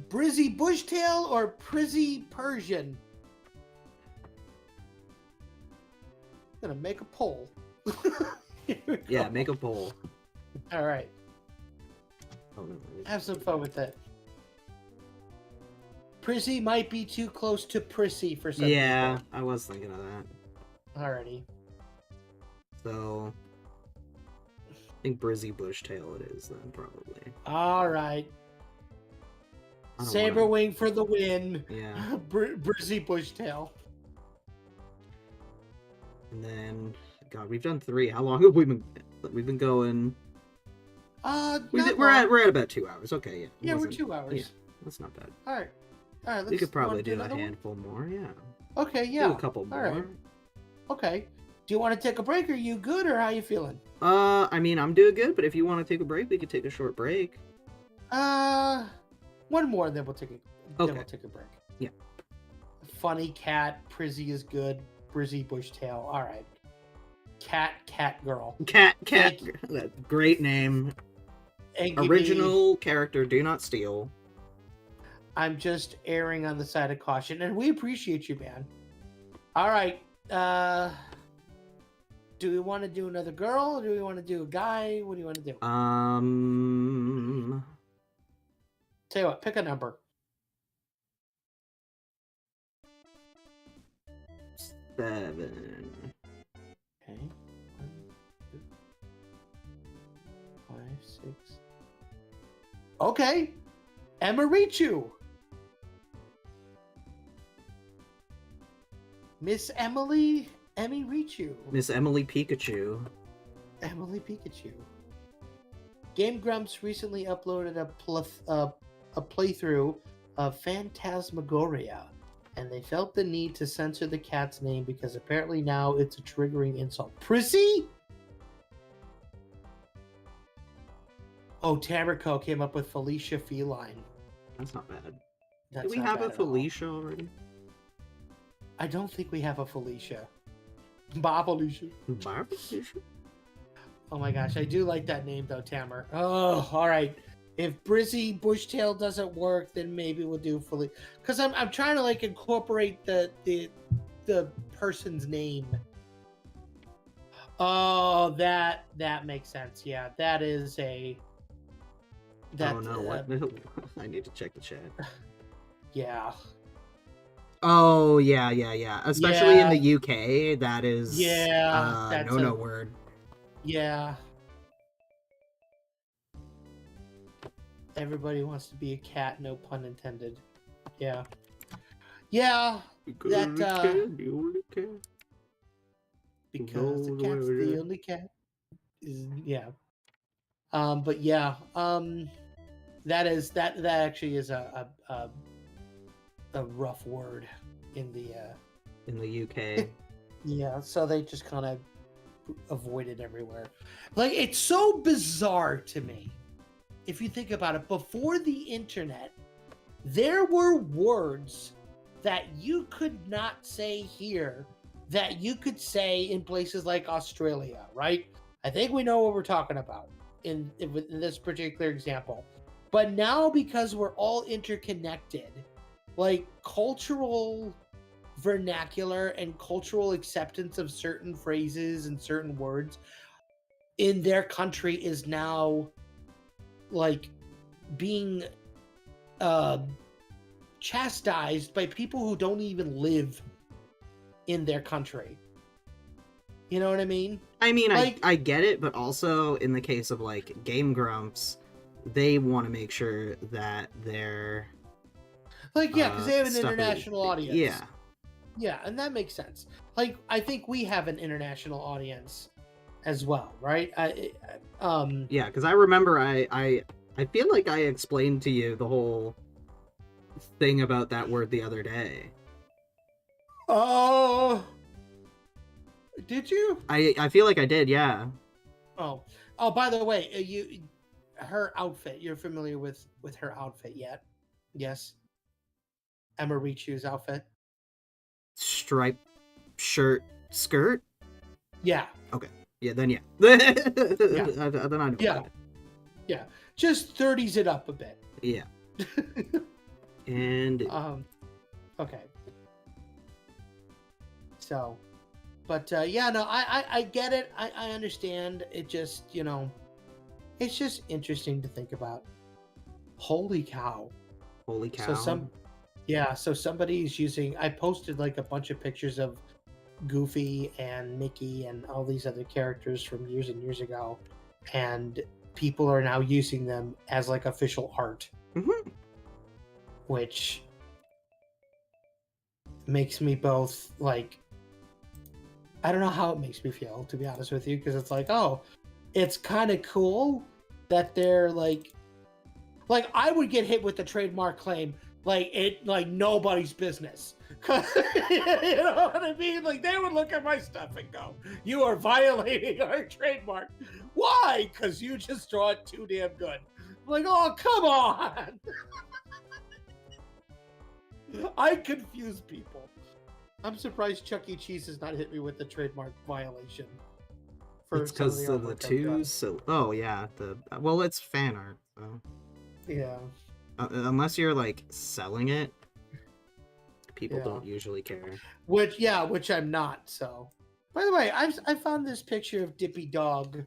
Brizzy Bushtail or Prizzy Persian? I'm gonna make a poll. Yeah, make a poll. All right. Oh, no, Have some fun with it. Prizzy might be too close to Prissy for some yeah, people. I was thinking of that. Alrighty. So I think Brizzy Bushtail it is then probably. All right. I don't Saberwing for the win. Yeah. Brizzy Bushtail. And then God, we've done 3. How long have we been going? We're at about 2 hours. Okay, yeah. Yeah, we're 2 hours. Yeah, that's not bad. All right. All right. We could probably wanna do a another one? handful more. Yeah. Okay. Yeah. Do a couple more. All right. Okay. Do you want to take a break? Are you good, or how you feeling? I mean, I'm doing good, but if you want to take a break, we could take a short break. One more, then we'll take a. Okay. Then we'll take a break. Yeah. Funny cat. Prizzy is good. Brizzy Bushtail. All right. Cat girl. Cat. That great name. And give Original character. Do not steal. I'm just erring on the side of caution, and we appreciate you, man. All right. Do we want to do another girl? Or do we want to do a guy? What do you want to do? Tell you what, pick a number. 7. Okay. 1, 2, 5, 6. Okay. Emirichu. Miss Emily Emirichu. Miss Emily Pikachu. Emily Pikachu. Game Grumps recently uploaded a playthrough of Phantasmagoria, and they felt the need to censor the cat's name because apparently now it's a triggering insult. Prissy? Oh, Tamrico came up with Felicia Feline. That's not bad. That's Do we not have a bad at all. Felicia already? I don't think we have a Felicia. Felicia. Felicia? Oh my gosh, I do like that name though, Tamer. Oh, all right. If Brizzy Bushtail doesn't work, then maybe we'll do Felicia. Because I'm trying to like incorporate the person's name. Oh, that makes sense. Yeah, that is a. That, oh no! What? I need to check the chat. Yeah. Oh yeah. Especially Yeah. in the UK, that is that's no word. Yeah. Everybody wants to be a cat, no pun intended. Yeah. Yeah. That The only cat. because the No, cat's no, the no. only cat. Yeah. But yeah. That actually is a rough word in the UK. Yeah, so they just kind of avoid it everywhere. Like, it's so bizarre to me. If you think about it, before the internet, there were words that you could not say here that you could say in places like Australia, right? I think we know what we're talking about in this particular example. But now, because we're all interconnected, like cultural vernacular and cultural acceptance of certain phrases and certain words in their country is now like being chastised by people who don't even live in their country. You know what I mean? I mean, Like- I get it, but also in the case of like Game Grumps, they want to make sure that they're Like, yeah, because they have an stuff is- international audience. Yeah. Yeah, and that makes sense. Like, I think we have an international audience as well, right? Yeah, because I remember I feel like I explained to you the whole thing about that word the other day. Oh, did you? I feel like I did, yeah. Oh, by the way, her outfit. You're familiar with her outfit yet? Yes. Emirichu's outfit. Striped shirt, skirt? Yeah. Okay. Yeah, then yeah. Then I know. Yeah. Yeah. Just 30s it up a bit. Yeah. And okay. So, but yeah, no, I get it. I understand. It just, it's just interesting to think about. Holy cow. Holy cow. So somebody's using, I posted like a bunch of pictures of Goofy and Mickey and all these other characters from years and years ago, and people are now using them as like official art. Mm-hmm. Which makes me both like, I don't know how it makes me feel, to be honest with you, because it's like, oh, it's kind of cool that they're like I would get hit with the trademark claim like nobody's business. You know what I mean? Like, they would look at my stuff and go, "You are violating our trademark." Why? Because you just draw it too damn good. I'm like, oh, come on. I confuse people. I'm surprised Chuck E. Cheese has not hit me with the trademark violation. It's because of the two. So, oh yeah, well, it's fan art. So. Yeah. Unless you're like selling it, people don't usually care. Which I'm not. So, by the way, I found this picture of Dippy Dog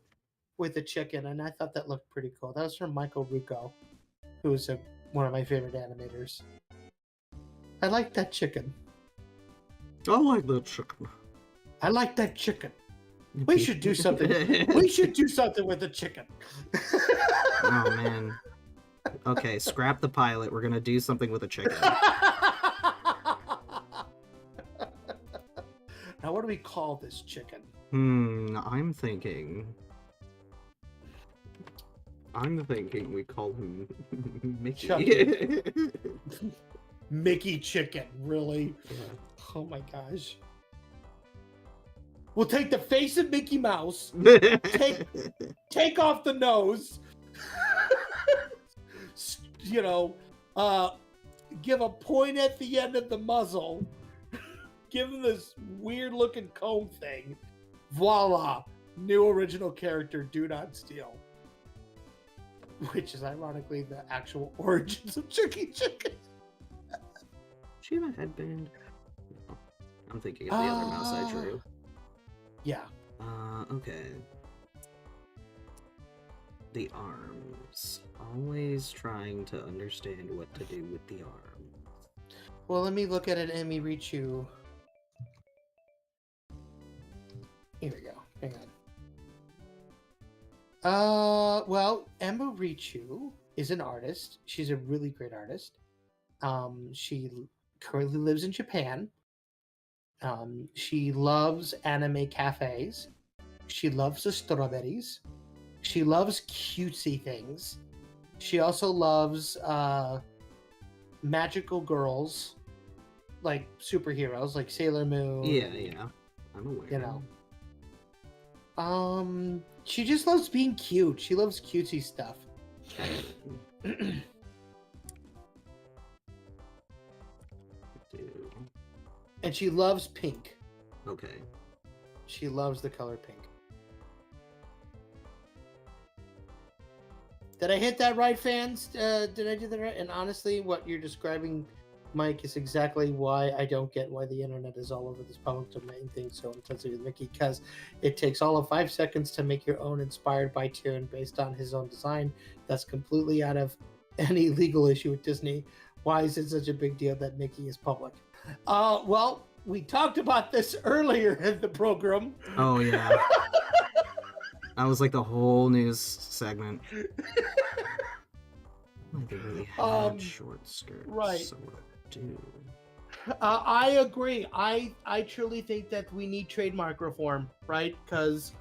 with a chicken, and I thought that looked pretty cool. That was from Michael Rucco, who is one of my favorite animators. I like that chicken. I like that chicken. I like that chicken. We should do something. We should do something with the chicken. Oh man. Okay, scrap the pilot. We're gonna do something with a chicken. Now, what do we call this chicken? I'm thinking we call him Mickey. Mickey Chicken, really? Yeah. Oh my gosh. We'll take the face of Mickey Mouse, take off the nose, give a point at the end of the muzzle, give him this weird looking comb thing. Voila! New original character, Do Not Steal. Which is ironically the actual origins of Chucky Chicken. She have a headband? I'm thinking of the other mouse I drew. Yeah. Okay. The arms. Always trying to understand what to do with the arms. Well, let me look at an Emirichu. Here we go. Hang on. Well, Emirichu is an artist. She's a really great artist. She currently lives in Japan. She loves anime cafes. She loves the strawberries. She loves cutesy things. She also loves magical girls, like superheroes, like Sailor Moon. Yeah. I'm aware. She just loves being cute. She loves cutesy stuff. And she loves pink. Okay. She loves the color pink. Did I hit that right, fans? Did I do that right? And honestly, what you're describing, Mike, is exactly why I don't get why the internet is all over this public domain thing so intensely with Mickey, because it takes all of 5 seconds to make your own inspired by tune based on his own design. That's completely out of any legal issue with Disney. Why is it such a big deal that Mickey is public? Well, we talked about this earlier in the program. Oh, yeah. That was like the whole news segment. They really had short skirts. Right. So what do? I agree. I truly think that we need trademark reform, right? Because,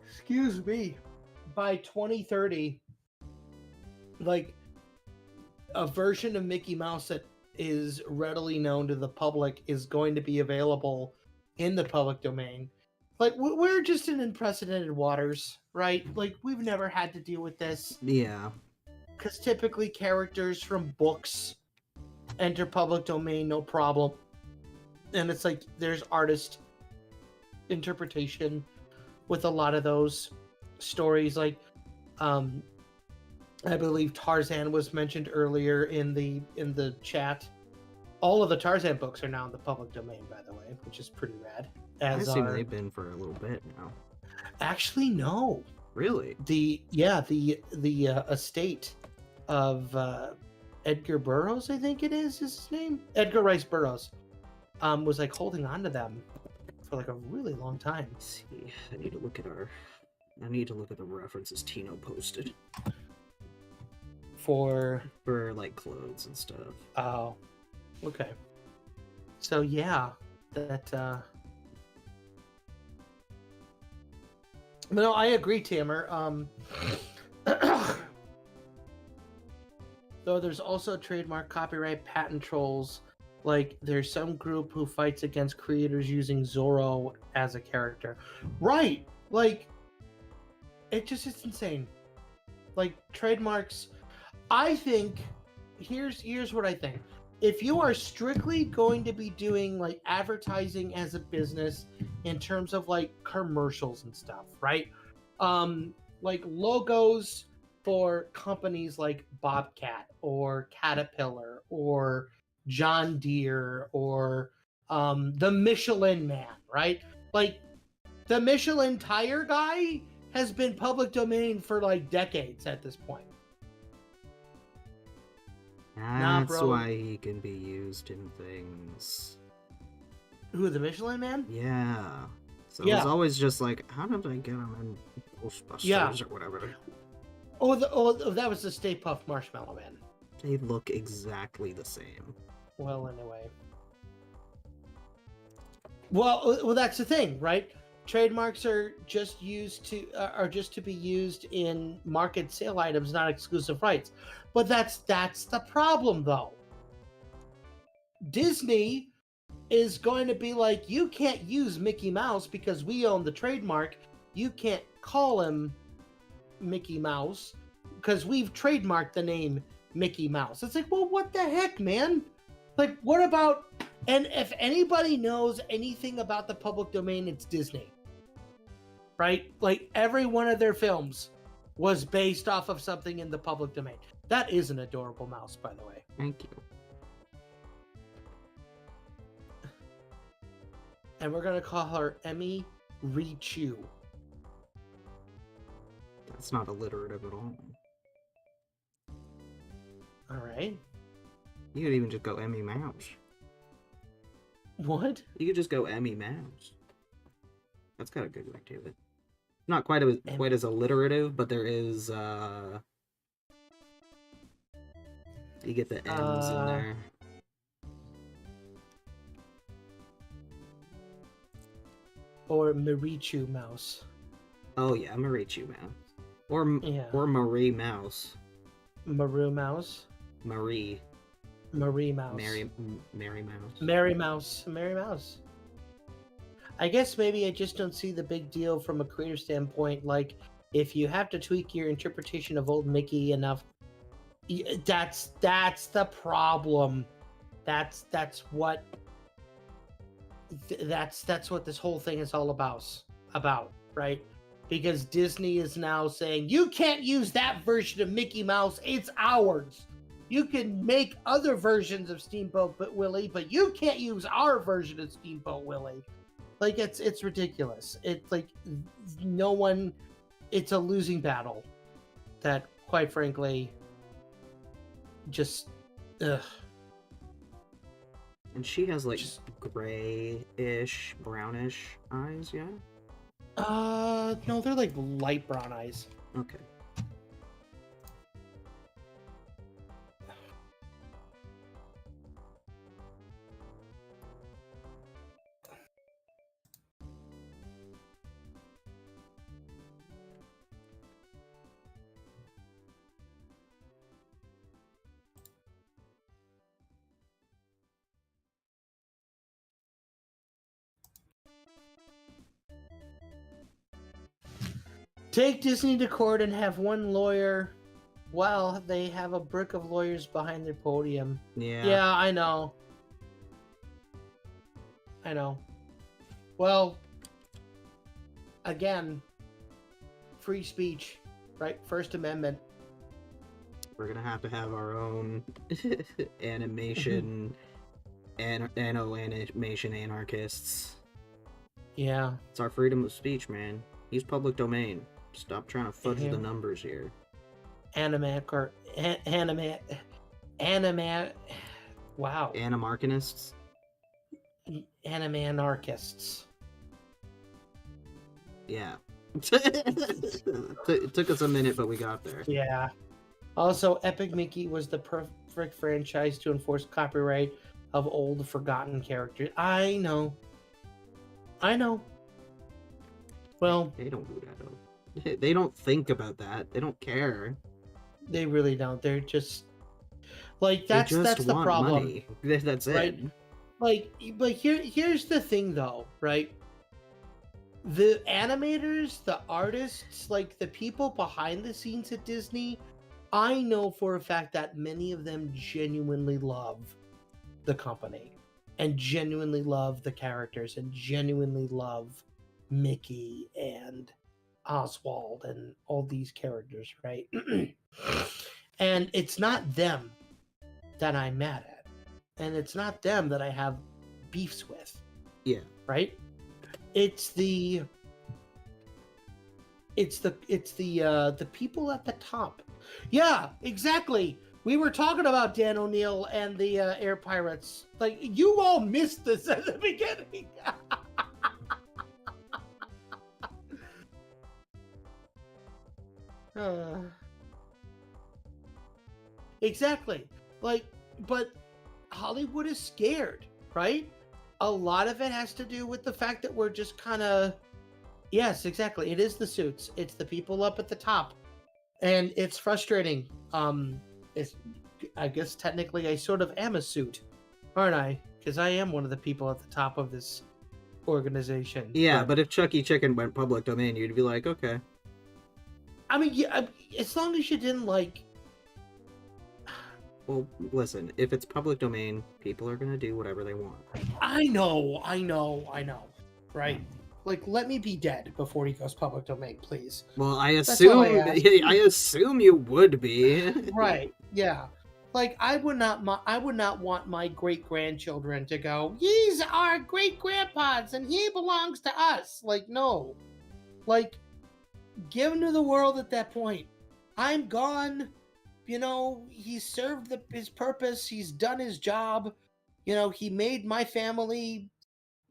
excuse me, by 2030, like a version of Mickey Mouse that is readily known to the public is going to be available in the public domain. Like we're just in unprecedented waters, right? Like we've never had to deal with this. Yeah. Because typically characters from books enter public domain, no problem. And it's like there's artist interpretation with a lot of those stories. Like, I believe Tarzan was mentioned earlier in the chat. All of the Tarzan books are now in the public domain, by the way, which is pretty rad. I assume they've been for a little bit now. Actually, no. Really? The estate of Edgar Burroughs, I think is his name. Edgar Rice Burroughs was like holding on to them for like a really long time. Let's see, I need to look at the references Tino posted For like clothes and stuff. Oh, okay. So yeah, that. No, I agree, Tamer. Though there's also trademark, copyright, patent trolls. Like there's some group who fights against creators using Zorro as a character. Right. Like it's insane. Like trademarks. I think here's what I think. If you are strictly going to be doing like advertising as a business in terms of like commercials and stuff, right? Like logos for companies like Bobcat or Caterpillar or John Deere or the Michelin Man, right? Like the Michelin tire guy has been public domain for like decades at this point. That's why he can be used in things. Who, the Michelin Man? Yeah. So Yeah. it's always just like, how did I get him in Ghostbusters or whatever? That was the Stay Puft Marshmallow Man. They look exactly the same. Well, anyway. Well, that's the thing, right? Trademarks are just to be used in market sale items, not exclusive rights. But that's the problem, though. Disney is going to be like, you can't use Mickey Mouse because we own the trademark. You can't call him Mickey Mouse because we've trademarked the name Mickey Mouse. It's like, well, what the heck, man? Like, what about... And if anybody knows anything about the public domain, it's Disney. Right? Like, every one of their films was based off of something in the public domain. That is an adorable mouse, by the way. Thank you. And we're going to call her Emirichu. That's not alliterative at all. All right. You could even just go Emmy Mouse. What? You could just go Emmy Mouse. That's got a good ring to it. Not quite as alliterative, but there is you get the M's in there. Or Mirichu Mouse. Oh yeah, Emirichu Mouse. Or Marie Mouse. Maru Mouse. Marie Mouse. Mary Mouse. Mary Mouse. I guess maybe I just don't see the big deal from a creator standpoint. Like, if you have to tweak your interpretation of old Mickey enough, that's the problem. That's what this whole thing is all about, right? Because Disney is now saying, you can't use that version of Mickey Mouse, it's ours. You can make other versions of Steamboat Willie, but you can't use our version of Steamboat Willie. Like, it's ridiculous. It's like it's a losing battle that, quite frankly, just, ugh. And she has like grayish, brownish eyes, yeah? No, they're like light brown eyes. Okay. Take Disney to court and have one lawyer. Well, they have a brick of lawyers behind their podium. Yeah, I know. I know. Well, again, free speech, right? First Amendment. We're gonna have to have our own animation animation anarchists. Yeah. It's our freedom of speech, man. Use public domain. Stop trying to fudge the numbers here. Wow. Animarchinists? Animanarchists. Yeah. It took us a minute, but we got there. Yeah. Also, Epic Mickey was the perfect franchise to enforce copyright of old, forgotten characters. I know. Well, they don't do that, though. They don't think about that. They don't care. They really don't. They're just like that's the problem. Money. That's right? it. Like, but here's the thing, though, right? The animators, the artists, like the people behind the scenes at Disney, I know for a fact that many of them genuinely love the company and genuinely love the characters and genuinely love Mickey and Oswald and all these characters, right? And it's not them that I'm mad at, and it's not them that I have beefs with. Yeah. Right? It's the people at the top. Yeah, exactly. We were talking about Dan O'Neill and the Air Pirates. Like, you all missed this at the beginning. Exactly. Like, but Hollywood is scared, right? A lot of it has to do with the fact that we're just kind of... Yes, exactly. It is the suits. It's the people up at the top. And it's frustrating. I guess technically I sort of am a suit, aren't I? Because I am one of the people at the top of this organization. Yeah, but if Chucky Chicken went public domain, you'd be like, okay. I mean, yeah, as long as you didn't, like... Well, listen, if it's public domain, people are going to do whatever they want. I know. Right? Like, let me be dead before he goes public domain, please. Well, I assume you would be. Right, yeah. Like, I would not want my great-grandchildren to go, he's our great-grandpas and he belongs to us. Like, no. Like, give him to the world at that point. I'm gone. You know, he served his purpose. He's done his job. You know, he made my family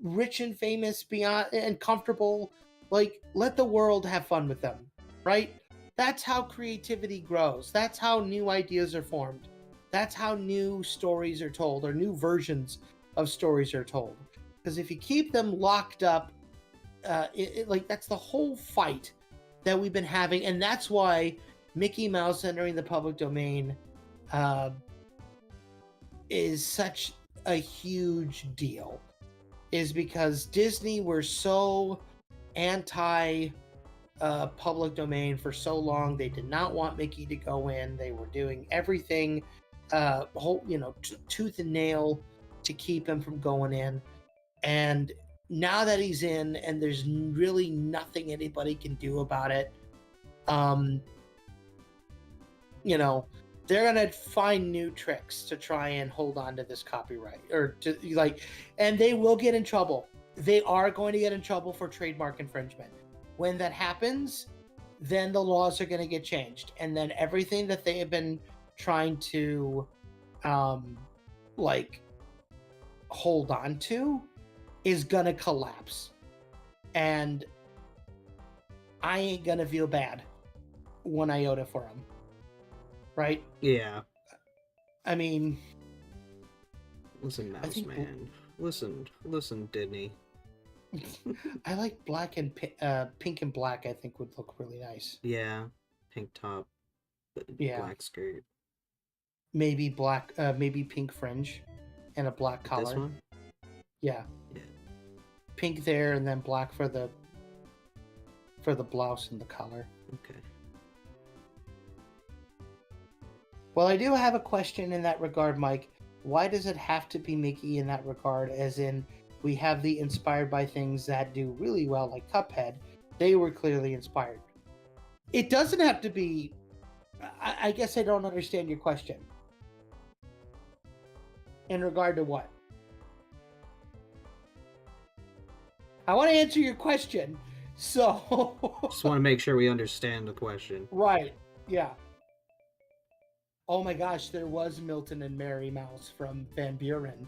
rich and famous beyond and comfortable. Like, let the world have fun with them, right? That's how creativity grows. That's how new ideas are formed. That's how new stories are told, or new versions of stories are told. Because if you keep them locked up, like, that's the whole fight that we've been having, and that's why Mickey Mouse entering the public domain is such a huge deal, is because Disney were so anti public domain for so long. They did not want Mickey to go in. They were doing everything tooth and nail to keep him from going in. And now that he's in and there's really nothing anybody can do about it, they're gonna find new tricks to try and hold on to this copyright, and they will get in trouble. They are going to get in trouble for trademark infringement. When that happens, then the laws are going to get changed, and then everything that they have been trying to hold on to is gonna collapse. And I ain't gonna feel bad one iota for them. Right? Yeah. I mean... Listen, Mouse Man. Listen, Disney. I like black and pink and black, I think, would look really nice. Yeah. Pink top. Black skirt. Maybe black, maybe pink fringe and a black collar. This one? Yeah. Pink there and then black for the for the blouse and the collar. Okay. Well, I do have a question in that regard, Mike. Why does it have to be Mickey in that regard? As in, we have the inspired by things that do really well, like Cuphead. They were clearly inspired. It doesn't have to be... I guess I don't understand your question. In regard to what? I want to answer your question, so... Just want to make sure we understand the question. Right, yeah. Oh my gosh, there was Milton and Mary Mouse from Van Buren.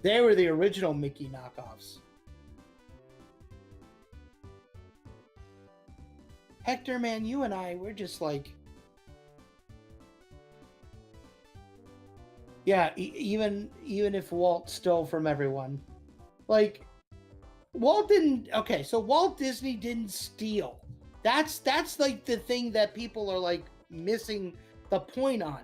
They were the original Mickey knockoffs. Hector, man, you and I, we're just like... Yeah, even if Walt stole from everyone. Like, Walt didn't... Okay, so Walt Disney didn't steal. That's like the thing that people are like missing the point on.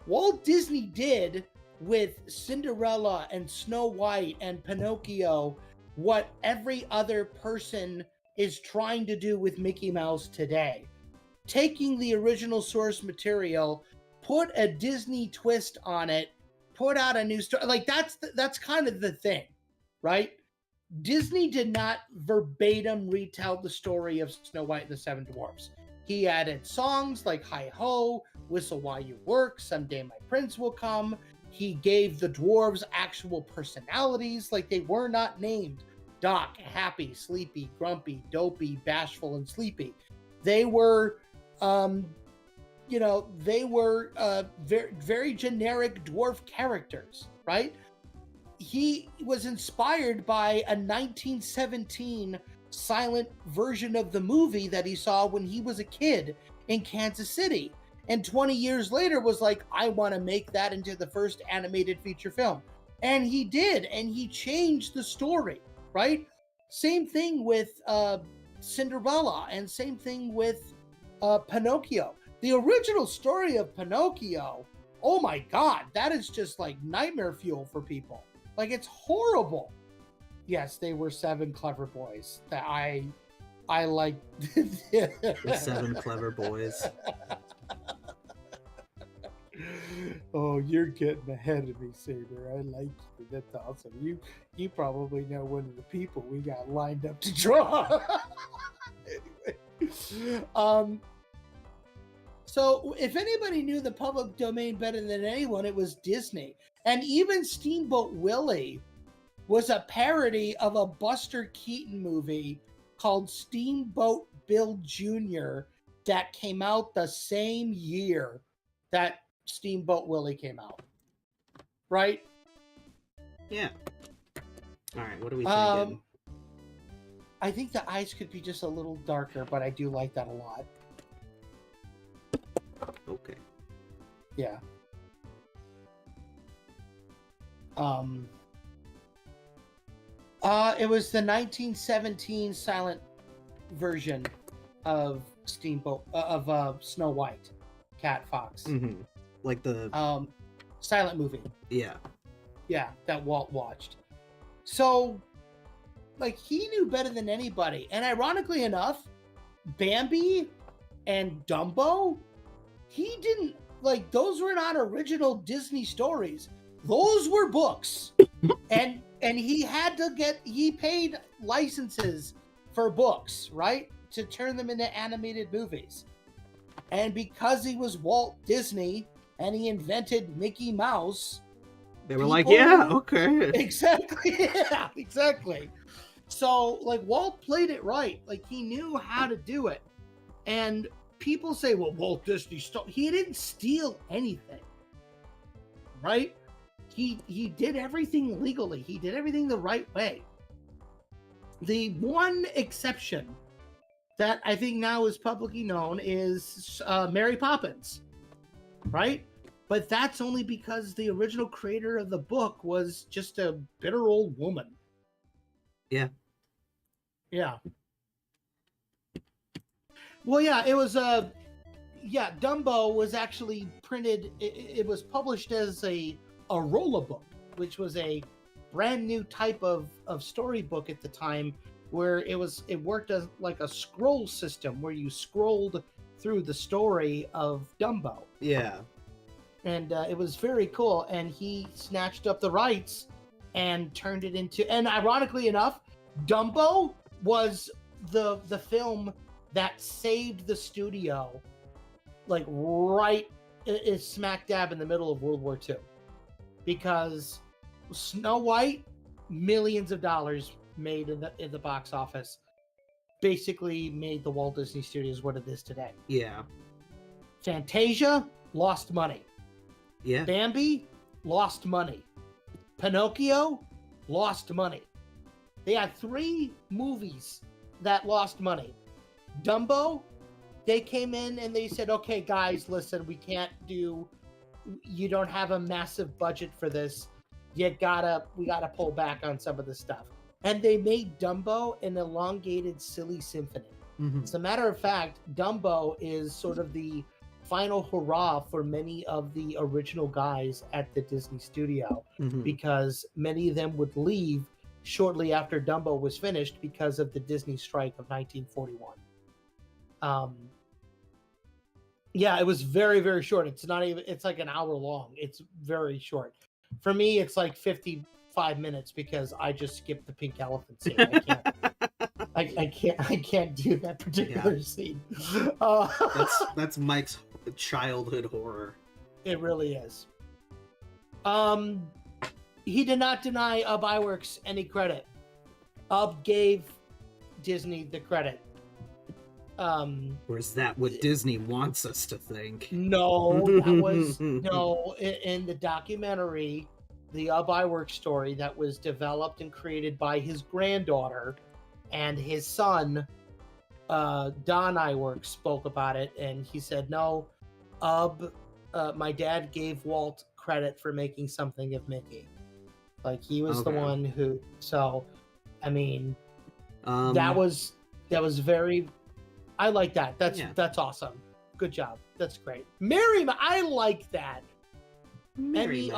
Walt Disney did with Cinderella and Snow White and Pinocchio what every other person is trying to do with Mickey Mouse today. Taking the original source material, put a Disney twist on it, put out a new story. Like that's kind of the thing, right? Disney did not verbatim retell the story of Snow White and the Seven Dwarfs. He added songs like Hi Ho, Whistle While You Work, Someday My Prince Will Come. He gave the dwarves actual personalities, like they were not named Doc, Happy, Sleepy, Grumpy, Dopey, Bashful, and Sleepy. They were, very, very generic dwarf characters, right? He was inspired by a 1917 silent version of the movie that he saw when he was a kid in Kansas City. And 20 years later was like, I want to make that into the first animated feature film. And he did, and he changed the story, right? Same thing with Cinderella, and same thing with Pinocchio. The original story of Pinocchio, oh my God, that is just like nightmare fuel for people. Like, it's horrible. Yes, they were 7 clever boys. That I like. The 7 clever boys. Oh, you're getting ahead of me, Saber. I like you. That's awesome. You probably know one of the people we got lined up to draw. Anyway, so if anybody knew the public domain better than anyone, it was Disney. And even Steamboat Willie was a parody of a Buster Keaton movie called Steamboat Bill Jr. that came out the same year that Steamboat Willie came out. Right? Yeah. All right, what are we thinking? I think the eyes could be just a little darker, but I do like that a lot. Okay. Yeah. It was the 1917 silent version of Steamboat of Snow White, Cat Fox. Mm-hmm. Like the silent movie. Yeah. Yeah, that Walt watched. So, like, he knew better than anybody. And ironically enough, Bambi and Dumbo, he didn't, like, those were not original Disney stories. Those were books. and he paid licenses for books, right? To turn them into animated movies. And because he was Walt Disney and he invented Mickey Mouse, they were like, yeah, okay. Exactly. Yeah, exactly. So, like, Walt played it right. Like, he knew how to do it. And people say, well, Walt Disney stole. He didn't steal anything. Right? He did everything legally. He did everything the right way. The one exception that I think now is publicly known is Mary Poppins. Right? But that's only because the original creator of the book was just a bitter old woman. Yeah. Yeah. Well, yeah, it was Dumbo was actually printed. It was published as a roller book, which was a brand new type of storybook at the time where it worked as like a scroll system where you scrolled through the story of Dumbo. Yeah. And it was very cool. And he snatched up the rights and turned it into. And ironically enough, Dumbo was the film that saved the studio, like right is smack dab in the middle of World War II, because Snow White, millions of dollars made in the box office, basically made the Walt Disney Studios what it is today. Yeah. Fantasia lost money. Yeah. Bambi lost money. Pinocchio lost money. They had 3 movies that lost money. Dumbo, they came in and they said, okay, guys, listen, you don't have a massive budget for this. We gotta pull back on some of the stuff. And they made Dumbo an elongated, silly symphony. Mm-hmm. As a matter of fact, Dumbo is sort of the final hurrah for many of the original guys at the Disney studio, because many of them would leave shortly after Dumbo was finished because of the Disney strike of 1941. Yeah, it was very, very short. It's like an hour long. It's very short. For me, it's like 55 minutes because I just skipped the pink elephant scene. I can't do that particular scene. That's Mike's childhood horror. It really is. He did not deny Ub Iwerks any credit. Ub gave Disney the credit. Or is that what Disney wants us to think? No, that was no. In the documentary, the Ub Iwerks story that was developed and created by his granddaughter and his son, Don Iwerks, spoke about it, and he said, "No, my dad gave Walt credit for making something of Mickey. Like he was the one who." So, I mean, that was very. I like that. That's awesome. Good job. That's great. Mary, I like that. Merie,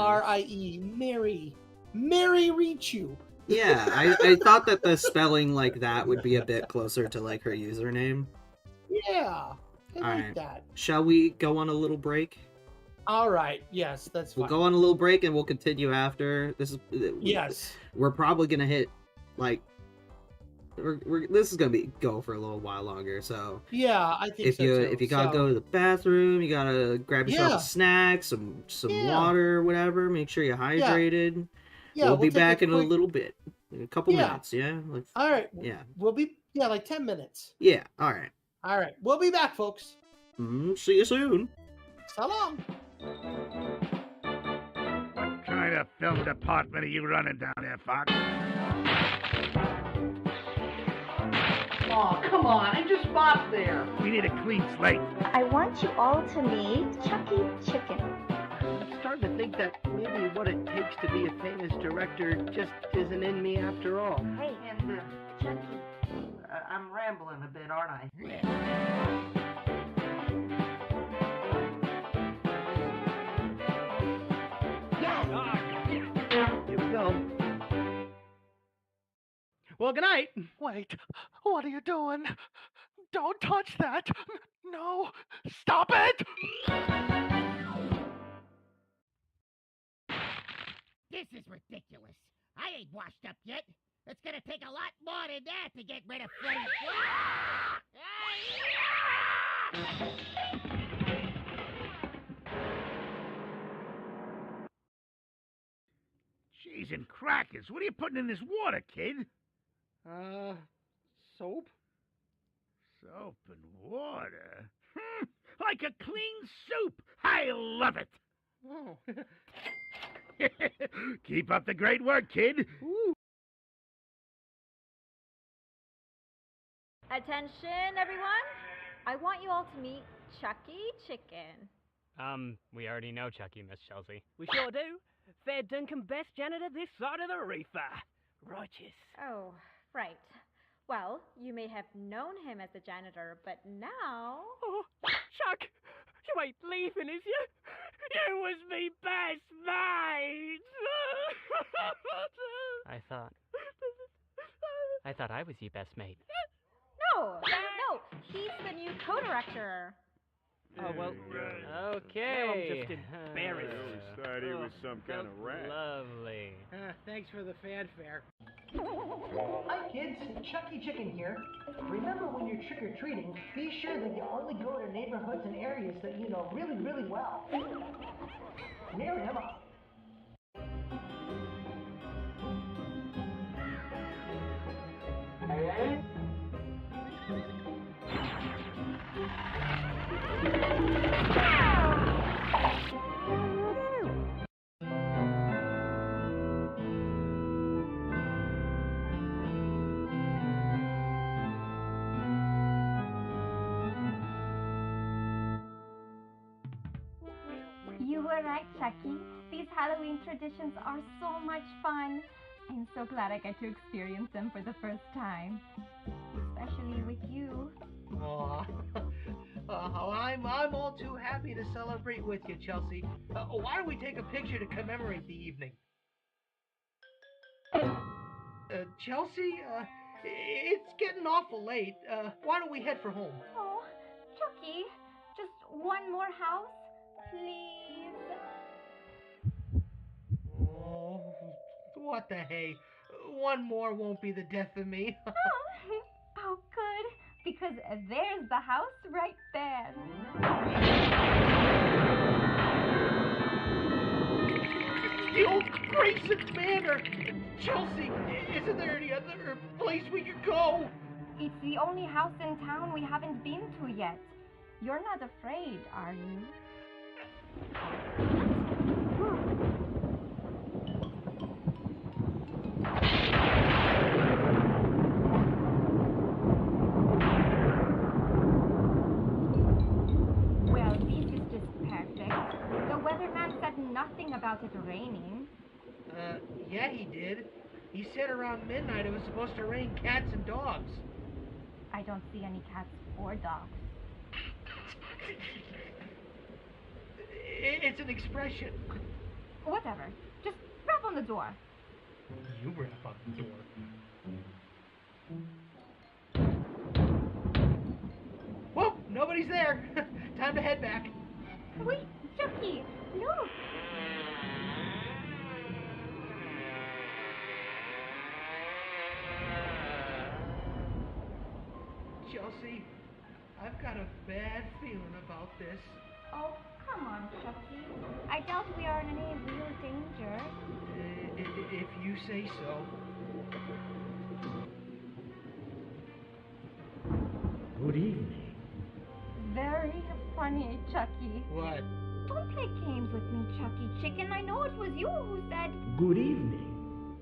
Mary Richu. Yeah, I thought that the spelling like that would be a bit closer to like her username. Yeah, I like that. Shall we go on a little break? All right. Yes, that's fine. We'll go on a little break and we'll continue after. Yes. We're probably gonna hit like. This is gonna go for a little while longer, so yeah, I think if you gotta go to the bathroom, you gotta grab yourself a snack, some water, whatever. Make sure you're hydrated. Yeah, we'll be back in a little bit, in a couple minutes. Yeah. All right. Yeah. We'll be like 10 minutes. Yeah. All right. All right. We'll be back, folks. See you soon. So long. What kind of film department are you running down there, Fox? Oh, come on, I just bought there. We need a clean slate. I want you all to meet Chucky Chicken. I'm starting to think that maybe what it takes to be a famous director just isn't in me after all. Hey, And, Chucky. I'm rambling a bit, aren't I? Yes! Here we go. Well, good night. Wait, what are you doing? Don't touch that! No! Stop it! This is ridiculous. I ain't washed up yet. It's gonna take a lot more than that to get rid of Freddy. Cheese and crackers. What are you putting in this water, kid? Soap? Soap and water? Like a clean soup. I love it. Oh. Keep up the great work, kid. Ooh. Attention, everyone. I want you all to meet Chucky Chicken. We already know Chucky, Miss Chelsea. We sure do. Fair Duncan best janitor this side of the reefer. Righteous. Oh, right. Well, you may have known him as the janitor, but now... Oh, Chuck! You ain't leaving, is you? You was me best mate! I thought I thought I was your best mate. No, he's the new co-director. Oh, well, okay. Now I'm just embarrassed. I always thought he was some kind of rat. Lovely. Thanks for the fanfare. Hi kids, Chucky Chicken here. Remember when you're trick-or-treating, be sure that you only go to neighborhoods and areas that you know really, really well. Near Emma. You were right, Chucky. These Halloween traditions are so much fun. I'm so glad I get to experience them for the first time. Especially with you. Aw. I'm all too happy to celebrate with you, Chelsea. Why don't we take a picture to commemorate the evening? Chelsea, it's getting awful late. Why don't we head for home? Oh, Chucky, just one more house, please. Oh, what the hey? One more won't be the death of me. Oh, good, because there's the house right there. The old Brisin Manor! Chelsea, isn't there any other place we could go? It's the only house in town we haven't been to yet. You're not afraid, are you? Well, this is just perfect. The weatherman said nothing about it raining. Yeah, he did. He said around midnight it was supposed to rain cats and dogs. I don't see any cats or dogs. It's an expression. Whatever. Just rap on the door. You rap on the door. Well, nobody's there. Time to head back. Wait, Chucky, look. Chelsea, I've got a bad feeling about this. Oh, come on, Chucky. I doubt we are in any real danger. If you say so. Good evening. Very funny, Chucky. What? Don't play games with me, Chucky Chicken. I know it was you who said... Good evening.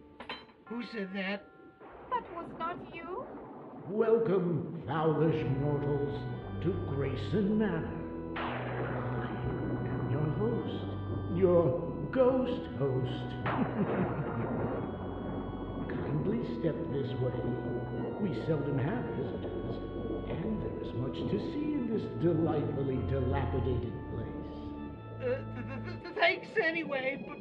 Who said that? That was not you. Welcome, foulish mortals, to Grayson Manor. I am your host, your ghost host. Kindly step this way. We seldom have visitors, and there is much to see in this delightfully dilapidated place. Thanks anyway, but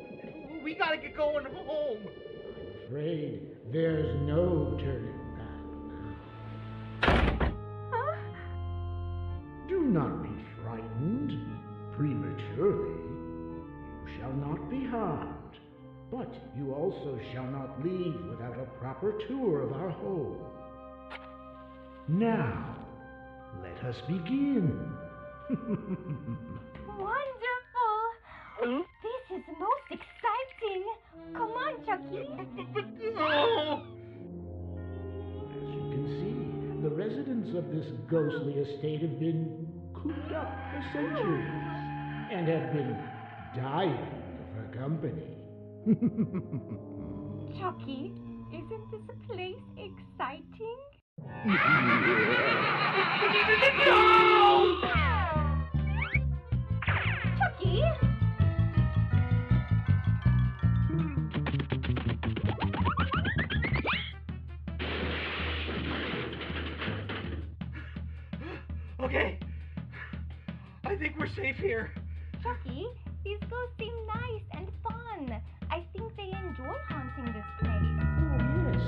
we gotta get going home. I'm afraid there's no turning back now. Huh? Do not be frightened prematurely. You shall not be harmed, but you also shall not leave without a proper tour of our home. Now, let us begin. Wonderful! This is most exciting! Come on, Chucky! As you can see, the residents of this ghostly estate have been cooped up for centuries and have been dying for company. Chucky, isn't this place exciting? No! Chucky! Okay. I think we're safe here. Chucky, these ghosts seem nice and fun. I think they enjoy haunting this place. Oh, yes.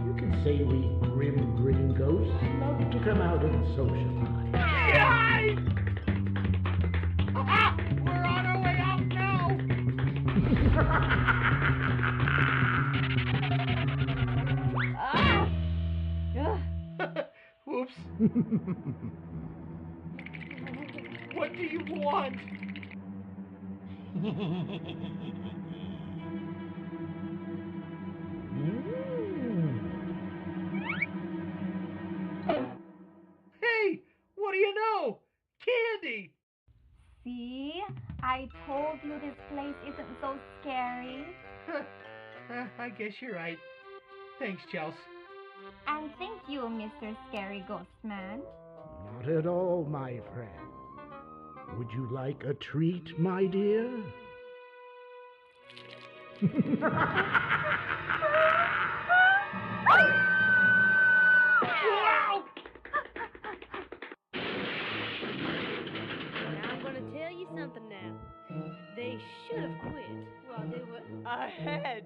You can insanely grim green ghosts love to come out and socialize. Yay! Ah, we're on our way out now! Whoops. What do you want? Hey, what do you know? Candy! See? I told you this place isn't so scary. I guess you're right. Thanks, Chels. And thank you, Mr. Scary Ghost Man. Not at all, my friend. Would you like a treat, my dear? Wow! Now I'm gonna tell you something now. They should have quit while they were ahead.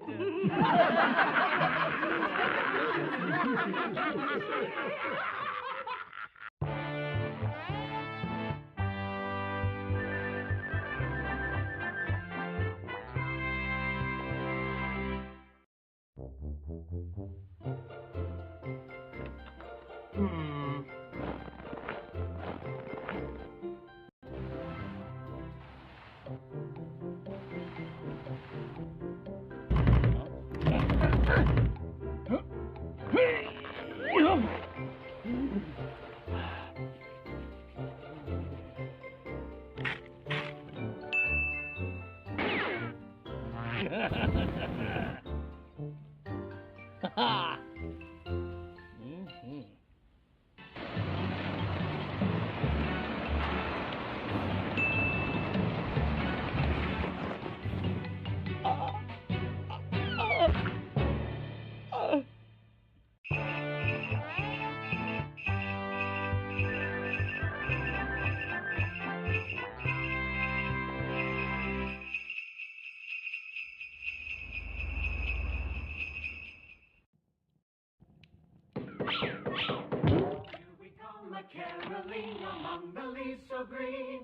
Caroling among the leaves so green.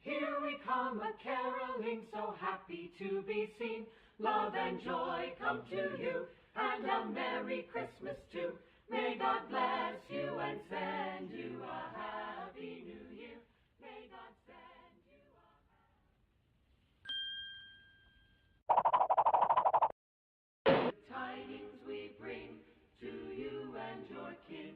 Here we come a-caroling, so happy to be seen. Love and joy come to you, and a Merry Christmas too. May God bless you and send you a Happy New Year. May God send you a Good tidings we bring to you and your kin.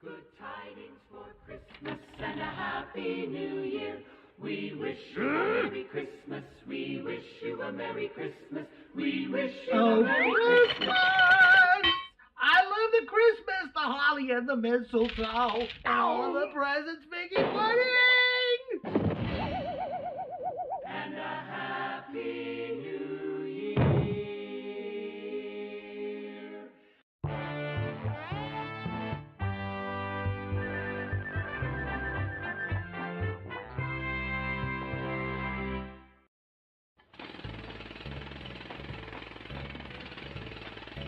Good tidings for Christmas and a Happy New Year. We wish you a Merry Christmas. We wish you a Merry Christmas. We wish you a Merry Christmas. I love the Christmas, the holly and the mistletoe, all of the presents making pudding. And a Happy New Year.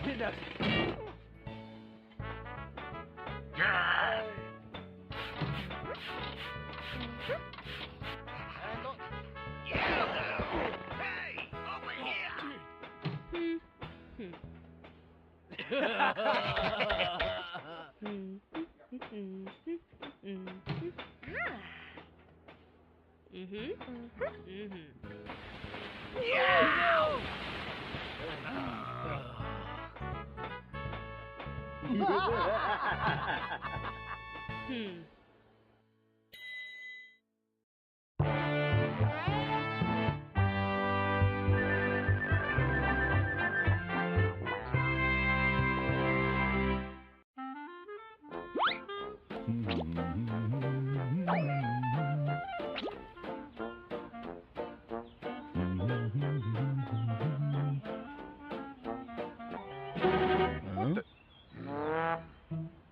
Enough. Hey, over here!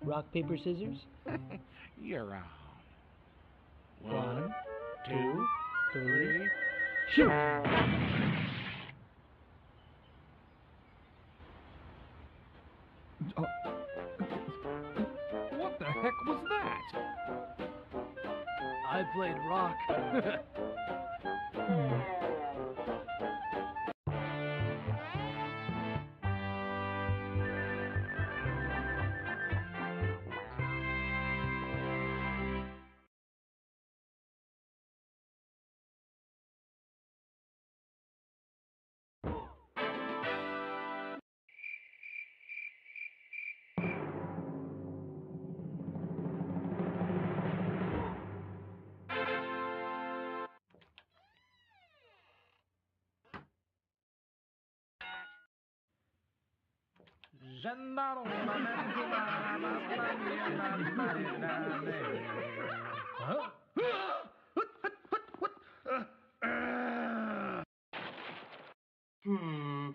Rock, paper, scissors? You're on. 1, 2, 3, shoot! What the heck was that? I played rock. Hmm.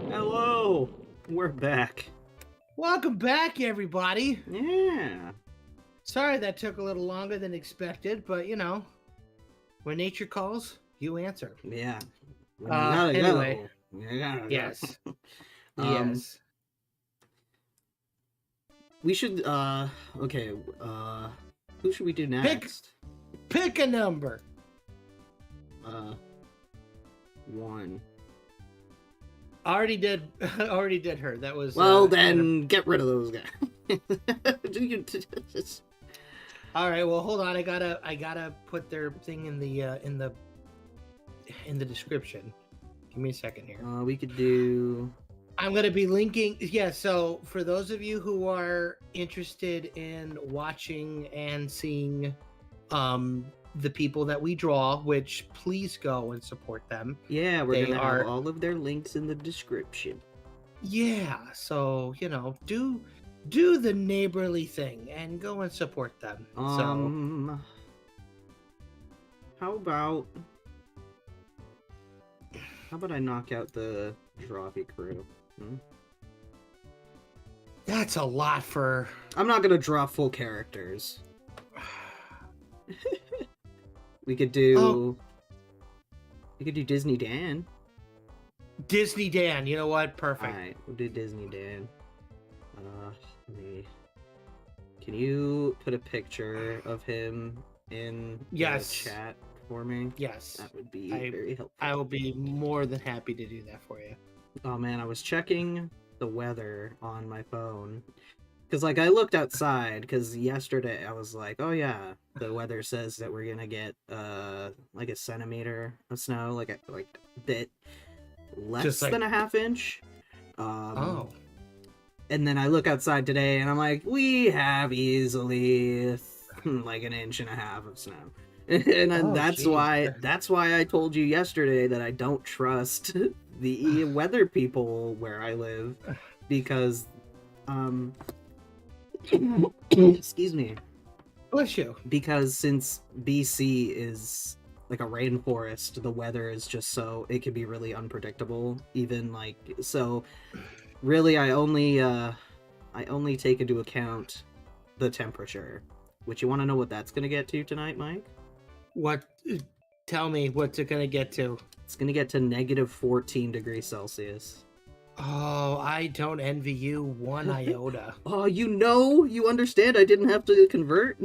Hello, we're back. Welcome back, everybody. Yeah. Sorry that took a little longer than expected, but you know, when nature calls, you answer. Yeah. You gotta anyway, go. You gotta go. yes. Um, Yes. We should. Okay. Who should we do next? Pick a number. 1. Already did her. That was Well, then get rid of those guys. All right. Well, hold on. I gotta put their thing in the description. Give me a second here. We could do. I'm gonna be linking. Yeah. So for those of you who are interested in watching and seeing, the people that we draw, which please go and support them. Yeah, we're gonna have all of their links in the description. Yeah. So you know, do the neighborly thing and go and support them. How about I knock out the Droppy Crew? That's a lot for. I'm not gonna draw full characters. We could do. We could do DisneyDan. DisneyDan. You know what? Perfect. All right, we'll do DisneyDan. Can you put a picture of him in the chat for me? Yes. That would be very helpful. I will be more than happy to do that for you. Oh man, I was checking the weather on my phone. Because, like, I looked outside, because yesterday I was like, oh yeah, the weather says that we're gonna get, like a centimeter of snow, like a bit less than a half inch. And then I look outside today, and I'm like, we have easily, like, an inch and a half of snow. And that's why I told you yesterday that I don't trust the weather people where I live, because, excuse me. Bless you. Because since BC is like a rainforest, the weather is just so it can be really unpredictable. Even like so, really, I only take into account the temperature. Which you want to know what that's gonna get to tonight, Mike? What? Tell me, what's it gonna get to? It's gonna get to negative 14 degrees Celsius. Oh, I don't envy you one iota. Oh, you understand. I didn't have to convert.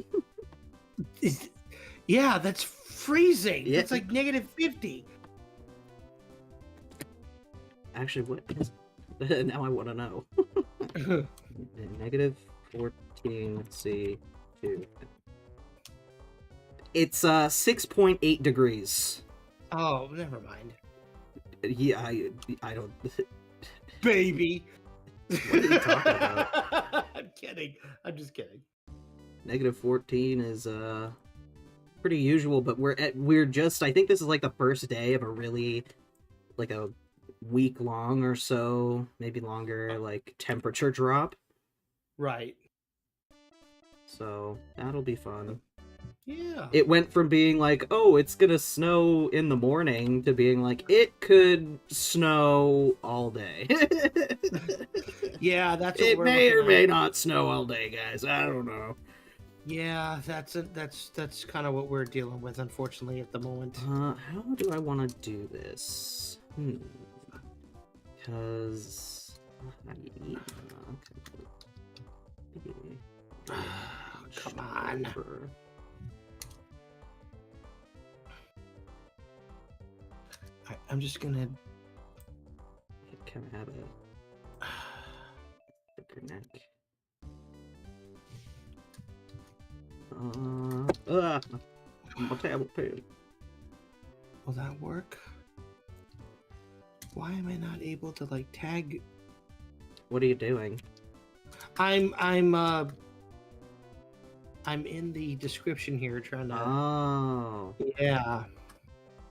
Yeah, that's freezing. Yeah. It's like negative 50. Actually, what is... now I want to know. Negative 14 C2. It's 6.8 degrees. Oh, never mind. Yeah, I don't... Baby. What are you talking about? I'm kidding. I'm just kidding. Negative 14 is pretty usual, but we're just, I think this is like the first day of a really, like a week long or so, maybe longer, like temperature drop. Right. So that'll be fun. Yeah. It went from being like, oh, it's gonna snow in the morning to being like, it could snow all day. Yeah, that's what it we're may or looking may at. not snow all day, guys. I don't know. Yeah, that's kind of what we're dealing with, unfortunately, at the moment. How do I want to do this? Because come on. I'm just gonna. Can I have a thicker neck? My tablet pen. Will that work? Why am I not able to like tag? What are you doing? I'm in the description here trying to. Oh. Yeah.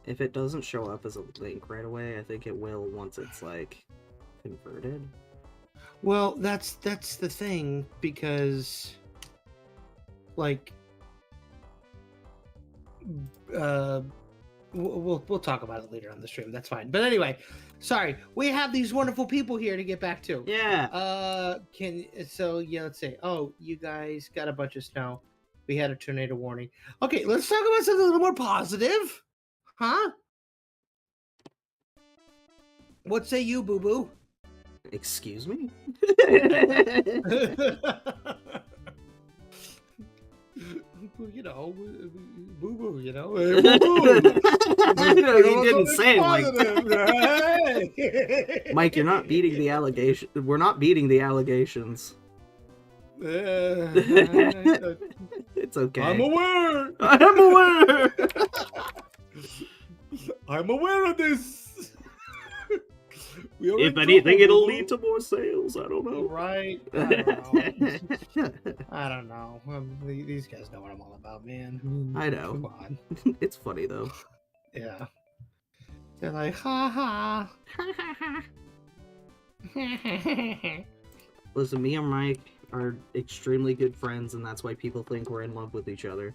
If it doesn't show up as a link right away, I think it will once it's like converted. Well, that's the thing, because like we'll talk about it later on the stream. That's fine. But anyway, sorry. We have these wonderful people here to get back to. Yeah. Let's say, oh, you guys got a bunch of snow. We had a tornado warning. Okay, let's talk about something a little more positive. Huh? What say you, Boo Boo? Excuse me? You know, Boo Boo, you know. You didn't say it like that. Mike, you're not beating the allegation. We're not beating the allegations. It's okay. I'm aware. I'm aware. I'm aware of this. If anything, it'll lead to more sales. I don't know. Right? I don't know. I don't know. These guys know what I'm all about, man. I know. Come on. It's funny though. Yeah. They're like, ha ha. Listen, me and Mike are extremely good friends, and that's why people think we're in love with each other.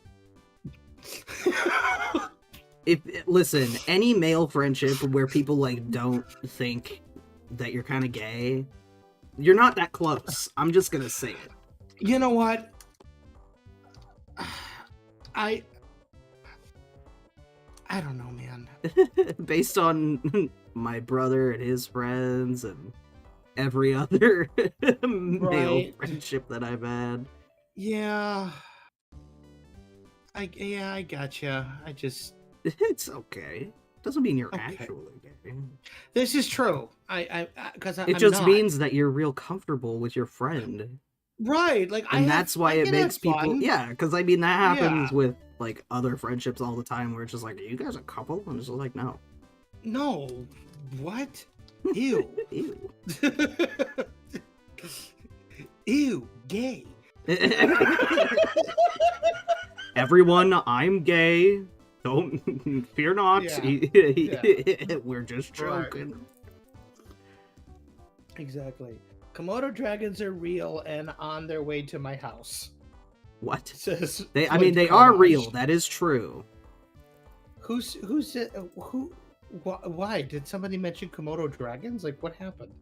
Listen, any male friendship where people like don't think that you're kind of gay, you're not that close. I'm just gonna say it. You know what? I don't know, man. Based on my brother and his friends and every other male friendship that I've had. Yeah. I gotcha. It's okay. Doesn't mean you're actually gay. This is true. Because it just means that you're real comfortable with your friend. Right. Like, and that's why it makes people. Fun. Yeah, because I mean that happens with like other friendships all the time, where it's just like, are you guys a couple? And it's just like, no. No. What? Ew. Ew. Ew. Gay. Everyone, I'm gay. Don't fear not. Yeah. We're just joking. Right. Exactly. Komodo dragons are real and on their way to my house. What? Says they are real. That is true. Who's who? Why did somebody mention Komodo dragons? Like, what happened?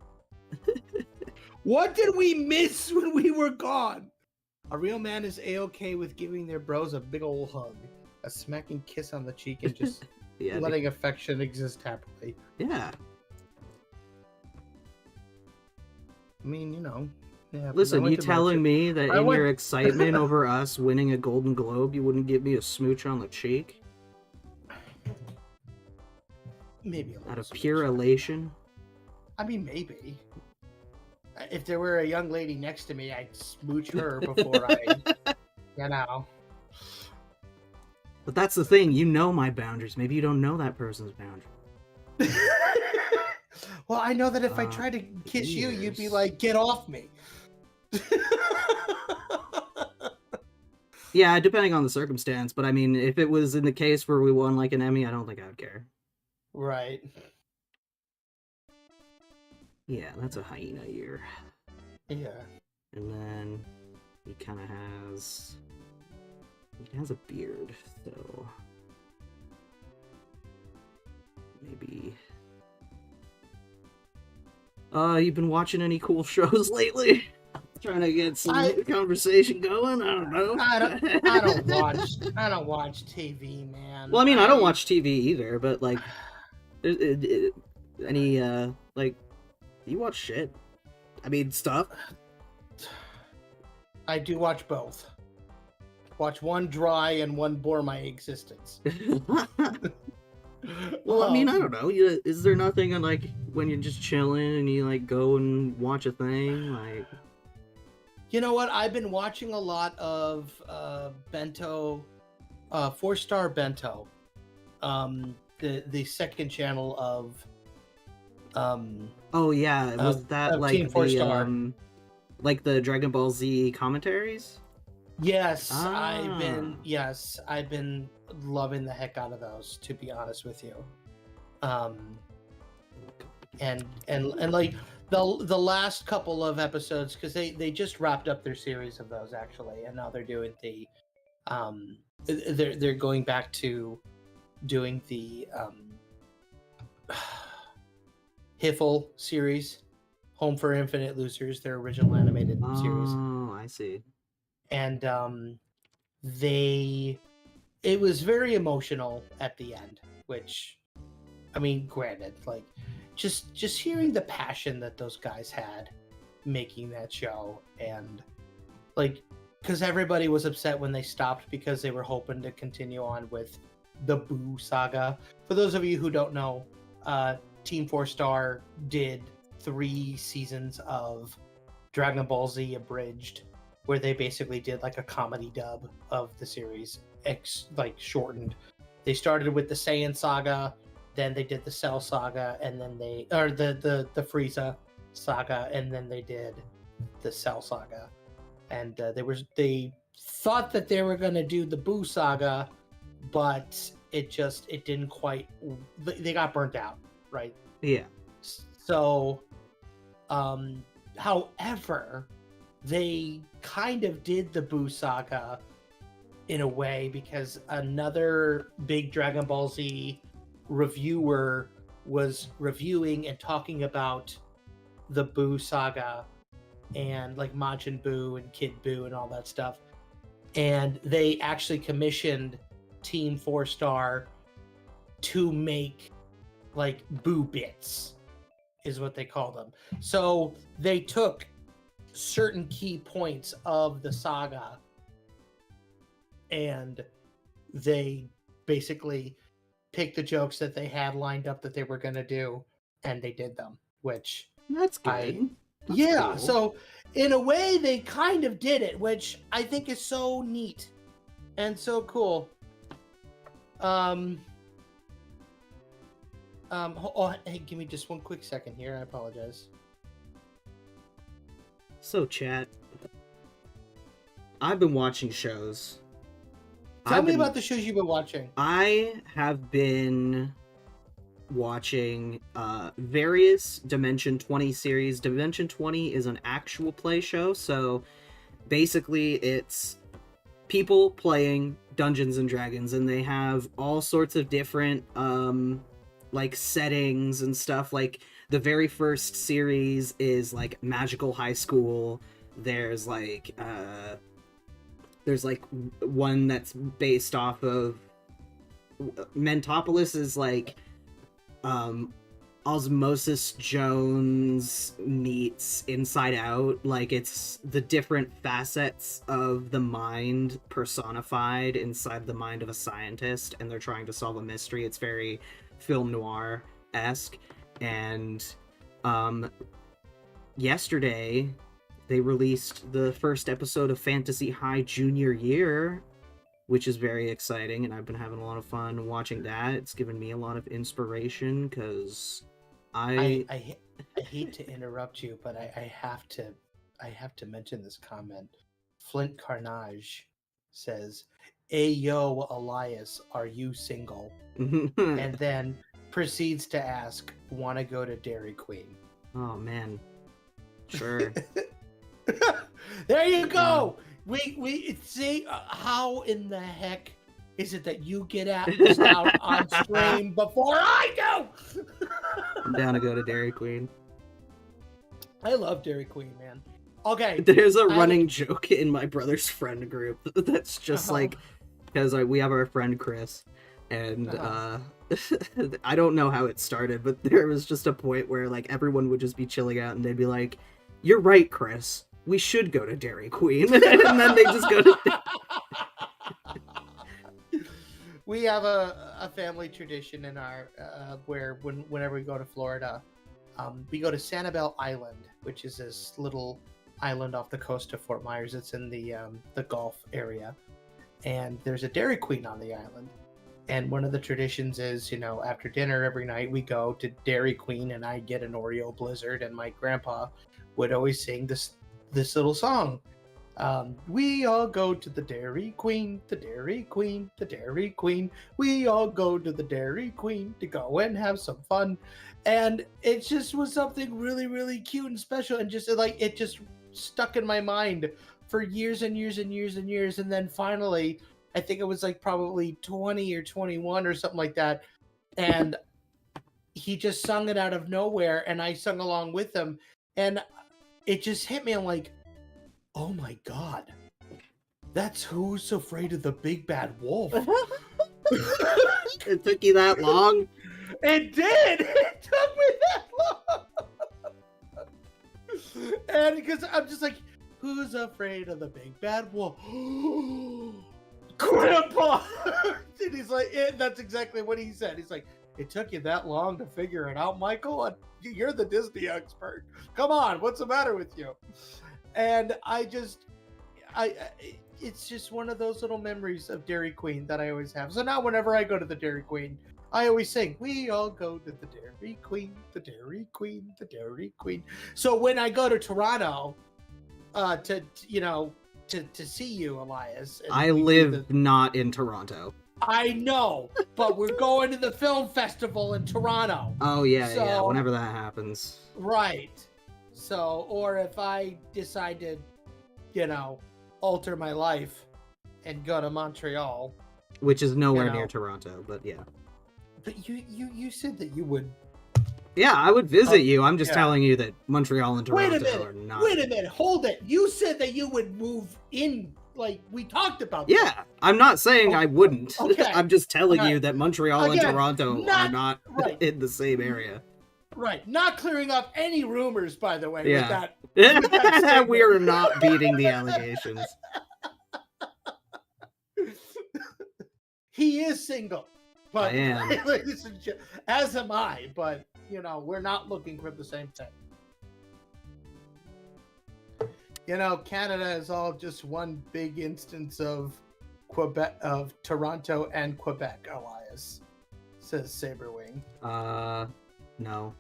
What did we miss when we were gone? A real man is a-okay with giving their bros a big old hug, a smacking kiss on the cheek, and just letting affection exist happily. Yeah. I mean, you know. Yeah, Listen, you telling me that in your excitement over us winning a Golden Globe, you wouldn't give me a smooch on the cheek? Maybe out of pure elation. I mean, maybe. If there were a young lady next to me, I'd smooch her before I, you know. But that's the thing. You know my boundaries. Maybe you don't know that person's boundaries. Well, I know that if I tried to kiss you, you'd be like, "Get off me." Yeah, depending on the circumstance. But I mean, if it was in the case where we won like an Emmy, I don't think I would care. Right. Yeah, that's a hyena ear. Yeah. And then he kind of has... He has a beard, so... Maybe... You've been watching any cool shows lately? Trying to get some conversation going? I don't know. I don't watch TV, man. Well, I mean, I don't watch TV either, but, like... any, like... You watch shit. I mean, stuff. I do watch both. Watch one dry and one bore my existence. Well, I mean, I don't know. Is there nothing on, like, when you're just chilling and you, like, go and watch a thing? Like... You know what? I've been watching a lot of Bento, 4-Star Bento. The second channel of... oh yeah, was that like Team 4-Star. Like the Dragon Ball Z commentaries? Yes, I've been loving the heck out of those, to be honest with you. And like the last couple of episodes, because they just wrapped up their series of those actually, and now they're doing the they're going back to doing the Hiffle series, Home for Infinite Losers, their original animated series. Oh, I see. And it was very emotional at the end, which, I mean, granted, like, just hearing the passion that those guys had making that show, and like, because everybody was upset when they stopped because they were hoping to continue on with the Boo saga. For those of you who don't know, Team 4-Star did 3 seasons of Dragon Ball Z Abridged, where they basically did like a comedy dub of the series, like shortened. They started with the Saiyan saga, then they did the Cell saga, and then the Frieza saga, and then they did the Cell saga. And they thought that they were going to do the Boo saga, but it didn't quite. They got burnt out. Right. Yeah. So, however, they kind of did the Boo saga in a way, because another big Dragon Ball Z reviewer was reviewing and talking about the Boo saga and like Majin Buu and Kid Buu and all that stuff. And they actually commissioned Team 4-Star to make like Boo bits, is what they call them. So they took certain key points of the saga and they basically picked the jokes that they had lined up that they were going to do, and they did them, which that's good. That's cool. So in a way they kind of did it, which I think is so neat and so cool. Hey, give me just one quick second here. I apologize. So, chat, I've been watching shows. Tell me about the shows you've been watching. I have been watching various Dimension 20 series. Dimension 20 is an actual play show, so basically it's people playing Dungeons and Dragons, and they have all sorts of different like settings and stuff. Like the very first series is like magical high school. There's like one that's based off of Mentopolis is like Osmosis Jones meets Inside Out. Like it's the different facets of the mind personified inside the mind of a scientist, and they're trying to solve a mystery. It's very film noir-esque. And yesterday they released the first episode of Fantasy High Junior Year, which is very exciting, and I've been having a lot of fun watching that. It's given me a lot of inspiration because I hate to interrupt you, but I have to mention this comment. Flint Carnage says, "Ayo, Elias, are you single?" and then proceeds to ask, "Want to go to Dairy Queen?" Oh man, sure. There you go. We see how in the heck is it that you get out on stream before I do? I'm down to go to Dairy Queen. I love Dairy Queen, man. Okay. There's a running joke in my brother's friend group that's just like, because we have our friend Chris, and I don't know how it started, but there was just a point where like everyone would just be chilling out and they'd be like, "You're right, Chris. We should go to Dairy Queen." And then they just go to We have a family tradition in our where whenever we go to Florida, we go to Sanibel Island, which is this little island off the coast of Fort Myers. It's in the Gulf area, and there's a Dairy Queen on the island. And one of the traditions is, you know, after dinner every night we go to Dairy Queen, and I get an Oreo Blizzard, and my grandpa would always sing this little song. We all go to the Dairy Queen, the Dairy Queen, the Dairy Queen. We all go to the Dairy Queen to go and have some fun. And it just was something really, really cute and special, and just like it just stuck in my mind for years and years and years and years. And then finally, I think it was like probably 20 or 21 or something like that, and he just sung it out of nowhere, and I sung along with him, and it just hit me. I'm like, oh my god, that's Who's Afraid of the Big Bad Wolf. It took you that long? It did. It took me that long. And because I'm just like, who's afraid of the big bad wolf? Grandpa. And he's like, that's exactly what he said. He's like, it took you that long to figure it out, Michael? You're the Disney expert. Come on, what's the matter with you? And it's just one of those little memories of Dairy Queen that I always have. So now whenever I go to the Dairy Queen, I always sing, we all go to the Dairy Queen, the Dairy Queen, the Dairy Queen. So when I go to Toronto, to see you, Elias. I live not in Toronto. I know, but we're going to the film festival in Toronto. Oh, yeah, whenever that happens. Right. So, or if I decide to, alter my life and go to Montreal. Which is nowhere near Toronto, but yeah. But you said that you would. Yeah, I would visit you. I'm just telling you that Montreal and Toronto are not. Wait a minute, hold it. You said that you would move in, like we talked about. Yeah, I'm not saying I wouldn't. Okay. I'm just telling you that Montreal and Toronto are not right. in the same area. Right, not clearing up any rumors, by the way. Yeah, with that we are not beating the allegations. He is single. But, I am. As am I, but, we're not looking for the same thing. Canada is all just one big instance of Toronto and Quebec, Elias, says Saberwing. No.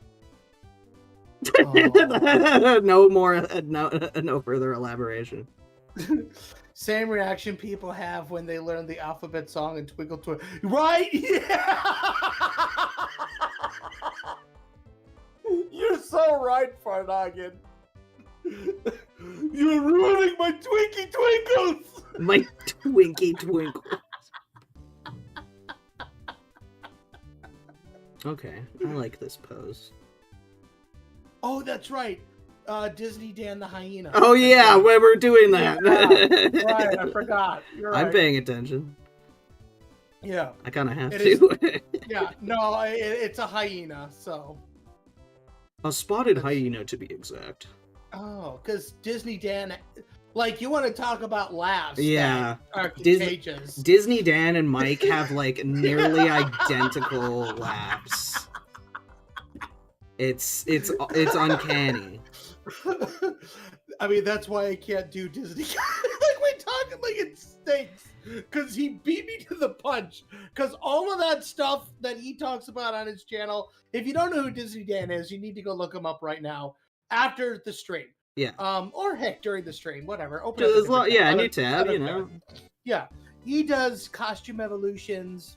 Oh. No further elaboration. Same reaction people have when they learn the alphabet song and Twinkle Twinkle. Right? Yeah! You're so right, Farnagan. You're ruining my Twinkie Twinkles! My Twinkie Twinkles. Okay, I like this pose. Oh, that's right. DisneyDan the hyena. Oh yeah, when we're doing that. Yeah, right, I forgot. You're right. I'm paying attention. Yeah. I kind of have It to. Yeah, no, it's a hyena, so. A spotted hyena, to be exact. Oh, because DisneyDan, like, you want to talk about laughs Yeah. that are contagious. DisneyDan and Mike have, like, nearly identical laughs. It's uncanny. I mean, that's why I can't do Disney. Like, we're talking like it stinks. Because he beat me to the punch. Because all of that stuff that he talks about on his channel, if you don't know who DisneyDan is, you need to go look him up right now after the stream. Yeah. Or heck, during the stream, whatever. Open As up long, yeah, a new tab, other you know. Yeah. He does costume evolutions.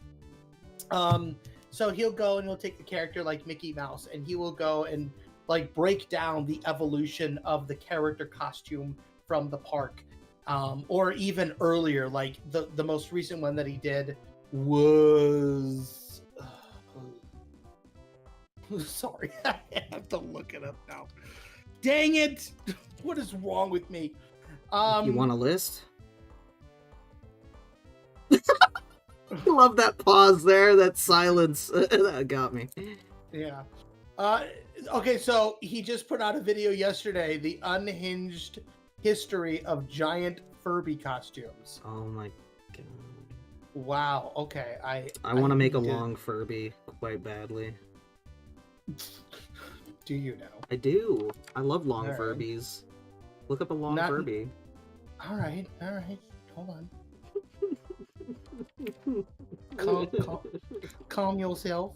So he'll go and he'll take the character like Mickey Mouse, and he will go and like break down the evolution of the character costume from the park. Or even earlier, like the most recent one that he did was sorry, I have to look it up now. Dang it! What is wrong with me? You want a list? I love that pause there, that silence. That got me. Yeah. Okay, so he just put out a video yesterday, the unhinged history of giant Furby costumes. Oh my god. Wow, okay. I want to make a long Furby quite badly. Do you know? I do. I love long All right. Furbies. Look up a long Not- Furby. All right. Hold on. Calm yourself.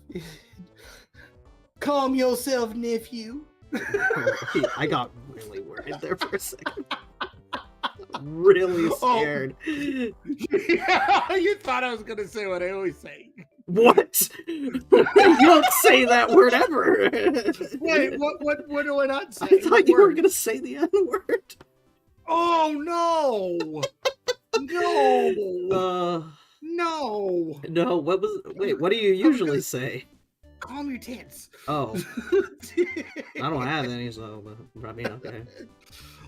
Calm yourself, nephew. I got really worried there for a second. Really scared. Yeah, you thought I was gonna say what I always say. What? You don't say that word ever. Wait, what do I not say? I thought you were gonna say the N-word. Oh no! No! No! No, what was... Wait, what do you usually say? Calm your tits. Oh. I don't have any, so... I mean, okay.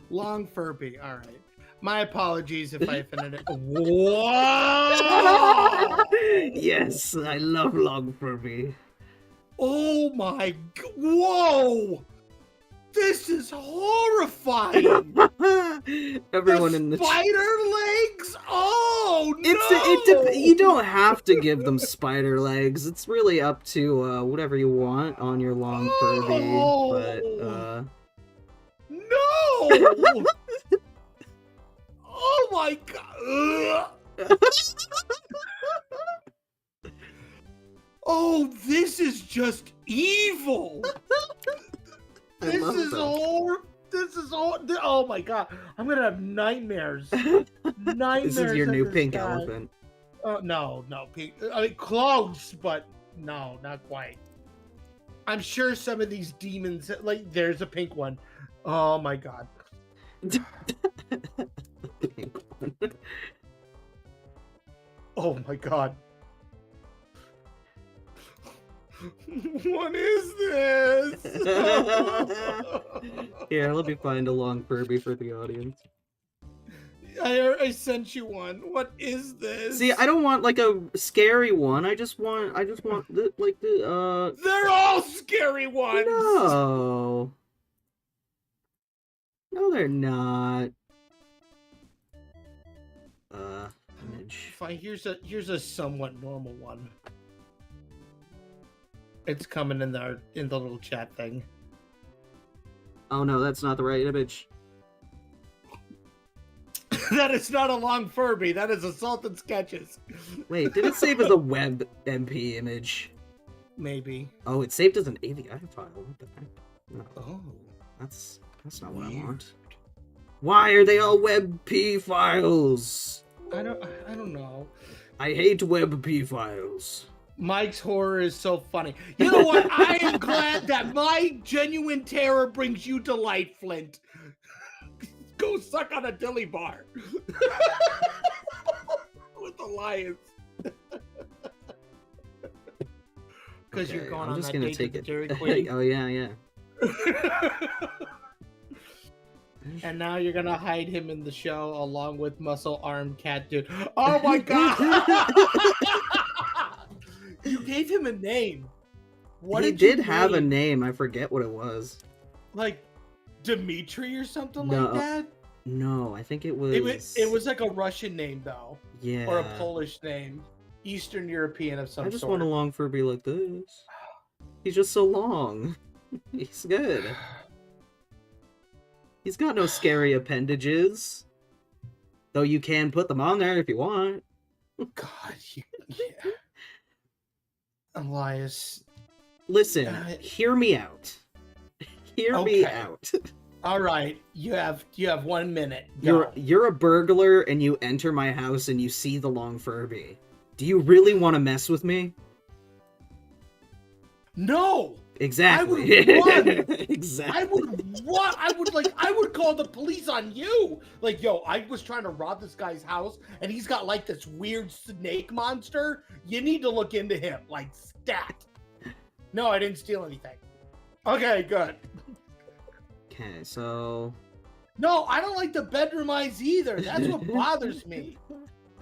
Long Furby, alright. My apologies if I offended it. Whoa! Yes, I love long Furby. Oh my... Whoa! This is horrifying! Everyone in the spider legs? Oh no! You don't have to give them spider legs. It's really up to whatever you want on your long Furby. But no! Oh my god! Oh, this is just evil. This is oh my god! I'm gonna have nightmares. Nightmares. This is your at new this pink guy. elephant. Oh no, pink. I mean, close, but no, not quite. I'm sure some of these demons, like, there's a pink one. Oh my god. Oh my god. What is this? Here, let me find a long Furby for the audience. I sent you one. What is this? See, I don't want like a scary one. I just want the They're all scary ones. No. No, they're not. Image. Fine. Here's a somewhat normal one. It's coming in the little chat thing. Oh no, that's not the right image. That is not a long Furby. That is a SultanSketches. Wait, Did it save as a web MP image? Maybe. Oh, it saved as an AVI file. What the heck? No. Oh, that's not what I want. Why are they all WebP files? I don't know. I hate WebP files. Mike's horror is so funny. You know what? I am glad that my genuine terror brings you to light, Flint. go suck on a dilly bar with Elias. Because Okay, you're going I'm on just that gonna date take with the it. Dairy Queen. Oh yeah. And now you're gonna hide him in the show along with Muscle Arm Cat Dude. Oh my god! You gave him a name. What He did you did have a name? name. I forget what it was. Like Dimitri or something No. like that? No, I think it was. It was like a Russian name though. Yeah. Or a Polish name. Eastern European of some I just sort. want a long Furby like this. He's just so long. He's good. He's got no scary appendages. Though you can put them on there if you want. God, yeah. Elias. Listen, hear me out. Hear me out. All right, you have 1 minute. Go. You're a burglar and you enter my house and you see the long Furby. Do you really want to mess with me? No. Exactly. I would run. Exactly. I would run. I would call the police on you. Like, yo, I was trying to rob this guy's house and he's got like this weird snake monster. You need to look into him. Like, stat. No, I didn't steal anything. Okay, good. Okay, so... No, I don't like the bedroom eyes either. That's what bothers me.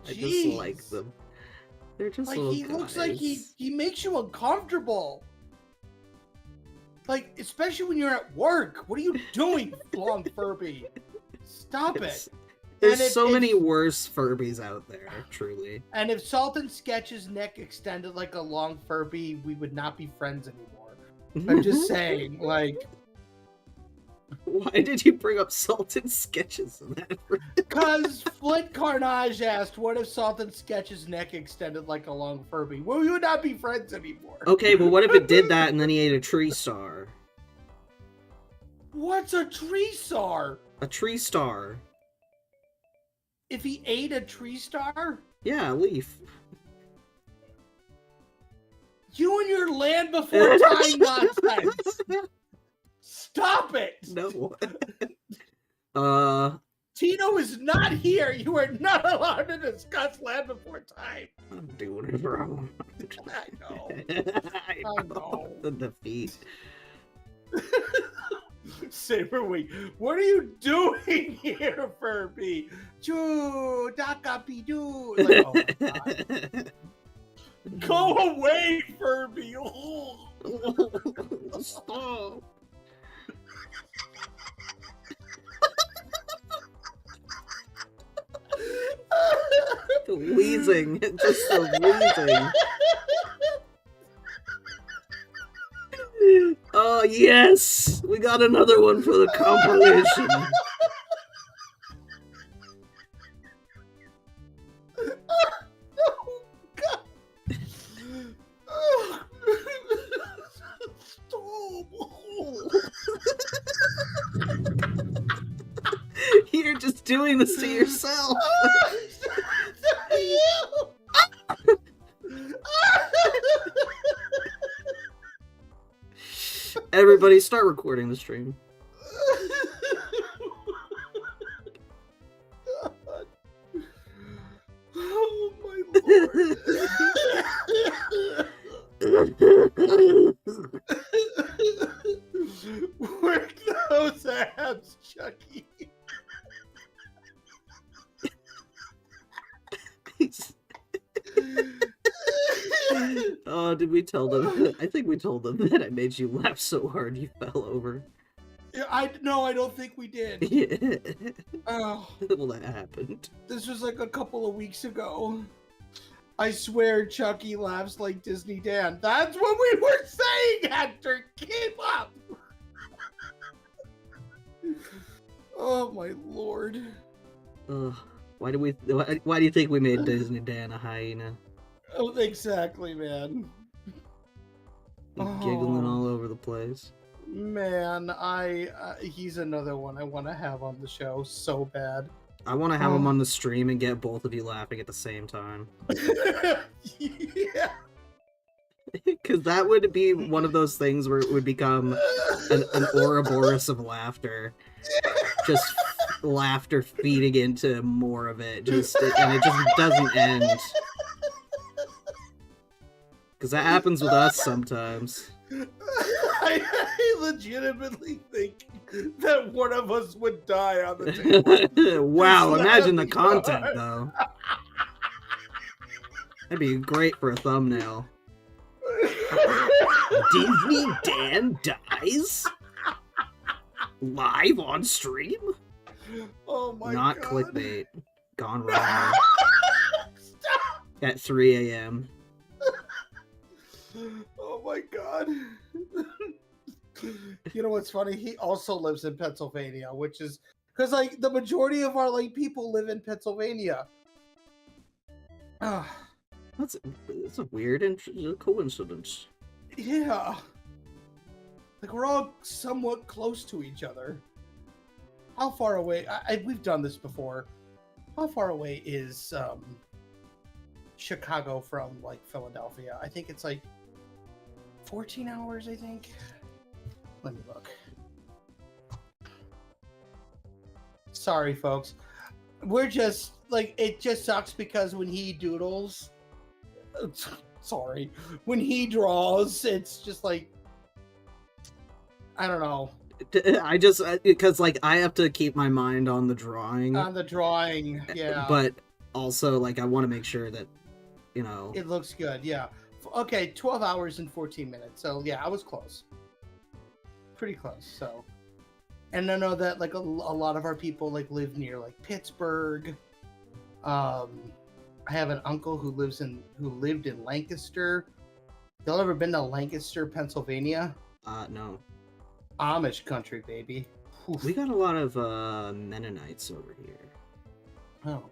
I just Jeez. like them. They're just Like, little he looks like guys. he makes you uncomfortable. Like, especially when you're at work. What are you doing, long Furby? Stop it. There's And if- so if- many worse Furbies out there, truly. And if SultanSketches' neck extended like a long Furby, we would not be friends anymore. I'm just saying, like... Why did you bring up SultanSketches in that? Because Flint Carnage asked, what if SultanSketches' neck extended like a long Furby? Well, we would not be friends anymore. Okay, but what if it did that and then he ate a tree star? What's a tree star? A tree star. If he ate a tree star? Yeah, a leaf. You and your land before time nonsense. Stop it. No. Tino is not here. You are not allowed to discuss land before time. I'm doing it wrong. I know. I know. The defeat. Saberwing, what are you doing here, Furby? Choo, dakapidu. Like, oh my God. Go away, Furby. Stop. The wheezing. Just the wheezing. Oh, yes! We got another one for the compilation. You're just doing this to yourself. Everybody, start recording the stream. Oh my lord. Work those abs, Chucky. Oh, did we tell them? I think we told them that I made you laugh so hard you fell over. Yeah, I don't think we did. Yeah. Oh, Well, that happened. this was like a couple of weeks ago. I swear Chucky laughs like DisneyDan. That's what we were saying, Hector. Keep up. Oh my lord. Why do you think we made DisneyDan a hyena? Oh, exactly, man. Giggling all over the place. Man, he's another one I want to have on the show so bad. I want to have him on the stream and get both of you laughing at the same time. Yeah. Because that would be one of those things where it would become an Ouroboros of laughter. Just laughter feeding into more of it, and it just doesn't end. Because that happens with us sometimes. I legitimately think that one of us would die on the table. Wow, imagine the content, though. That'd be great for a thumbnail. DisneyDan dies? Live on stream? Oh my Not god. clickbait. Gone wrong. At 3 a.m. Oh my god. You know what's funny? He also lives in Pennsylvania, which is because like the majority of our like people live in Pennsylvania. That's a weird coincidence. Yeah. Like we're all somewhat close to each other. How far away? We've done this before. How far away is Chicago from like Philadelphia? I think it's like 14 hours, I think. Let me look. Sorry, folks. We're just like, it just sucks because when he doodles, sorry, when he draws, it's just like, I don't know. I just, because like I have to keep my mind on the drawing. On the drawing, yeah. But also, like, I want to make sure that, you know. It looks good, yeah. Okay, 12 hours and 14 minutes. So, yeah, I was close. Pretty close, so. And I know that, like, a lot of our people, like, live near, like, Pittsburgh. I have an uncle who lived in Lancaster. Y'all ever been to Lancaster, Pennsylvania? No. Amish country, baby. Oof. We got a lot of Mennonites over here. Oh.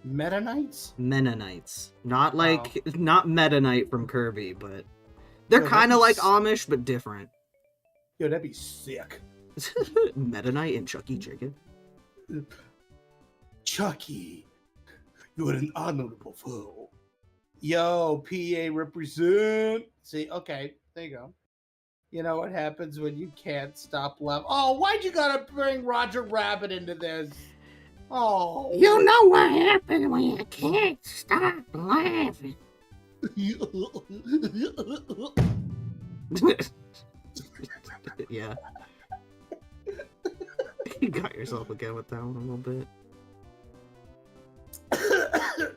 Mennonites? Mennonites. Not like, not Meta Knight from Kirby, but they're kind of like Amish, but different. Yo, that'd be sick. Meta Knight and Chucky chicken. Chucky, you're an honorable foe. Yo, PA represent. See, okay, there you go. You know what happens when you can't stop laughing? Oh, why'd you gotta bring Roger Rabbit into this? Oh. You know what happens when you can't stop laughing. Yeah. You got yourself again with that one a little bit.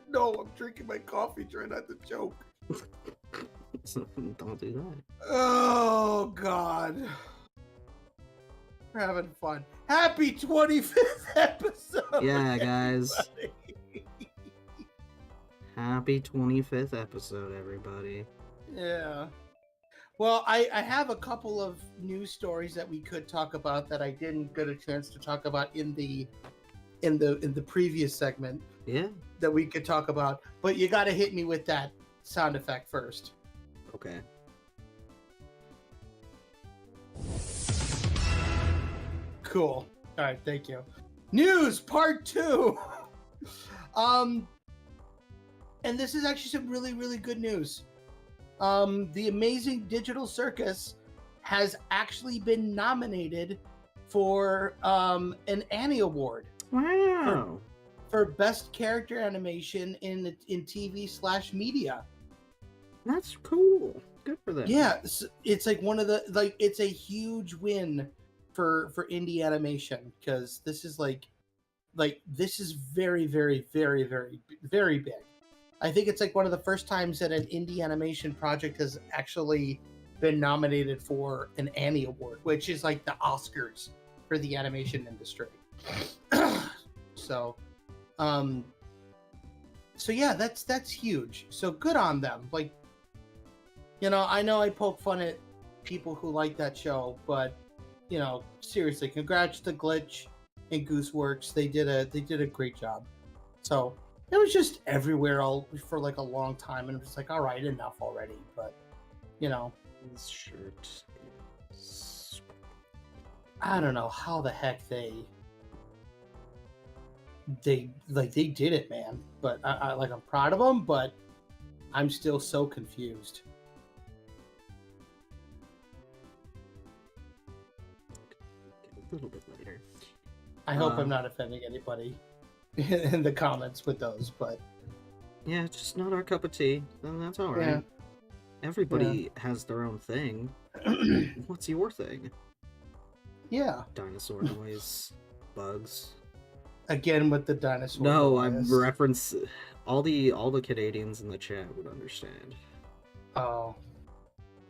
No, I'm drinking my coffee, trying not to choke. Don't do that. Oh, God. We're having fun. Happy 25th episode! Yeah, guys. Happy 25th episode, everybody. Yeah. Well, I have a couple of news stories that we could talk about that I didn't get a chance to talk about in the previous segment. Yeah. That we could talk about, but you got to hit me with that sound effect first. Okay. Cool. All right, thank you. News part 2. And this is actually some really, really good news. The Amazing Digital Circus has actually been nominated for an Annie Award. Wow. For Best Character Animation in TV/media. That's cool. Good for them. Yeah, it's like one of the, like, it's a huge win for indie animation, because this is like this is very, very, very, very, very big. I think it's like one of the first times that an indie animation project has actually been nominated for an Annie Award, which is like the Oscars for the animation industry. So yeah, that's huge. So good on them. Like, you know I poke fun at people who like that show, but you know, seriously, congrats to Glitch and Gooseworks. They did a great job. So it was just everywhere all for like a long time, and it was like, all right, enough already. But you know, this shirt is... I don't know how the heck they did it, man. But I'm proud of them, but I'm still so confused. A little bit later. I hope I'm not offending anybody in the comments with those, but yeah, it's just not our cup of tea. Then that's all right. Yeah. Everybody has their own thing. What's your thing? Yeah. Dinosaur noise, bugs. Again with the dinosaur. No, I noise. reference all the Canadians in the chat would understand. Oh.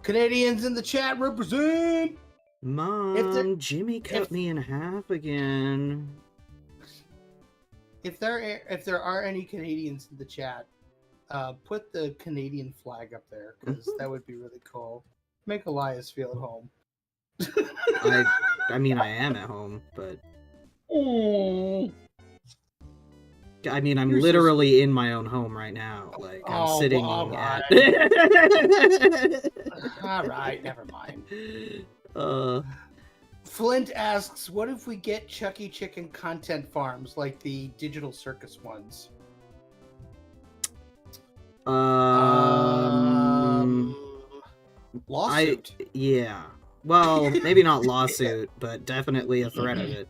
Canadians in the chat represent. Mom, Jimmy cut me in half again. If there are any Canadians in the chat, put the Canadian flag up there because that would be really cool. Make Elias feel at home. I mean, I am at home, but Oh. I mean, I'm You're literally in my own home right now. Like, I'm sitting all at. All right, never mind. Uh, Flint asks, "What if we get Chucky Chicken content farms like the Digital Circus ones?" Lawsuit. Yeah. Well, maybe not lawsuit, but definitely a threat of it.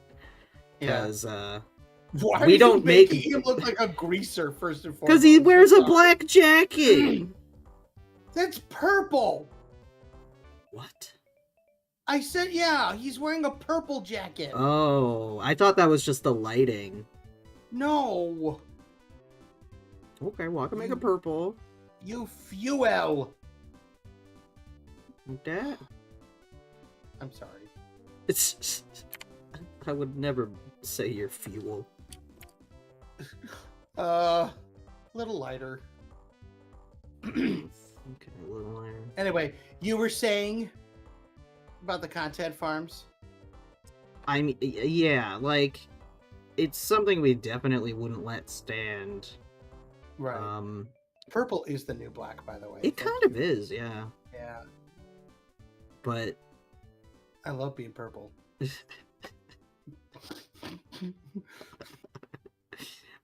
Yeah. Because Why we are don't you make making him look like a greaser first and foremost? because he wears a black jacket. That's purple. What? I said, yeah, he's wearing a purple jacket. Oh, I thought that was just the lighting. No. Okay, well, I can make it purple. You fuel. Like that? I'm sorry. It's. I would never say you're fuel. Little lighter. Okay, a little lighter. Anyway, you were saying about the content farms? I mean, yeah, like, it's something we definitely wouldn't let stand. Right. Purple is the new black, by the way. It kind of is, yeah. Yeah. But I love being purple.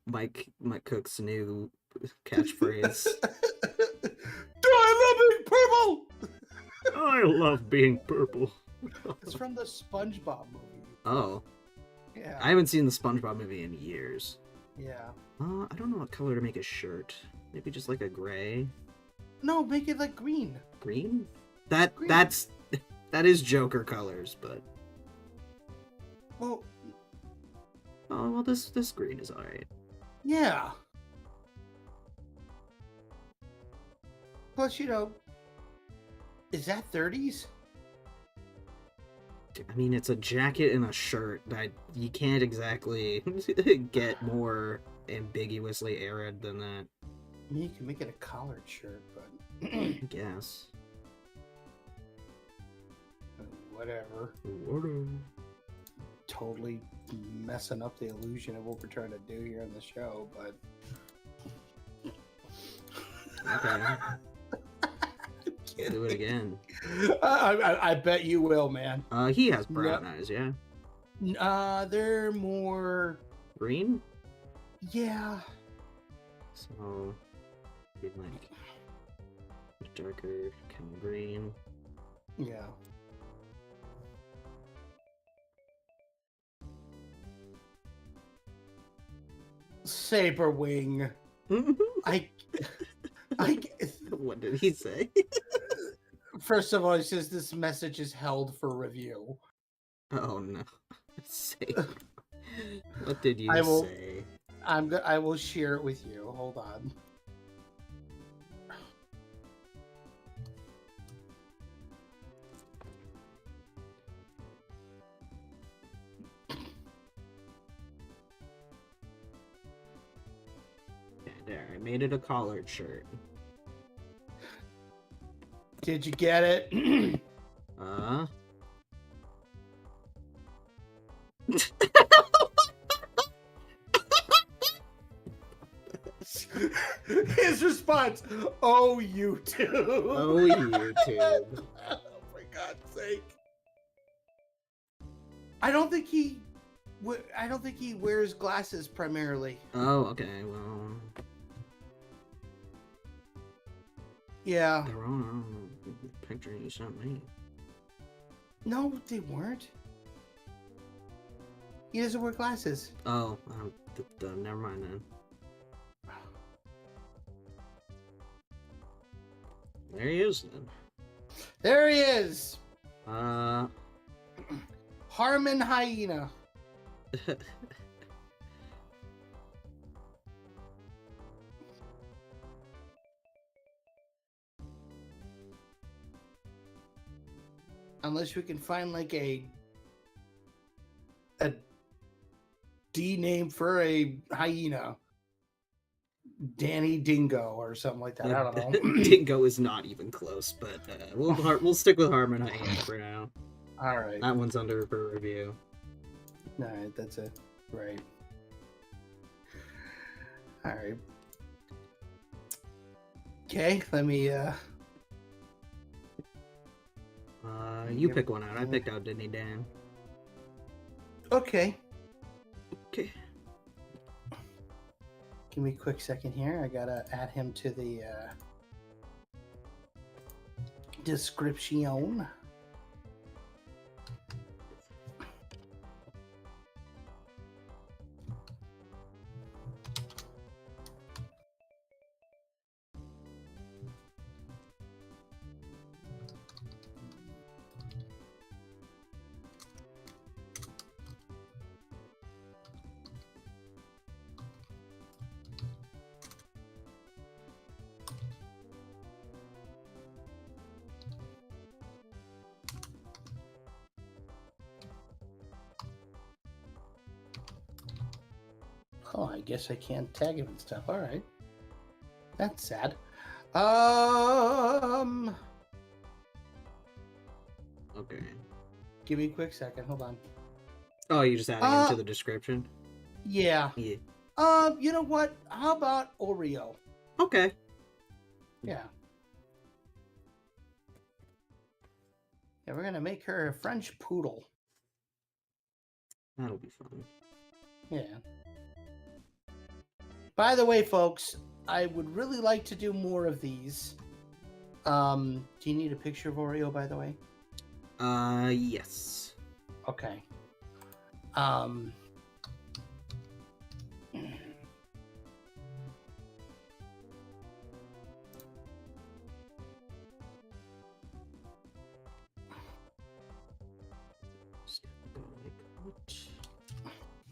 Mike Cook's new catchphrase. Do I love being purple? I love being purple. It's from the SpongeBob movie. Oh. Yeah. I haven't seen the SpongeBob movie in years. Yeah. I don't know what color to make a shirt. Maybe just like a gray. No, make it like green. Green? Green. That is Joker colors, but well, this green is alright. Yeah. Plus, is that 30s? I mean, it's a jacket and a shirt. You can't exactly get more ambiguously arid than that. I mean, you can make it a collared shirt, but I guess. Whatever. Totally messing up the illusion of what we're trying to do here on the show, but okay. Do it again. I bet you will, man. He has brown eyes, yeah. They're more green. Yeah. So, like darker kind of green. Yeah. Saber wing. I. What did he say? First of all, he says this message is held for review. Oh no! What did you say? I will share it with you. Hold on. There, I made it a collared shirt. Did you get it? His response, "Oh, YouTube." Oh, YouTube. Oh, for God's sake. I don't think he wears glasses primarily. Oh, okay. Well. Yeah. The wrong picture you sent me. No, they weren't. He doesn't wear glasses. Oh, never mind then. There he is then. There he is. Harmon Hyena. Unless we can find like a D name for a hyena. Danny Dingo or something like that. I don't know. Dingo is not even close, but we'll stick with Harmon Hyena for now. All right. That one's under for review. All right, that's it. Right. All right. Okay, let me. You pick one out. I picked out DisneyDan. Okay. Okay. Give me a quick second here. I gotta add him to the description. Oh, I guess I can't tag him and stuff. All right. That's sad. Okay. Give me a quick second. Hold on. Oh, you just adding him to the description? Yeah. Yeah. You know what? How about Oreo? Okay. Yeah. Yeah, we're gonna make her a French poodle. That'll be fun. Yeah. By the way, folks, I would really like to do more of these. Do you need a picture of Oreo, by the way? Yes. Okay.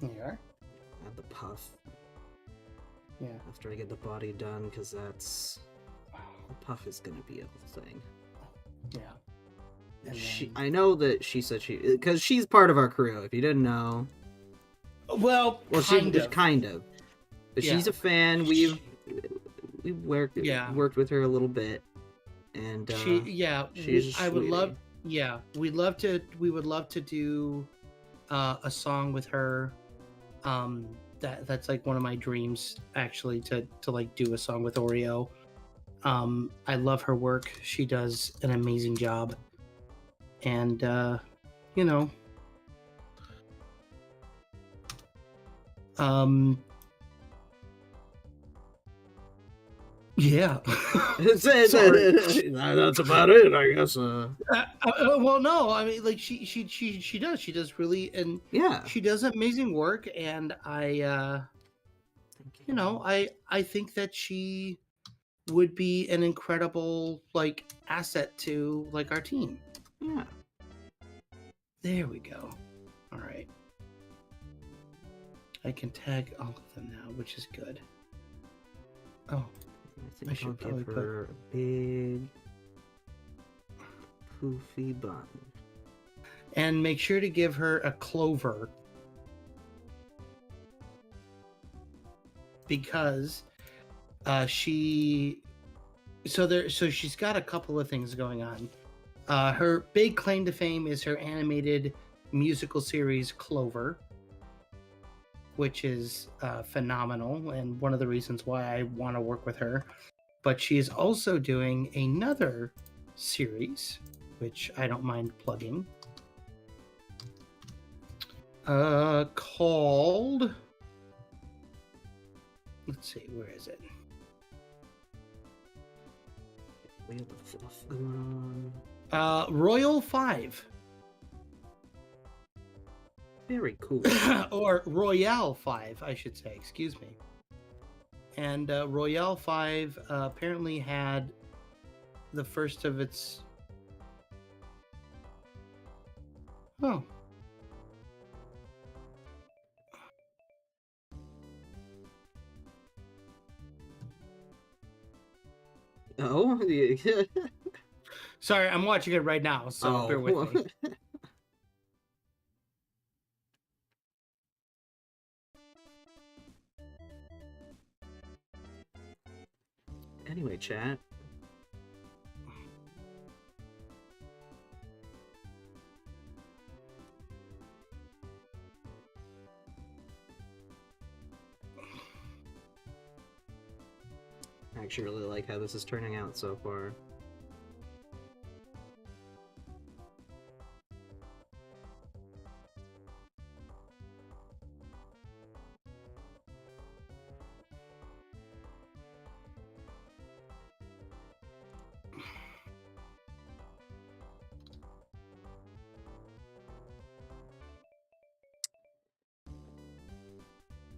Here you are. Add the puff. Yeah. After I get the body done, because that's... The puff is going to be a thing. Yeah. I know that she said she... Because she's part of our crew, if you didn't know. Well, kind of. But Yeah. she's a fan. We've worked with her a little bit. And she's I would love... Yeah, we would love to do a song with her. That's like one of my dreams, actually, to like do a song with Oreo. I love her work. She does an amazing job. And you know, yeah. Sorry. That's about it, I guess. Well, no, I mean, like she does really, and yeah, she does amazing work, and I think that she would be an incredible like asset to like our team. Yeah. There we go. All right. I can tag all of them now, which is good. Oh. I should probably give her a big poofy bun. And make sure to give her a clover. Because she's got a couple of things going on. Her big claim to fame is her animated musical series Clover, which is phenomenal and one of the reasons why I want to work with her. But she is also doing another series, which I don't mind plugging, called... Let's see, where is it? We have the fluff going on. Royal 5. Very cool. Or Royale 5, I should say. Excuse me. And Royale 5 apparently had the first of its... Oh. Oh? Sorry, I'm watching it right now, so bear with me. Anyway, chat. I actually really like how this is turning out so far.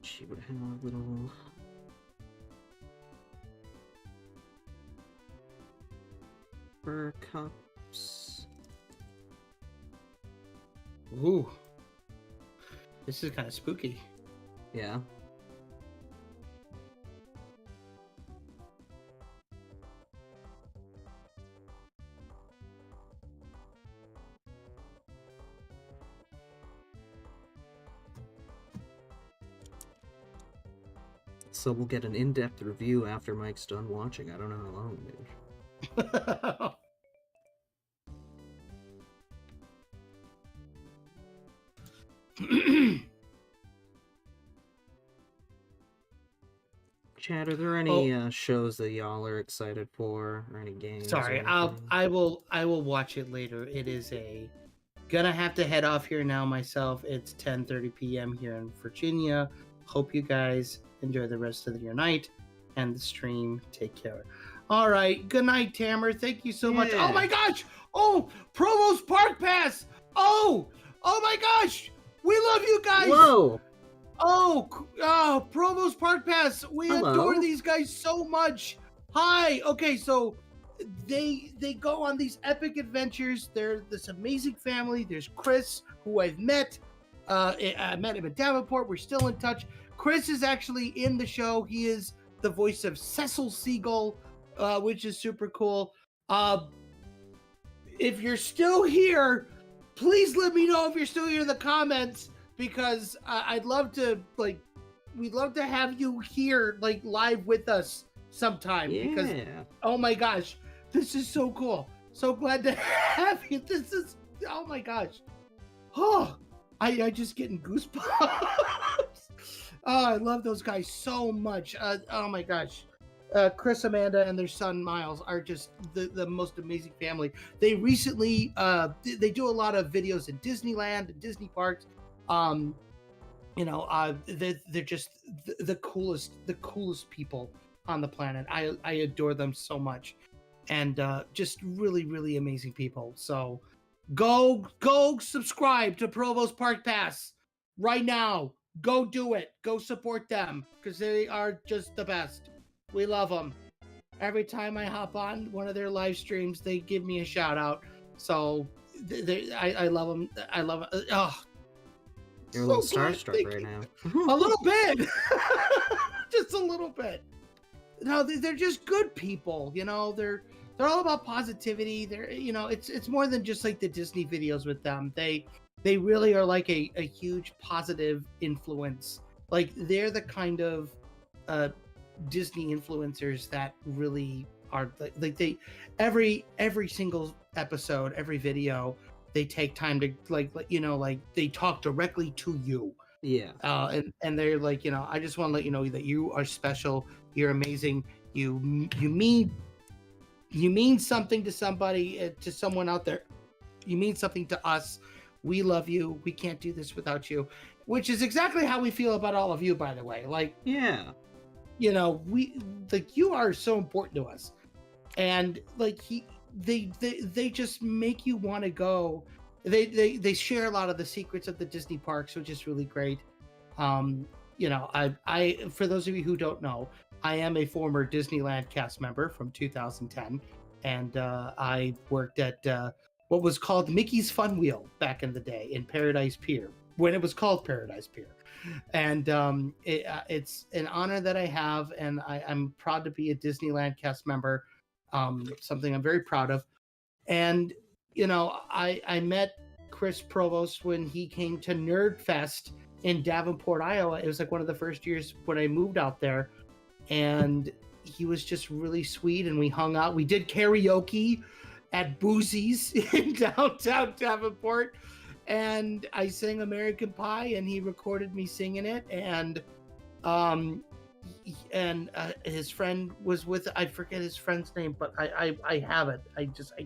She would have a little... fur cups. Ooh. This is kind of spooky. Yeah. So we'll get an in-depth review after Mike's done watching. I don't know how long it is. Chad, are there any shows that y'all are excited for, or any games? Sorry, I will watch it later. It is gonna have to head off here now myself. It's 10:30 p.m. here in Virginia. Hope you guys enjoy the rest of your night and the stream. Take care. All right. Good night, Tamer. Thank you so much. Oh my gosh. Oh, Provost Park Pass. Oh my gosh. We love you guys. Whoa. Oh, Provost Park Pass. We adore these guys so much. Hi. Okay, so they go on these epic adventures. They're this amazing family. There's Chris, who I've met. I met him at Davenport. We're still in touch. Chris is actually in the show. He is the voice of Cecil Siegel, which is super cool. If you're still here, please let me know if you're still here in the comments, because I'd love to, we'd love to have you here, live with us sometime. Yeah. Because, oh my gosh, this is so cool. So glad to have you. This is, oh my gosh. Oh, I just getting goosebumps. Oh, I love those guys so much. Oh my gosh. Chris, Amanda, and their son Miles are just the most amazing family. They recently they do a lot of videos in Disneyland and Disney parks. They're just the coolest people on the planet. I adore them so much, and just really amazing people. So go subscribe to Provost Park Pass right now. Go do it. Go support them, because they are just the best. We love them. Every time I hop on one of their live streams, they give me a shout out. So I love them. I love it. Oh, you're a little starstruck right now. A little bit. Just a little bit. No, they're just good people. They're all about positivity. It's more than just like the Disney videos with them. They really are like a huge positive influence. Like, they're the kind of Disney influencers that really are every single episode, every video, they take time to they talk directly to you. Yeah. And they're like, I just want to let you know that you are special. You're amazing. You mean something to somebody, to someone out there. You mean something to us. We love you. We can't do this without you, which is exactly how we feel about all of you, by the way. Yeah. You are so important to us, and they just make you want to go they share a lot of the secrets of the Disney parks, which is really great. You know, I for those of you who don't know, I am a former Disneyland cast member from 2010, and I worked at what was called Mickey's Fun Wheel back in the day in Paradise Pier, when it was called Paradise Pier. And it's an honor that I have, and I'm proud to be a Disneyland cast member, something I'm very proud of. And, you know, I met Chris Provost when he came to Nerd Fest in Davenport, Iowa. It was like one of the first years when I moved out there, and he was just really sweet, and we hung out. We did karaoke at Boozy's in downtown Davenport, and I sang American Pie, and he recorded me singing it. And his friend was with, I forget his friend's name, but I have it. I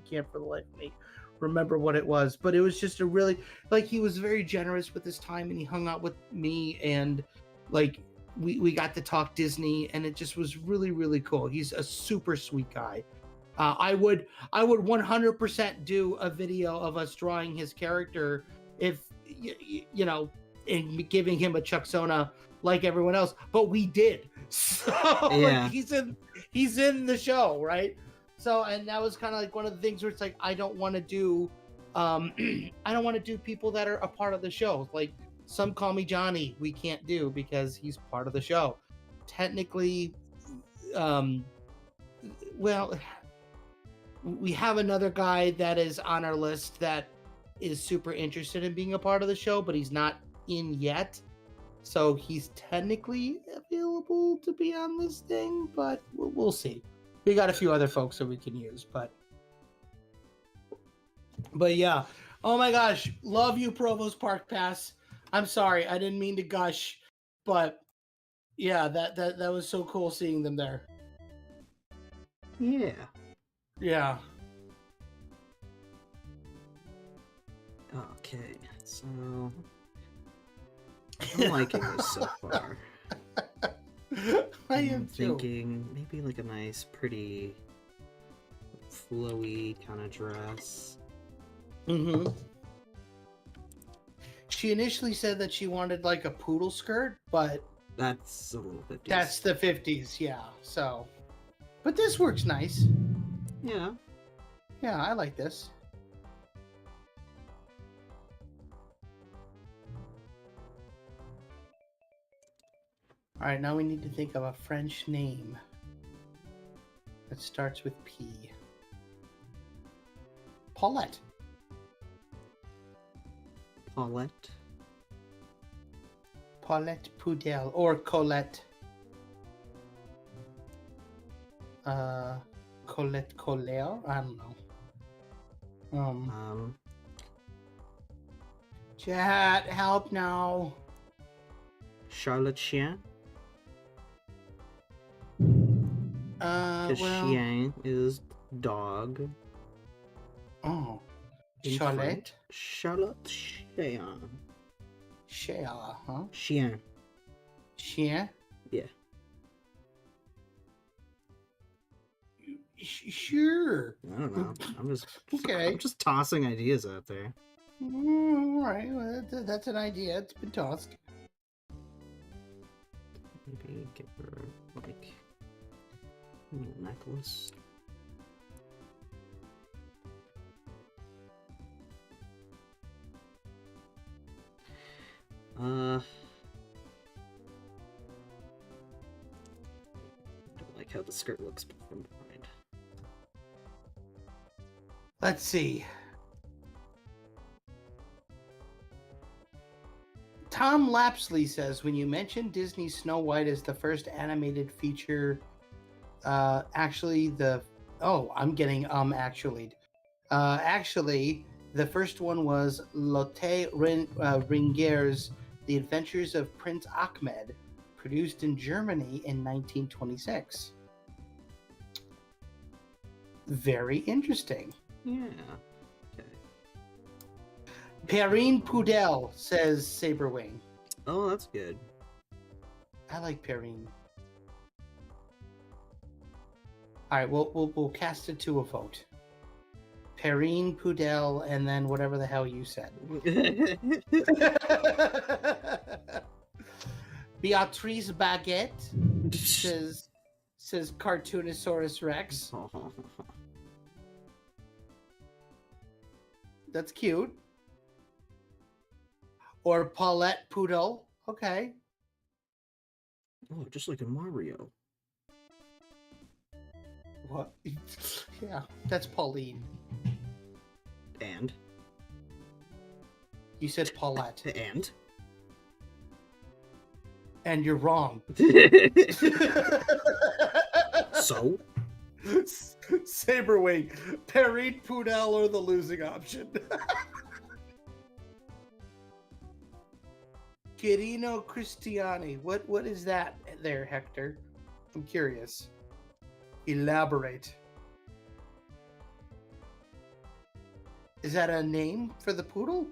can't for the life of me remember what it was. But it was just a really, like, he was very generous with his time, and he hung out with me, and like we got to talk Disney, and it just was really, really cool. He's a super sweet guy. I would 100% do a video of us drawing his character, if you know, and giving him a Chucksona like everyone else. But we did, so Yeah. like, he's in the show, right? So, and that was kind of like one of the things where it's like, I don't want to do people that are a part of the show. Like, Some Call Me Johnny, we can't do because he's part of the show. Technically, well, we have another guy that is on our list that is super interested in being a part of the show, but he's not in yet. So he's technically available to be on this thing, but we'll see. We got a few other folks that we can use, but yeah. Oh my gosh, love you, Provost Park Pass. I'm sorry, I didn't mean to gush, but yeah, that was so cool seeing them there. Yeah. Yeah. Okay, so I'm liking this so far. I am thinking maybe like a nice, pretty, flowy kind of dress. Mm-hmm. She initially said that she wanted like a poodle skirt, but that's a little 50s. That's the 50s, yeah. So, but this works nice. Yeah. Yeah, I like this. All right, now we need to think of a French name that starts with P. Paulette. Paulette. Paulette Poudel or Colette. Colette Collier? I don't know. Chat, help now. Charlotte Chien. Because well, chien is dog. Oh. In Charlotte? French. Charlotte Chien. Chien, huh? Chien. Chien? Yeah. Sure. I don't know. Okay. I'm just tossing ideas out there. All right. Well, that's an idea. It's been tossed. Maybe give her like a little necklace. Don't like how the skirt looks from behind. Let's see. Tom Lapsley says, when you mentioned Disney Snow White as the first animated feature, actually, the first one was Lotte Ringer's The Adventures of Prince Ahmed, produced in Germany in 1926. Very interesting. Yeah. Perrine Poudel, says Saberwing. Oh, that's good. I like Perrine. All right, we'll cast it to a vote. Perrine Poodle, and then whatever the hell you said. Beatrice Baguette says Cartoonosaurus Rex. That's cute. Or Paulette Poodle. Okay. Oh, just like in Mario. What? Yeah, that's Pauline. And? You said Paulette. And? And you're wrong. So? Saberwing, Perrine Poodle or the losing option. Quirino Cristiani. What is that there, Hector? I'm curious. Elaborate. Is that a name for the poodle?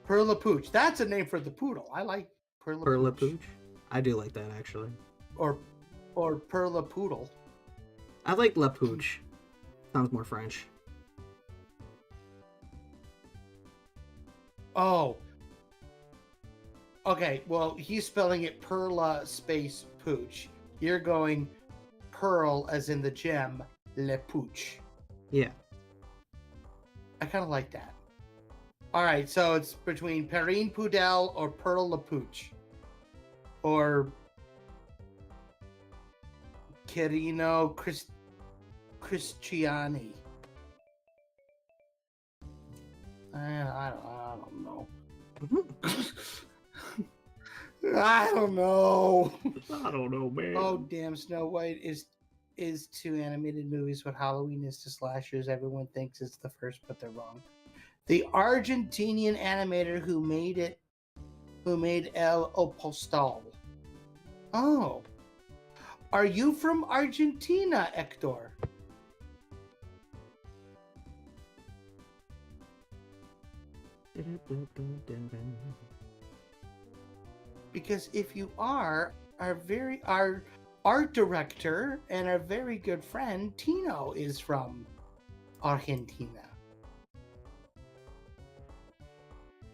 Perla Pooch. That's a name for the poodle. I like Perla Pooch. I do like that, actually. Or Perla Poodle. I like La Pooch. Sounds more French. Oh. Okay, well, he's spelling it Perla space Pooch. You're going Pearl as in the gem, Le Pooch. Yeah. I kind of like that. All right, so it's between Perrine Poodle or Pearl Le Pooch. Or Quirino Cristiani. I don't know. I don't know. I don't know, man. Oh, damn. Snow White is to animated movies what Halloween is to slashers. Everyone thinks it's the first, but they're wrong. The Argentinian animator who made El Opostal. Oh. Are you from Argentina, Hector? Because if you are, our art director and our very good friend Tino is from Argentina.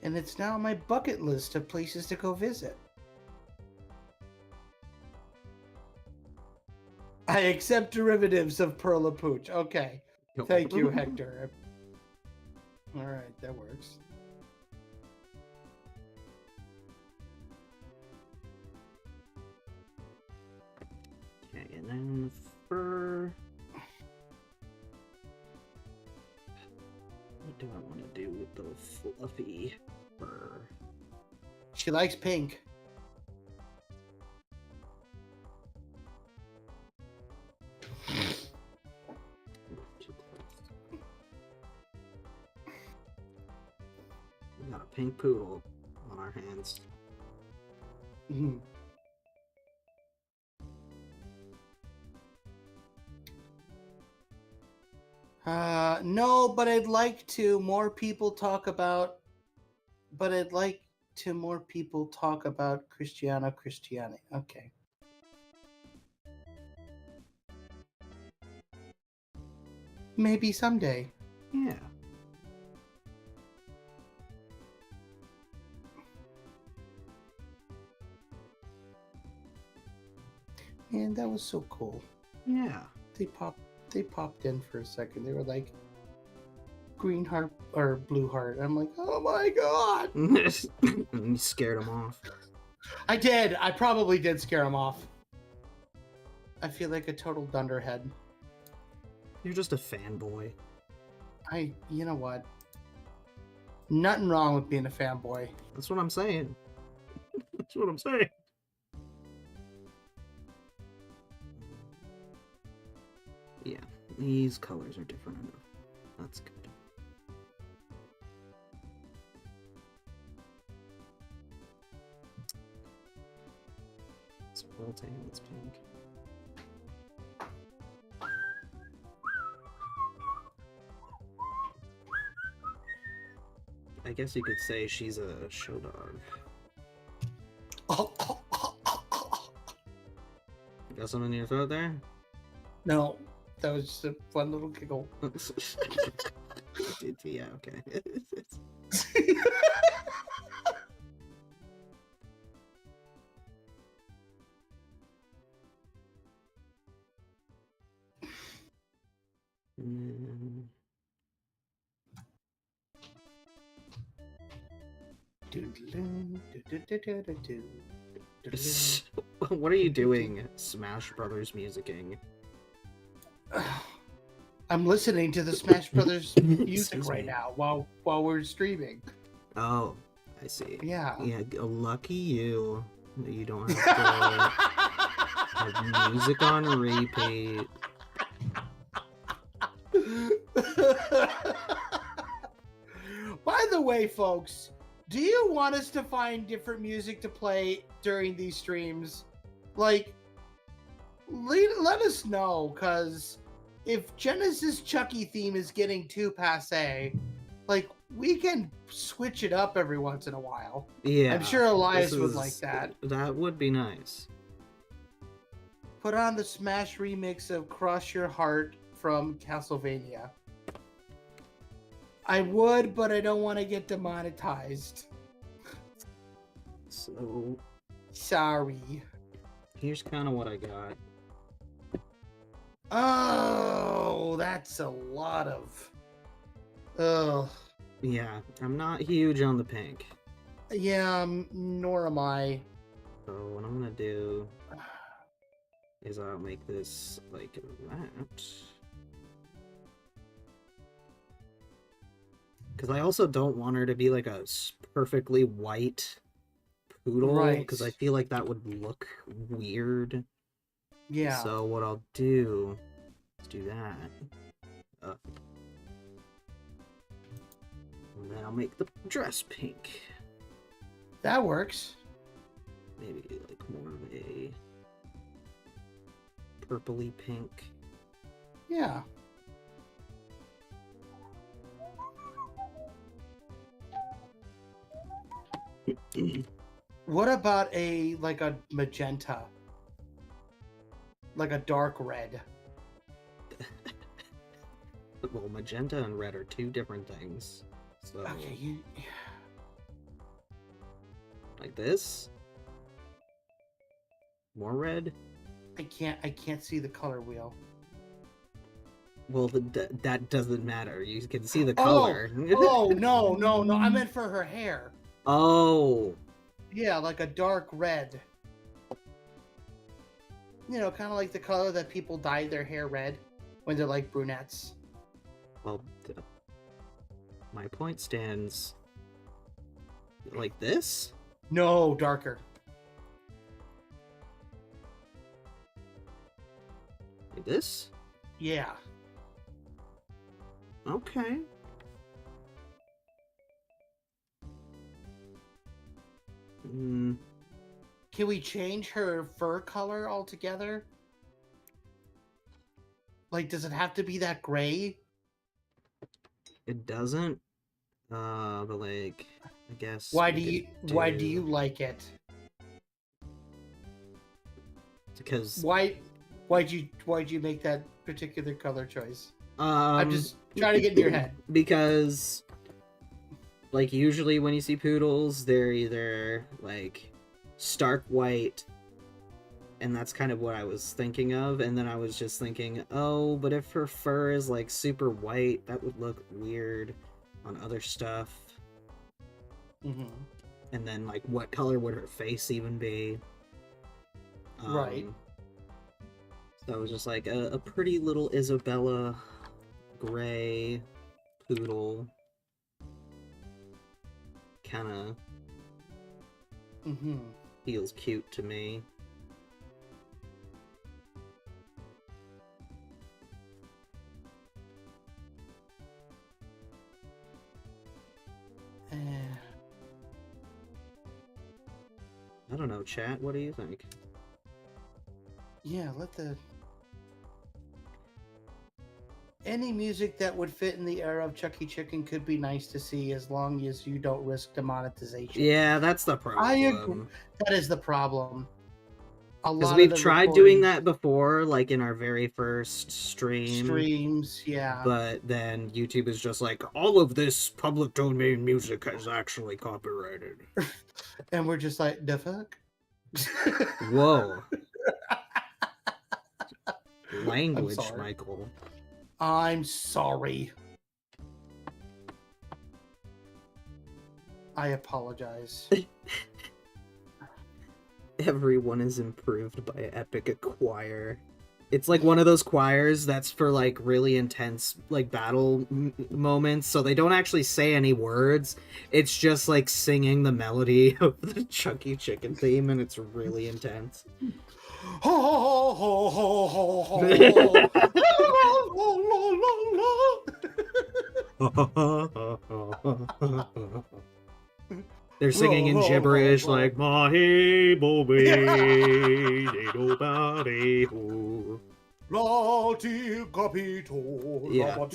And it's now on my bucket list of places to go visit. I accept derivatives of Perla Pooch. Okay. Thank you, Hector. All right, that works. Okay, and then fur. What do I want to do with the fluffy fur? She likes pink. We got a pink poodle on our hands. Mm-hmm. No, but I'd like to more people talk about. But I'd like to more people talk about Cristiano Cristiani. Okay. Maybe someday. Yeah. Man, that was so cool. Yeah. They popped in for a second. They were like green heart or blue heart. I'm like, oh my god. And you scared him off. I did. I probably did scare him off. I feel like a total dunderhead. You're just a fanboy. You know what? Nothing wrong with being a fanboy. That's what I'm saying. That's what I'm saying. Yeah, these colors are different enough. That's good. It's rotate, it's pink. I guess you could say she's a show dog. Got something in your throat there? No. That was just a fun little giggle. Yeah, okay. What are you doing, Smash Brothers musicking? I'm listening to the Smash Brothers music Excuse right me. now while we're streaming. Oh, I see. Yeah. Yeah, lucky you. You don't have to have music on repeat. By the way, folks, do you want us to find different music to play during these streams? Like, let us know, because if Genesis Chucky theme is getting too passe, like, we can switch it up every once in a while. Yeah. I'm sure Elias would like that. That would be nice. Put on the Smash remix of Cross Your Heart from Castlevania. I would, but I don't want to get demonetized. So, sorry. Here's kind of what I got. Oh, that's a lot of... Ugh. Yeah, I'm not huge on the pink. Yeah, nor am I. So what I'm gonna do is I'll make this like that. Because I also don't want her to be like a perfectly white poodle. Right. Because I feel like that would look weird. Yeah. So what I'll do is do that. And then I'll make the dress pink. That works. Maybe like more of a purpley pink. Yeah. What about a magenta? Like a dark red. Well, magenta and red are two different things. So Okay, like this? More red? I can't see the color wheel. Well, that doesn't matter. You can see the color. Oh, no. I meant for her hair. Oh. Yeah, like a dark red. You know, kind of like the color that people dye their hair red when they're like brunettes. Well, my point stands like this? No, darker. Like this? Yeah. Okay. Can we change her fur color altogether? Like, does it have to be that gray? It doesn't. But like, I guess. Why do you like it? Because why'd you make that particular color choice? I'm I'm just trying to get in your head. Because like usually when you see poodles, they're either like stark white, and that's kind of what I was thinking of, and then I was just thinking, oh, but if her fur is like super white, that would look weird on other stuff. Mm-hmm. And then like what color would her face even be? Right. So it was just like a pretty little Isabella gray poodle. Kind of feels cute to me. I don't know, chat. What do you think? Yeah, any music that would fit in the era of Chucky Chicken could be nice to see, as long as you don't risk demonetization. Yeah, that's the problem. I agree. That is the problem. Because we've tried doing that before, like in our very first streams, yeah. But then YouTube is just like, all of this public domain music is actually copyrighted. And we're just like, the fuck? Whoa. Language, Michael. I'm sorry. I apologize. Everyone is improved by Epic Choir. It's like one of those choirs that's for like really intense like battle moments, so they don't actually say any words. It's just like singing the melody of the Chucky Chicken theme, and it's really intense. Ho ho ho ho ho ho ho. They're singing in gibberish like Mahi Bobe nobody who. Yeah.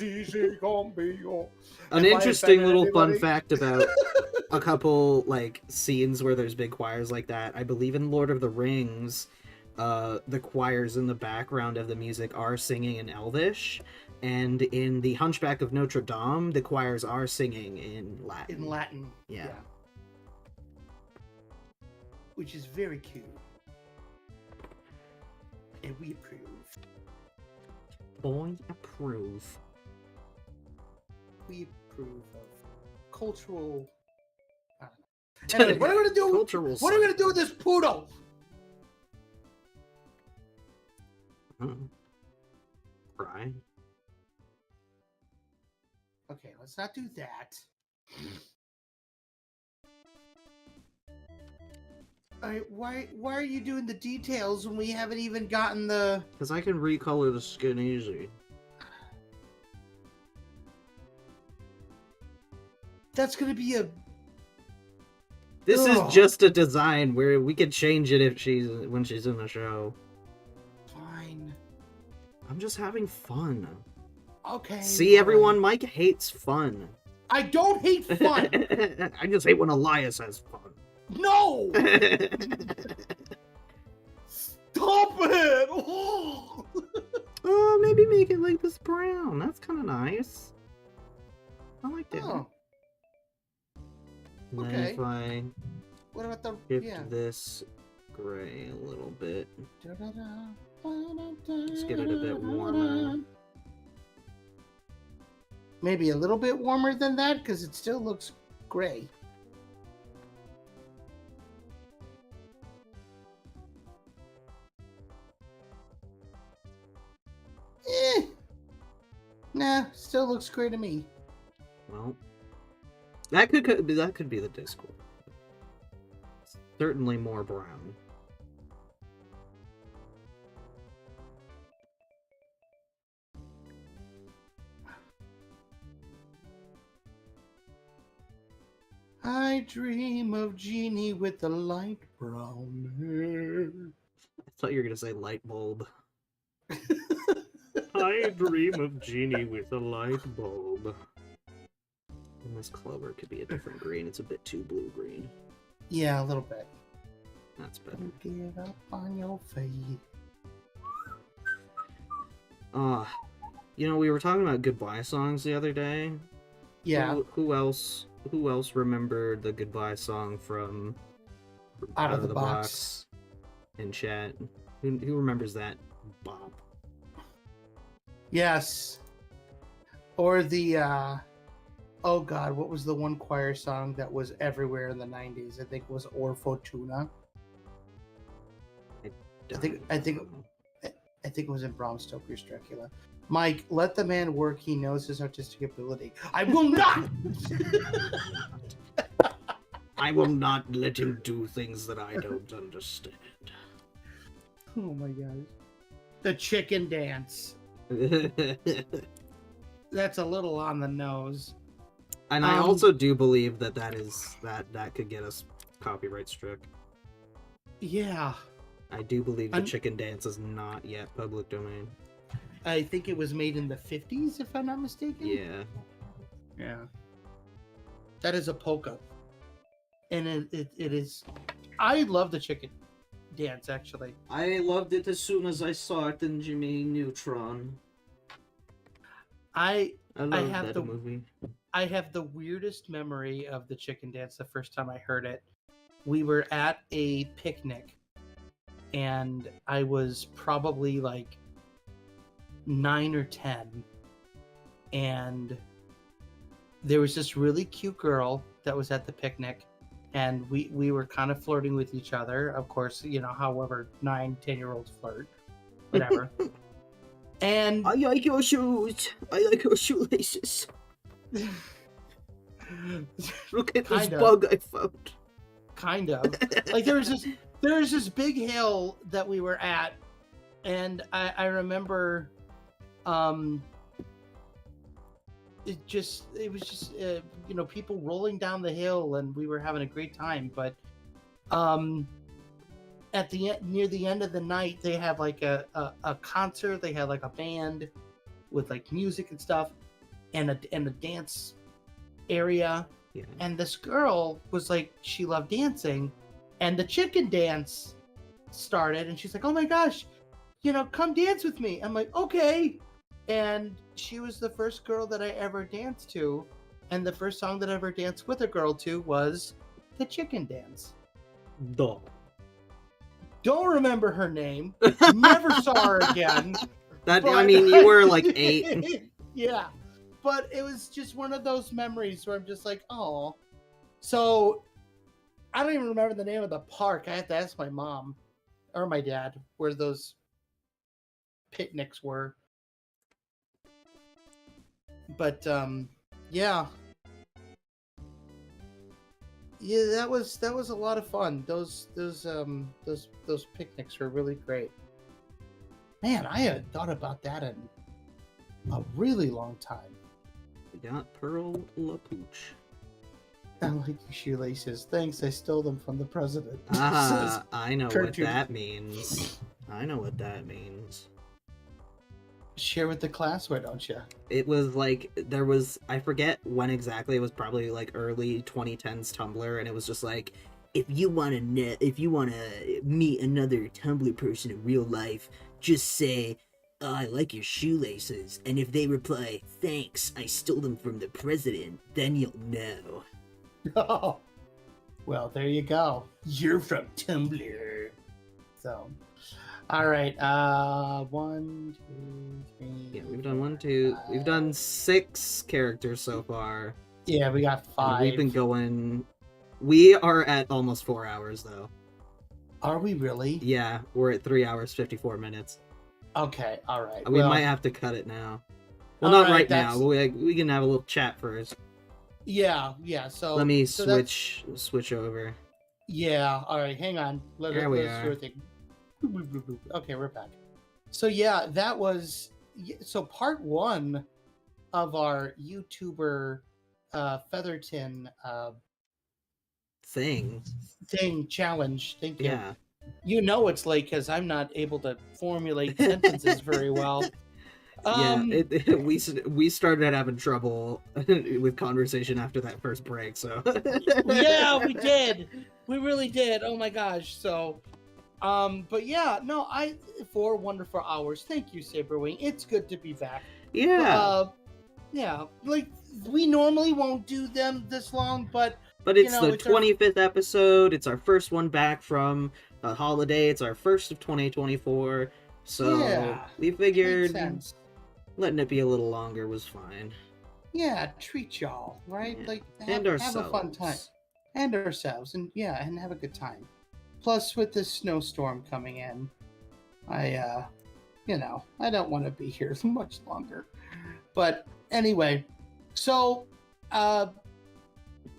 An interesting little fun fact about a couple like scenes where there's big choirs like that. I believe in Lord of the Rings, the choirs in the background of the music are singing in Elvish, and in the Hunchback of Notre Dame, the choirs are singing in Latin. In Latin, yeah. Which is very cute, and we approve. Boy, approve. We approve of cultural. Anyway, what are we gonna do? What are we gonna do with this poodle? Cry. Okay, let's not do that. Why are you doing the details when we haven't even gotten the... Because I can recolor the skin easy. That's gonna be a... This is just a design where we could change it if when she's in the show. Fine. I'm just having fun. Okay. See, everyone, Mike hates fun. I don't hate fun! I just hate when Elias has fun. No! Stop it! Oh, maybe make it like this brown. That's kind of nice. I like that. Oh. And then Okay. if I What about the... shift this gray a little bit. Just get it a bit warmer. Maybe a little bit warmer than that, because it still looks gray. Nah, still looks gray to me. Well, that could be the Discord. Certainly more brown. I dream of Jeannie with the light brown hair. I thought you were gonna say light bulb. I dream of Jeannie with a light bulb. And this clover could be a different green. It's a bit too blue-green. Yeah, a little bit. That's better. Don't give up on your faith. You know, we were talking about goodbye songs the other day. Yeah. Who else remembered the goodbye song from Out of the Box in chat? Who remembers that? Bob. Yes. Or the oh god, what was the one choir song that was everywhere in the 90s? I think it was Or Fortuna. I think it was in Bram Stoker's Dracula. Mike, let the man work. He knows his artistic ability. I will not. I will not let him do things that I don't understand. Oh my gosh. The chicken dance. That's a little on the nose. And I also do believe that could get us copyright struck. Yeah. I do believe the chicken dance is not yet public domain. I think it was made in the 50s, if I'm not mistaken. Yeah. Yeah. That is a polka. And it is... I love the chicken. dance, actually. I loved it as soon as I saw it in Jimmy Neutron. I love have that movie. I have the weirdest memory of the chicken dance the first time I heard it. We were at a picnic, and I was probably like 9 or 10, and there was this really cute girl that was at the picnic, and we were kind of flirting with each other. Of course, you know, however 9, 10-year-olds flirt, whatever. And I like your shoes. I like your shoelaces. Look at this bug I found. Kind of. Like there was this big hill that we were at, and I remember it was just you know, people rolling down the hill, and we were having a great time. But at the end, near the end of the night, they had like a concert. They had like a band with like music and stuff, and a dance area. Yeah. And this girl was like, she loved dancing, and the chicken dance started, and she's like, oh my gosh, you know, come dance with me. I'm like, okay. And she was the first girl that I ever danced to, and the first song that I ever danced with a girl to was the chicken dance. Duh. Don't remember her name. Never saw her again. I mean, you were like 8. Yeah. But it was just one of those memories where I'm just like, oh. So I don't even remember the name of the park. I have to ask my mom or my dad where those picnics were. But yeah. Yeah, that was a lot of fun. Those picnics were really great. Man, I hadn't thought about that in a really long time. We got Pearl LaPooch. I like your shoelaces. Thanks, I stole them from the president. Ah, I know what Cartoon. that means. I know what that means. Share with the class, why don't you? It was like, there was, I forget when exactly, it was probably like early 2010s Tumblr, and it was just like, if you want to meet another Tumblr person in real life, just say, oh, I like your shoelaces, and if they reply, thanks, I stole them from the president, then you'll know. Oh, well, there you go. You're from Tumblr. So, all right. 1, 2, 3. Yeah, we've done 1, 2. We've done 6 characters so far. Yeah, we got 5. And we've been going. We are at almost 4 hours though. Are we really? Yeah, we're at 3 hours 54 minutes. Okay, all right. We might have to cut it now. Well, All not right that's- now. But we can have a little chat first. Yeah. So Let me so that's- switch over. Yeah. All right. Hang on. Let's There we do are. a thing. Okay, we're back. So yeah, that was part 1 of our YouTuber Featherton Thing challenge. Thank you. Yeah. You know it's late because I'm not able to formulate sentences very well. We started having trouble with conversation after that first break, so Yeah, we did. We really did. Oh my gosh. So but yeah, no, 4 wonderful hours. Thank you, Saberwing. It's good to be back. Yeah. Yeah, like we normally won't do them this long, but it's you know, the 25th episode. It's our first one back from a holiday. It's our first of 2024. So Yeah, we figured makes sense. letting it be a little longer was fine. Yeah, treat y'all, right? Yeah. Like And have a fun ourselves. time. And ourselves, and have a good time. Plus, with this snowstorm coming in, I don't want to be here much longer. But anyway, so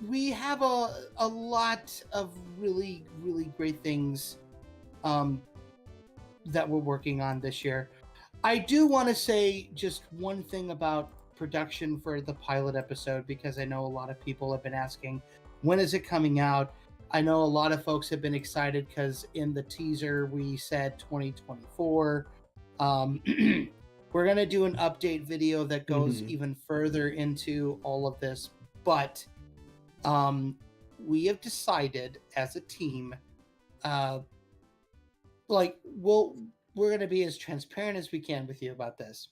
we have a lot of really, really great things that we're working on this year. I do want to say just one thing about production for the pilot episode, because I know a lot of people have been asking, when is it coming out? I know a lot of folks have been excited because in the teaser we said 2024. We're going to do an update video that goes even further into all of this, but we have decided as a team like we're going to be as transparent as we can with you about this.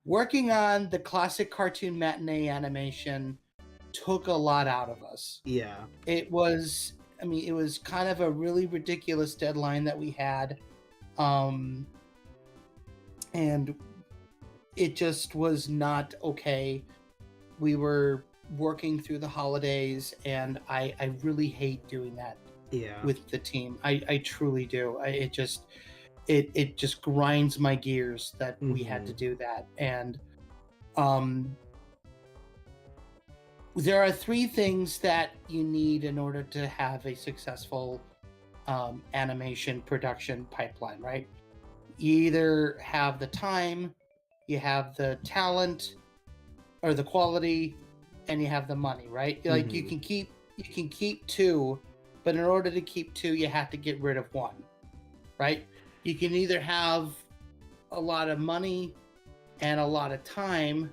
Working on the classic cartoon matinee animation took a lot out of us. Yeah. It was kind of a really ridiculous deadline that we had. And it just was not okay. We were working through the holidays, and I really hate doing that with the team. I truly do. It just grinds my gears that we had to do that. And there are 3 things that you need in order to have a successful animation production pipeline, right? You either have the time, you have the talent or the quality, and you have the money, right? Like you can keep 2, but in order to keep 2, you have to get rid of 1, right? You can either have a lot of money and a lot of time,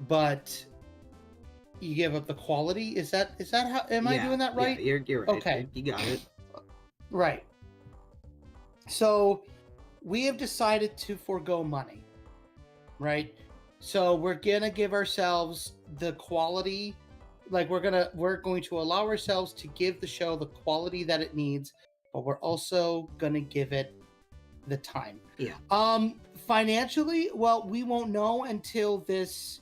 but you give up the quality. Is that how? Am I doing that right? Yeah, you're right. Okay, you got it. Right. So we have decided to forego money, right? So we're gonna give ourselves the quality, like we're going to allow ourselves to give the show the quality that it needs, but we're also gonna give it the time. Yeah. Financially, well, we won't know until this.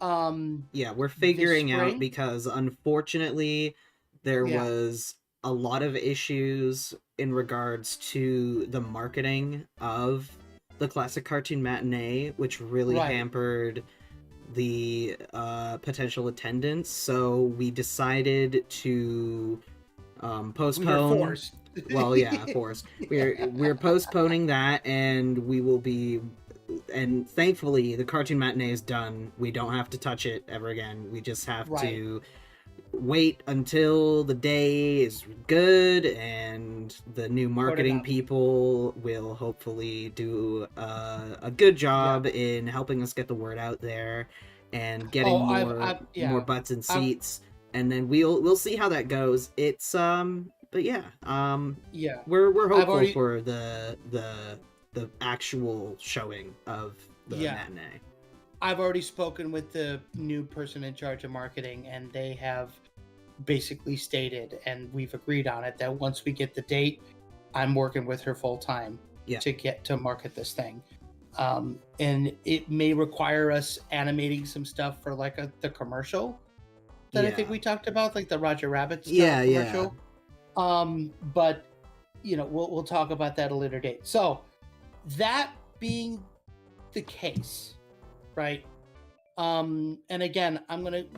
We're figuring out, because unfortunately there was a lot of issues in regards to the marketing of the classic cartoon matinee, which really hampered the potential attendance. So we decided to postpone. We were forced. Well, yeah, forced. We're postponing that, and we will be. And thankfully, the cartoon matinee is done. We don't have to touch it ever again. We just have to wait until the day is good, and the new marketing people will hopefully do a good job in helping us get the word out there and getting more butts and seats. And then we'll see how that goes. It's but we're hopeful for the actual showing of the matinee. I've already spoken with the new person in charge of marketing, and they have basically stated, and we've agreed on it, that once we get the date, I'm working with her full time to market this thing. And it may require us animating some stuff for like the commercial that I think we talked about, like the Roger Rabbit commercial. But we'll talk about that at a later date. So that being the case, right? And again,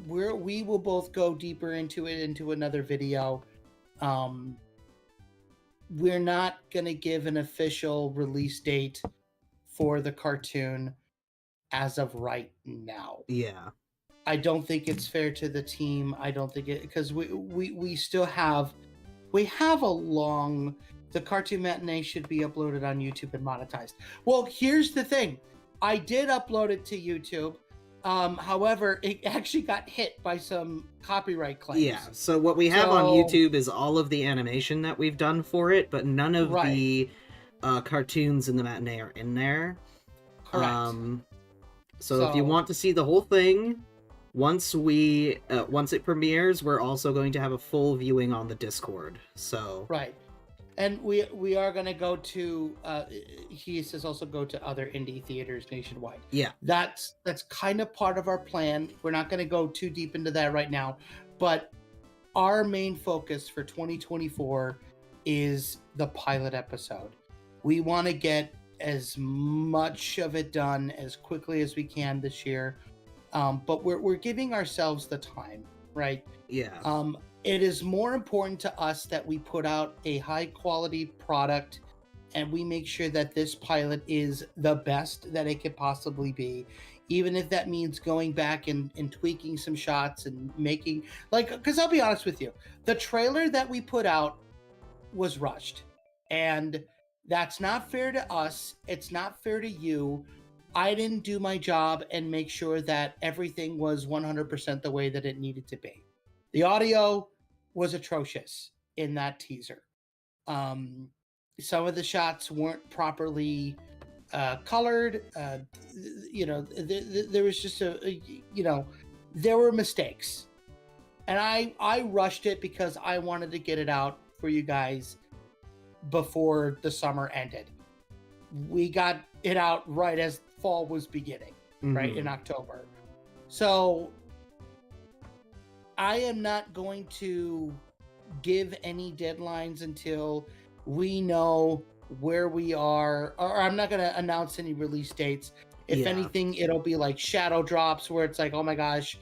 we will both go deeper into it into another video. We're not gonna give an official release date for the cartoon as of right now. Yeah. I don't think it's fair to the team. I don't think it, because we still have the cartoon matinee should be uploaded on YouTube and monetized. Well, here's the thing. I did upload it to YouTube. However, it actually got hit by some copyright claims. Yeah, so what we have on YouTube is all of the animation that we've done for it, but none of the cartoons in the matinee are in there. Correct. So if you want to see the whole thing, once it premieres, we're also going to have a full viewing on the Discord. So and we are going to go to he says also go to other indie theaters nationwide. Yeah, that's kind of part of our plan. We're not going to go too deep into that right now, but our main focus for 2024 is the pilot episode. We want to get as much of it done as quickly as we can this year. But we're giving ourselves the time, right? Yeah. It is more important to us that we put out a high quality product, and we make sure that this pilot is the best that it could possibly be, even if that means going back and tweaking some shots and making, because I'll be honest with you, the trailer that we put out was rushed, and that's not fair to us. It's not fair to you. I didn't do my job and make sure that everything was 100% the way that it needed to be. The audio was atrocious in that teaser. some of the shots weren't properly colored. There was just there were mistakes, and I rushed it because I wanted to get it out for you guys before the summer ended. We got it out right as fall was beginning, right in October. So I am not going to give any deadlines until we know where we are, or I'm not going to announce any release dates. If anything, it'll be like shadow drops where it's like, oh my gosh,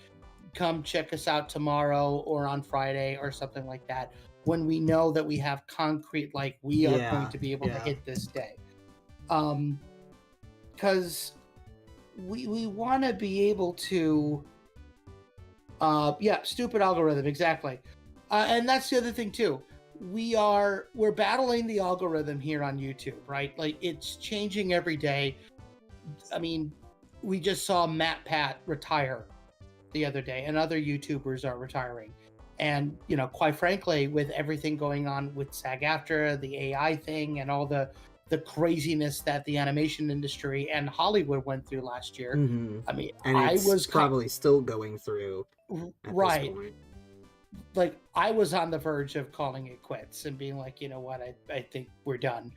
come check us out tomorrow or on Friday or something like that, when we know that we have concrete, like we are going to be able to hit this day. Because we want to be able to stupid algorithm, exactly. And that's the other thing too. We're battling the algorithm here on YouTube, right? Like, it's changing every day. I mean, we just saw Matt Pat retire the other day, and other YouTubers are retiring. And, quite frankly, with everything going on with SAG-AFTRA, the AI thing, and all the craziness that the animation industry and Hollywood went through last year. I mean, and I was probably still going through right. Like, I was on the verge of calling it quits and being like, you know what, I think we're done.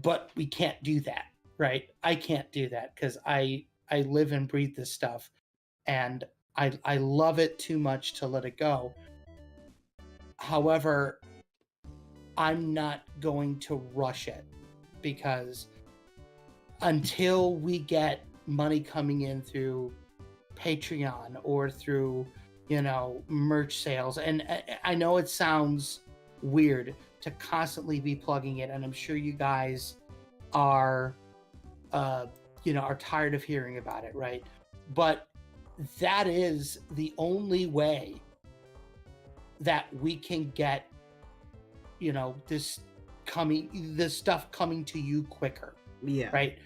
But we can't do that, right? I can't do that because I live and breathe this stuff, and I love it too much to let it go. However, I'm not going to rush it, because until we get money coming in through Patreon or through, merch sales, and I know it sounds weird to constantly be plugging it, and I'm sure you guys are tired of hearing about it, right? But that is the only way that we can get, this stuff coming to you quicker. Yeah. Right.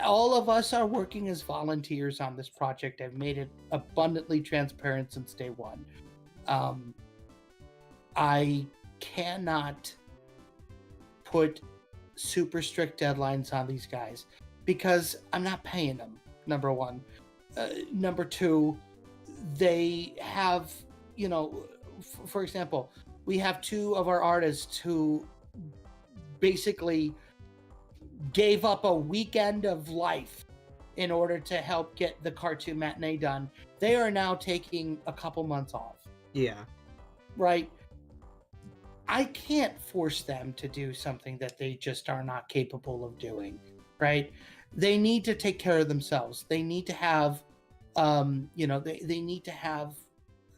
All of us are working as volunteers on this project. I've made it abundantly transparent since day one. I cannot put super strict deadlines on these guys because I'm not paying them, number one. Number two, they have, for example, we have two of our artists who basically gave up a weekend of life in order to help get the cartoon matinee done. They are now taking a couple months off. Yeah. Right? I can't force them to do something that they just are not capable of doing. Right? They need to take care of themselves. They need to have, they need to have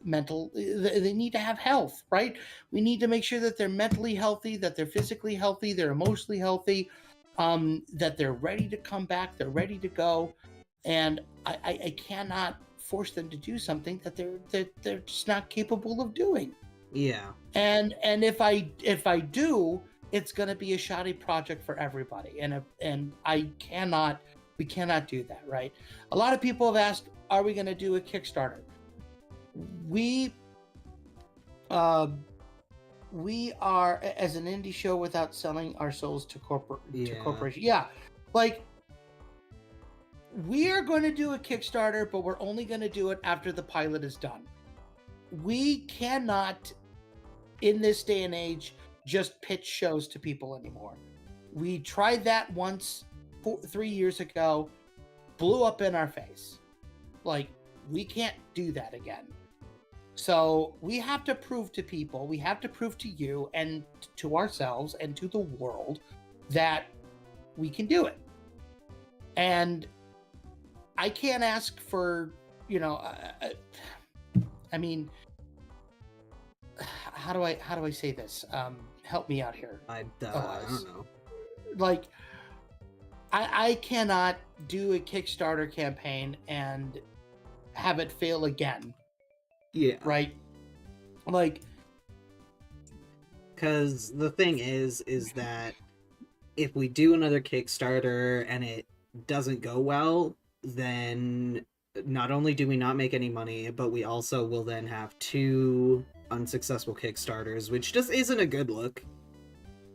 they need to have health, right? We need to make sure that they're mentally healthy, that they're physically healthy, they're emotionally healthy, that they're ready to come back, they're ready to go. And I cannot force them to do something that they're just not capable of doing. Yeah. And if I do, it's going to be a shoddy project for everybody. And we cannot do that, right? A lot of people have asked, are we going to do a Kickstarter? We are, as an indie show, without selling our souls to corporation. Yeah. Like, we are going to do a Kickstarter, but we're only going to do it after the pilot is done. We cannot, in this day and age, just pitch shows to people anymore. We tried that once 3 years ago, blew up in our face. Like, we can't do that again. So we have to prove to people, we have to prove to you and to ourselves and to the world that we can do it. And I can't ask for, I mean, how do I say this? Help me out here. I don't know. Like, I cannot do a Kickstarter campaign and have it fail again. Yeah. Right? Like, because the thing is that if we do another Kickstarter and it doesn't go well, then not only do we not make any money, but we also will then have 2 unsuccessful Kickstarters, which just isn't a good look.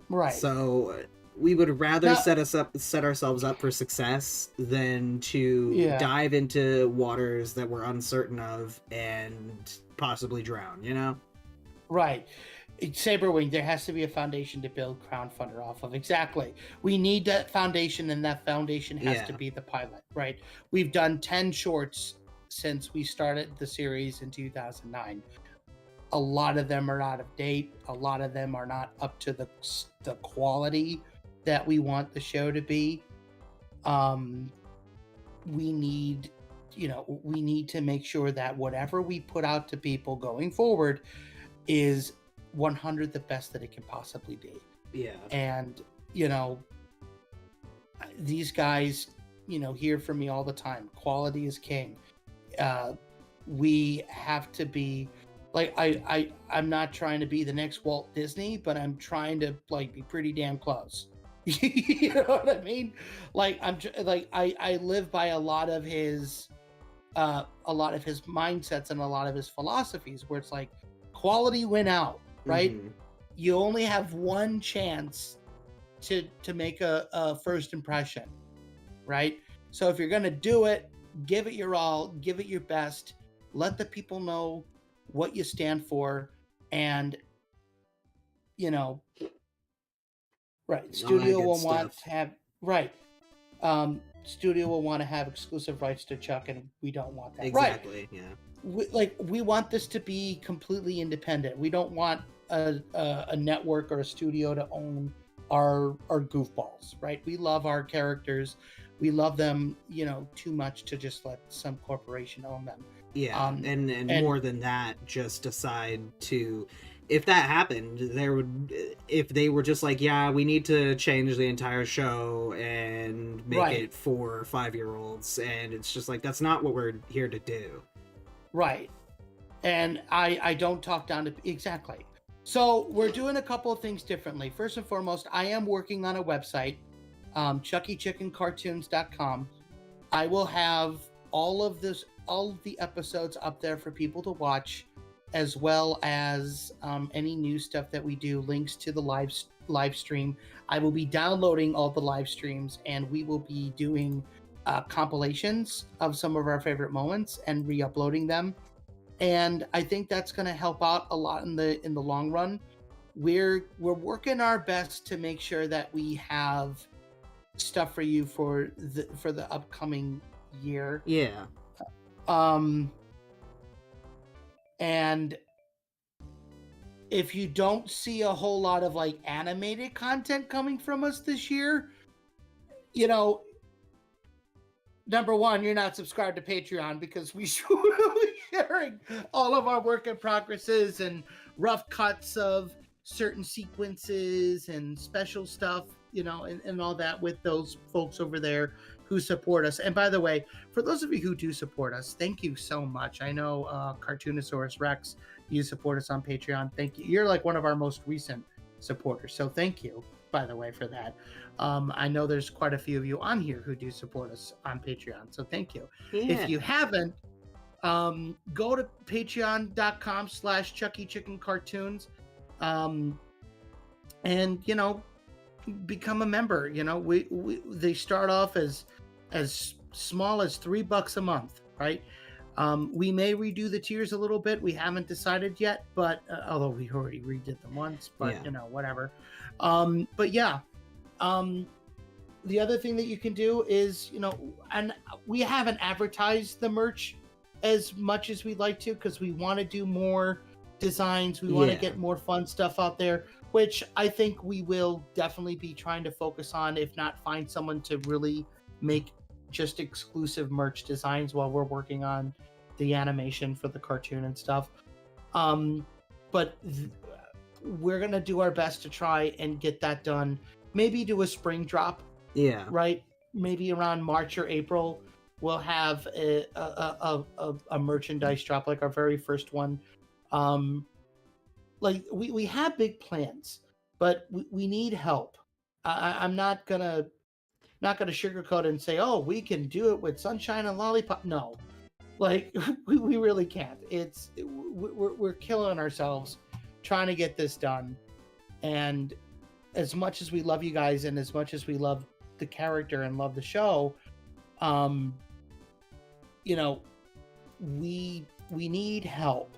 Right. So we would rather Now- set ourselves up for success than to Yeah. dive into waters that we're uncertain of and possibly drown, you know? Right. Saberwing, there has to be a foundation to build crowdfunder off of. Exactly. We need that foundation, and that foundation has to Yeah. be the pilot, right? We've done 10 shorts since we started the series in 2009. A lot of them are out of date. A lot of them are not up to the quality that we want the show to be. We need, we need to make sure that whatever we put out to people going forward is 100 the best that it can possibly be. Yeah. And, these guys, hear from me all the time. Quality is king. We have to be like, I'm not trying to be the next Walt Disney, but I'm trying to be pretty damn close. You know what I mean? Like I live by a lot of his mindsets and a lot of his philosophies, where it's like quality win out, right? Mhm. You only have one chance to make a first impression, right? So if you're gonna do it, give it your all, give it your best, let the people know what you stand for, and right, studio good will want stuff. to have studio will want to have exclusive rights to Chuck, and we don't want that. Exactly. Right. Yeah. We want this to be completely independent. We don't want a network or a studio to own our goofballs, right? We love our characters. We love them, too much to just let some corporation own them. Yeah, and more than that, just decide to, if that happened, if they were just like, yeah, we need to change the entire show and make Right. it for 5-year-olds, and it's just like, that's not what we're here to do. Right. And I don't talk down to exactly. So we're doing a couple of things differently. First and foremost, I am working on a website, chuckychickencartoons.com. I will have all of the episodes up there for people to watch, as well as any new stuff that we do, links to the live stream. I will be downloading all the live streams, and we will be doing compilations of some of our favorite moments and re-uploading them. And I think that's going to help out a lot in the long run. We're working our best to make sure that we have stuff for you for the upcoming year. Yeah. And if you don't see a whole lot of animated content coming from us this year, number one, you're not subscribed to Patreon, because we will be sharing all of our work in progresses and rough cuts of certain sequences and special stuff, and all that with those folks over there who support us. And by the way, for those of you who do support us, thank you so much. I know Cartoonosaurus Rex, you support us on Patreon. Thank you. You're one of our most recent supporters. So thank you, by the way, for that. I know there's quite a few of you on here who do support us on Patreon. So thank you. Yeah. If you haven't, go to patreon.com/chuckychickencartoons and, become a member. They start off as small as $3 a month, right? We may redo the tiers a little bit. We haven't decided yet, but although we already redid them once, but whatever. But yeah, the other thing that you can do is, and we haven't advertised the merch as much as we'd like to, because we want to do more designs. We want to get more fun stuff out there, which I think we will definitely be trying to focus on, if not find someone to really make just exclusive merch designs while we're working on the animation for the cartoon and stuff. But we're going to do our best to try and get that done. Maybe do a spring drop. Yeah. Right? Maybe around March or April, we'll have a merchandise drop, like our very first one. We have big plans, but we need help. I'm not gonna sugarcoat it and say, oh, we can do it with Sunshine and Lollipop. No, we really can't. We're killing ourselves trying to get this done, and as much as we love you guys and as much as we love the character and love the show, you know, we need help.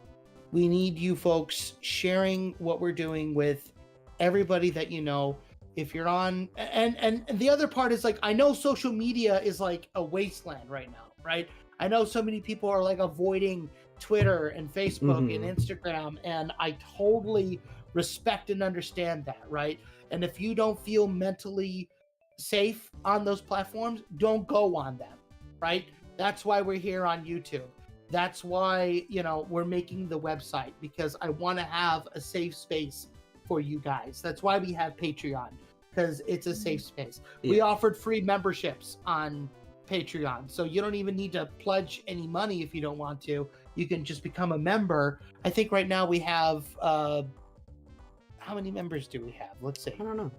We need you folks sharing what we're doing with everybody that you know. If you're on, and the other part is like, I know social media is like a wasteland right now, right? I know so many people are like avoiding Twitter and Facebook and Instagram, and I totally respect and understand that, right? And if you don't feel mentally safe on those platforms, don't go on them, right? That's why we're here on YouTube. That's why, you know, we're making the website, because I want to have a safe space for you guys. That's why we have Patreon, because it's a safe space. We offered free memberships on Patreon, so you don't even need to pledge any money if you don't want to. You can just become a member. I think right now we have how many members do we have? Let's see. I don't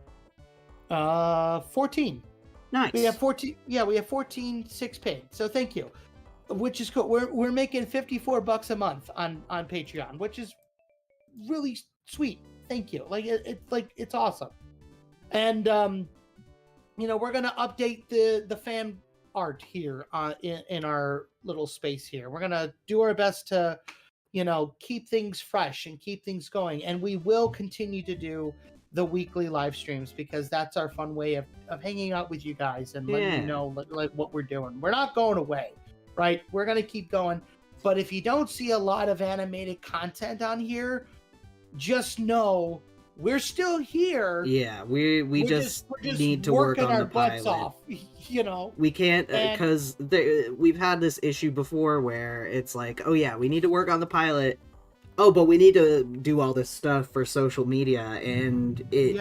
know. 14. Nice. We have 14. Yeah, we have 14 6 paid. So thank you. Which is cool. We're making $54 a month on Patreon, which is really sweet. Thank you. Like it's awesome. And you know, we're gonna update the fan art here in our little space here. We're gonna do our best to, you know, keep things fresh and keep things going. And we will continue to do the weekly live streams, because that's our fun way of hanging out with you guys and letting you know like what we're doing. We're not going away, right? We're gonna keep going. But if you don't see a lot of animated content on here, just know we're still here. Yeah, we're just need to work on our the butts pilot. off, you know. We can't, because we've had this issue before where it's like, oh yeah, we need to work on the pilot. Oh, but we need to do all this stuff for social media, and it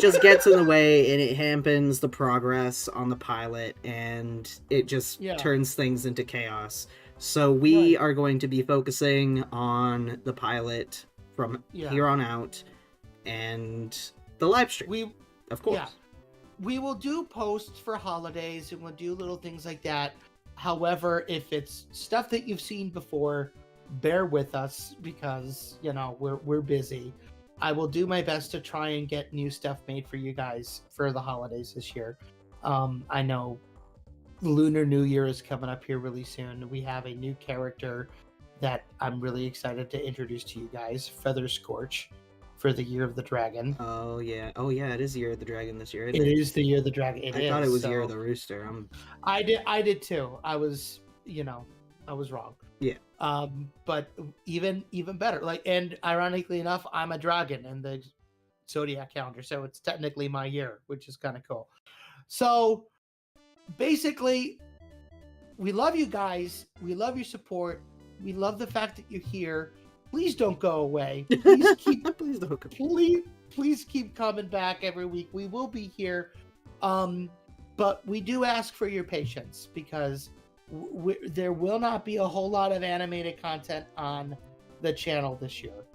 just gets in the way, and it hampens the progress on the pilot, and it just turns things into chaos. So we are going to be focusing on the pilot from here on out, and the live stream. Of course. Yeah. We will do posts for holidays, and we'll do little things like that. However, if it's stuff that you've seen before, bear with us, because, you know, we're busy. I will do my best to try and get new stuff made for you guys for the holidays this year. I know Lunar New Year is coming up here really soon. We have a new character that I'm really excited to introduce to you guys, Feather Scorch, for the Year of the Dragon. Oh yeah, it is Year of the Dragon this year. It is the Year of the Dragon. I thought it was Year of the Rooster. I did too. I was wrong. Yeah. But even better. Like, and ironically enough, I'm a dragon in the zodiac calendar, so it's technically my year, which is kind of cool. So basically, we love you guys. We love your support. We love the fact that you're here. Please don't go away. Please keep please keep coming back every week. We will be here. But we do ask for your patience, because there will not be a whole lot of animated content on the channel this year.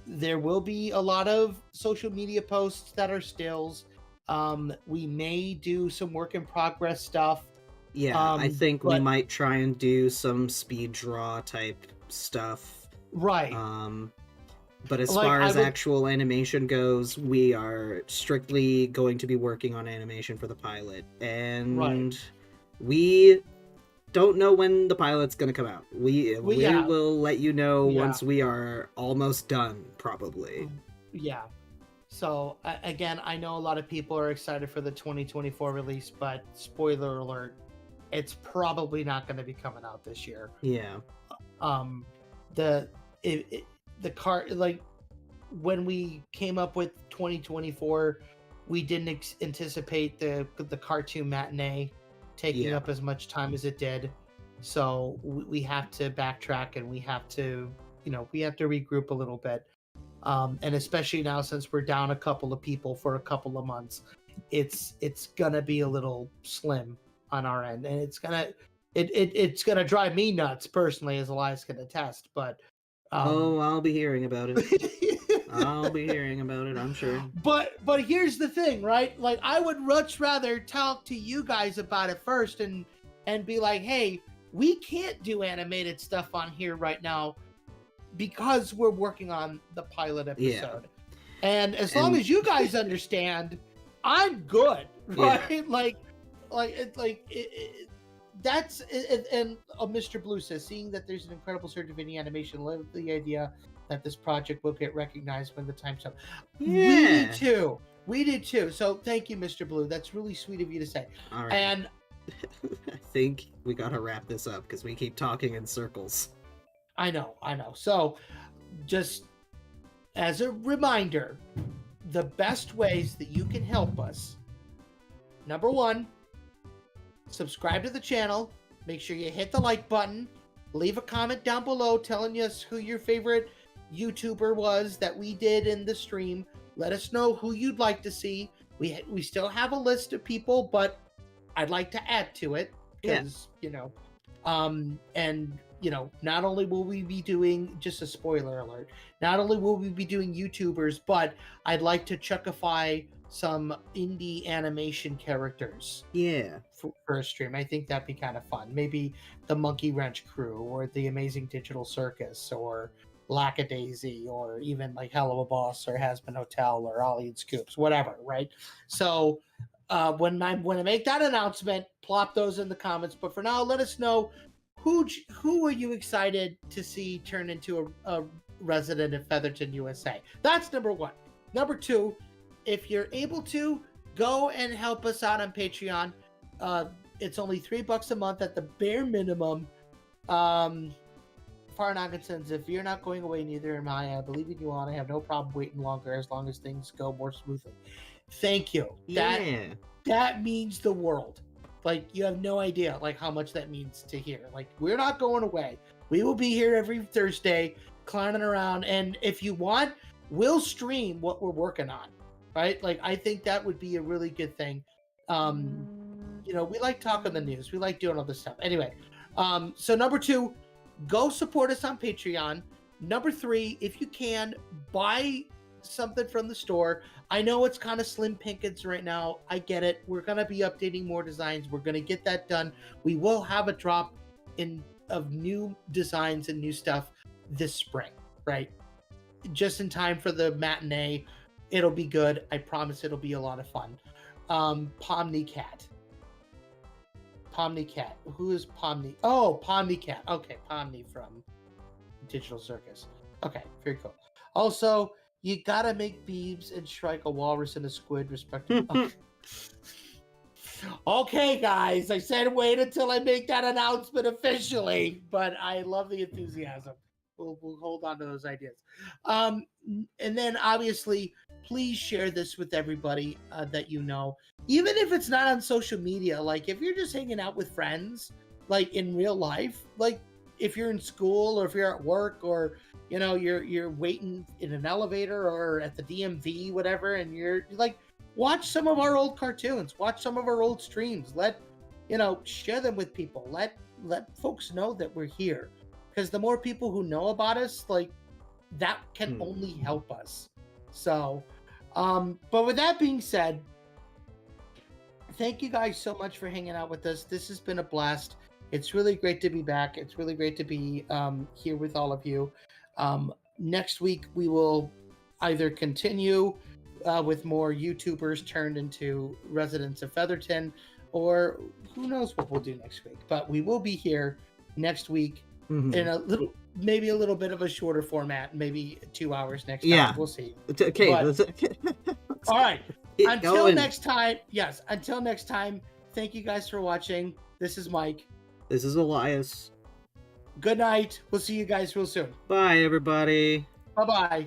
There will be a lot of social media posts that are stills. We may do some work in progress stuff. Yeah, I think we might try and do some speed draw type stuff. Right. But as far as actual animation goes, we are strictly going to be working on animation for the pilot. And we don't know when the pilot's going to come out. We will let you know once we are almost done, probably. Yeah. So, again, I know a lot of people are excited for the 2024 release, but spoiler alert, it's probably not going to be coming out this year. Yeah. The car, like, when we came up with 2024, we didn't anticipate the cartoon matinee taking up as much time as it did. So we have to backtrack, and we have to regroup a little bit. And especially now, since we're down a couple of people for a couple of months, it's gonna be a little slim on our end, and it's gonna drive me nuts personally, as Elias can attest. But I'll be hearing about it. I'll be hearing about it, I'm sure. But here's the thing, right? Like, I would much rather talk to you guys about it first and be like, hey, we can't do animated stuff on here right now because we're working on the pilot episode. And as long as you guys understand, I'm good, right? And Mr. Blue says, seeing that there's an incredible surge of indie animation, love the idea that this project will get recognized when the time's up. Yeah. We did too. So thank you, Mr. Blue. That's really sweet of you to say. All right. And I think we gotta wrap this up because we keep talking in circles. I know. So just as a reminder, the best ways that you can help us, number one, subscribe to the channel. Make sure you hit the like button. Leave a comment down below telling us who your favorite YouTuber was that we did in the stream. Let us know who you'd like to see. We still have a list of people, but I'd like to add to it because, not only will we be doing, just a spoiler alert, not only will we be doing YouTubers, but I'd like to chuckify some indie animation characters. Yeah. For a stream. I think that'd be kind of fun. Maybe the Monkey Wrench Crew or the Amazing Digital Circus or Lackadaisy or even like Hell of a Boss or Has-Been Hotel or Ollie and Scoops, whatever, right? So when I make that announcement, plop those in the comments. But for now, let us know who are you excited to see turn into a resident of Featherton, USA. That's number one. Number two, if you're able to, go and help us out on Patreon. It's only $3 a month at the bare minimum. Farnagansons, if you're not going away, neither am I. I believe in you all, and I have no problem waiting longer as long as things go more smoothly. Thank you. That means the world. Like, you have no idea like how much that means to hear. Like, we're not going away. We will be here every Thursday clowning around, and if you want, we'll stream what we're working on. Right? Like, I think that would be a really good thing. We like talking the news. We like doing all this stuff. Anyway, so number two, go support us on Patreon. Number three, if you can, buy something from the store. I know it's kind of slim pickings right now. I get it. We're going to be updating more designs. We're going to get that done. We will have a drop of new designs and new stuff this spring, right? Just in time for the matinee. It'll be good. I promise it'll be a lot of fun. Pomni Cat. Who is Pomni? Oh, Pomni Cat. Okay, Pomni from Digital Circus. Okay, very cool. Also, you gotta make Beebs and strike a walrus and a squid, respectively. Okay, guys. I said wait until I make that announcement officially, but I love the enthusiasm. We'll hold on to those ideas. And then, obviously, please share this with everybody that you know. Even if it's not on social media, like if you're just hanging out with friends, like in real life, like if you're in school or if you're at work or, you're waiting in an elevator or at the DMV, whatever, and you're like, watch some of our old cartoons, watch some of our old streams. Share them with people. Let folks know that we're here. Because the more people who know about us, like, that can only help us. So, but with that being said, thank you guys so much for hanging out with us. This has been a blast. It's really great to be back. It's really great to be here with all of you. Next week, we will either continue with more YouTubers turned into residents of Featherton, or who knows what we'll do next week. But we will be here next week. Mm-hmm. In maybe a little bit of a shorter format, maybe 2 hours next time. Yeah, we'll see. Okay. All right. Until next time. Yes. Until next time. Thank you guys for watching. This is Mike. This is Elias. Good night. We'll see you guys real soon. Bye, everybody. Bye-bye.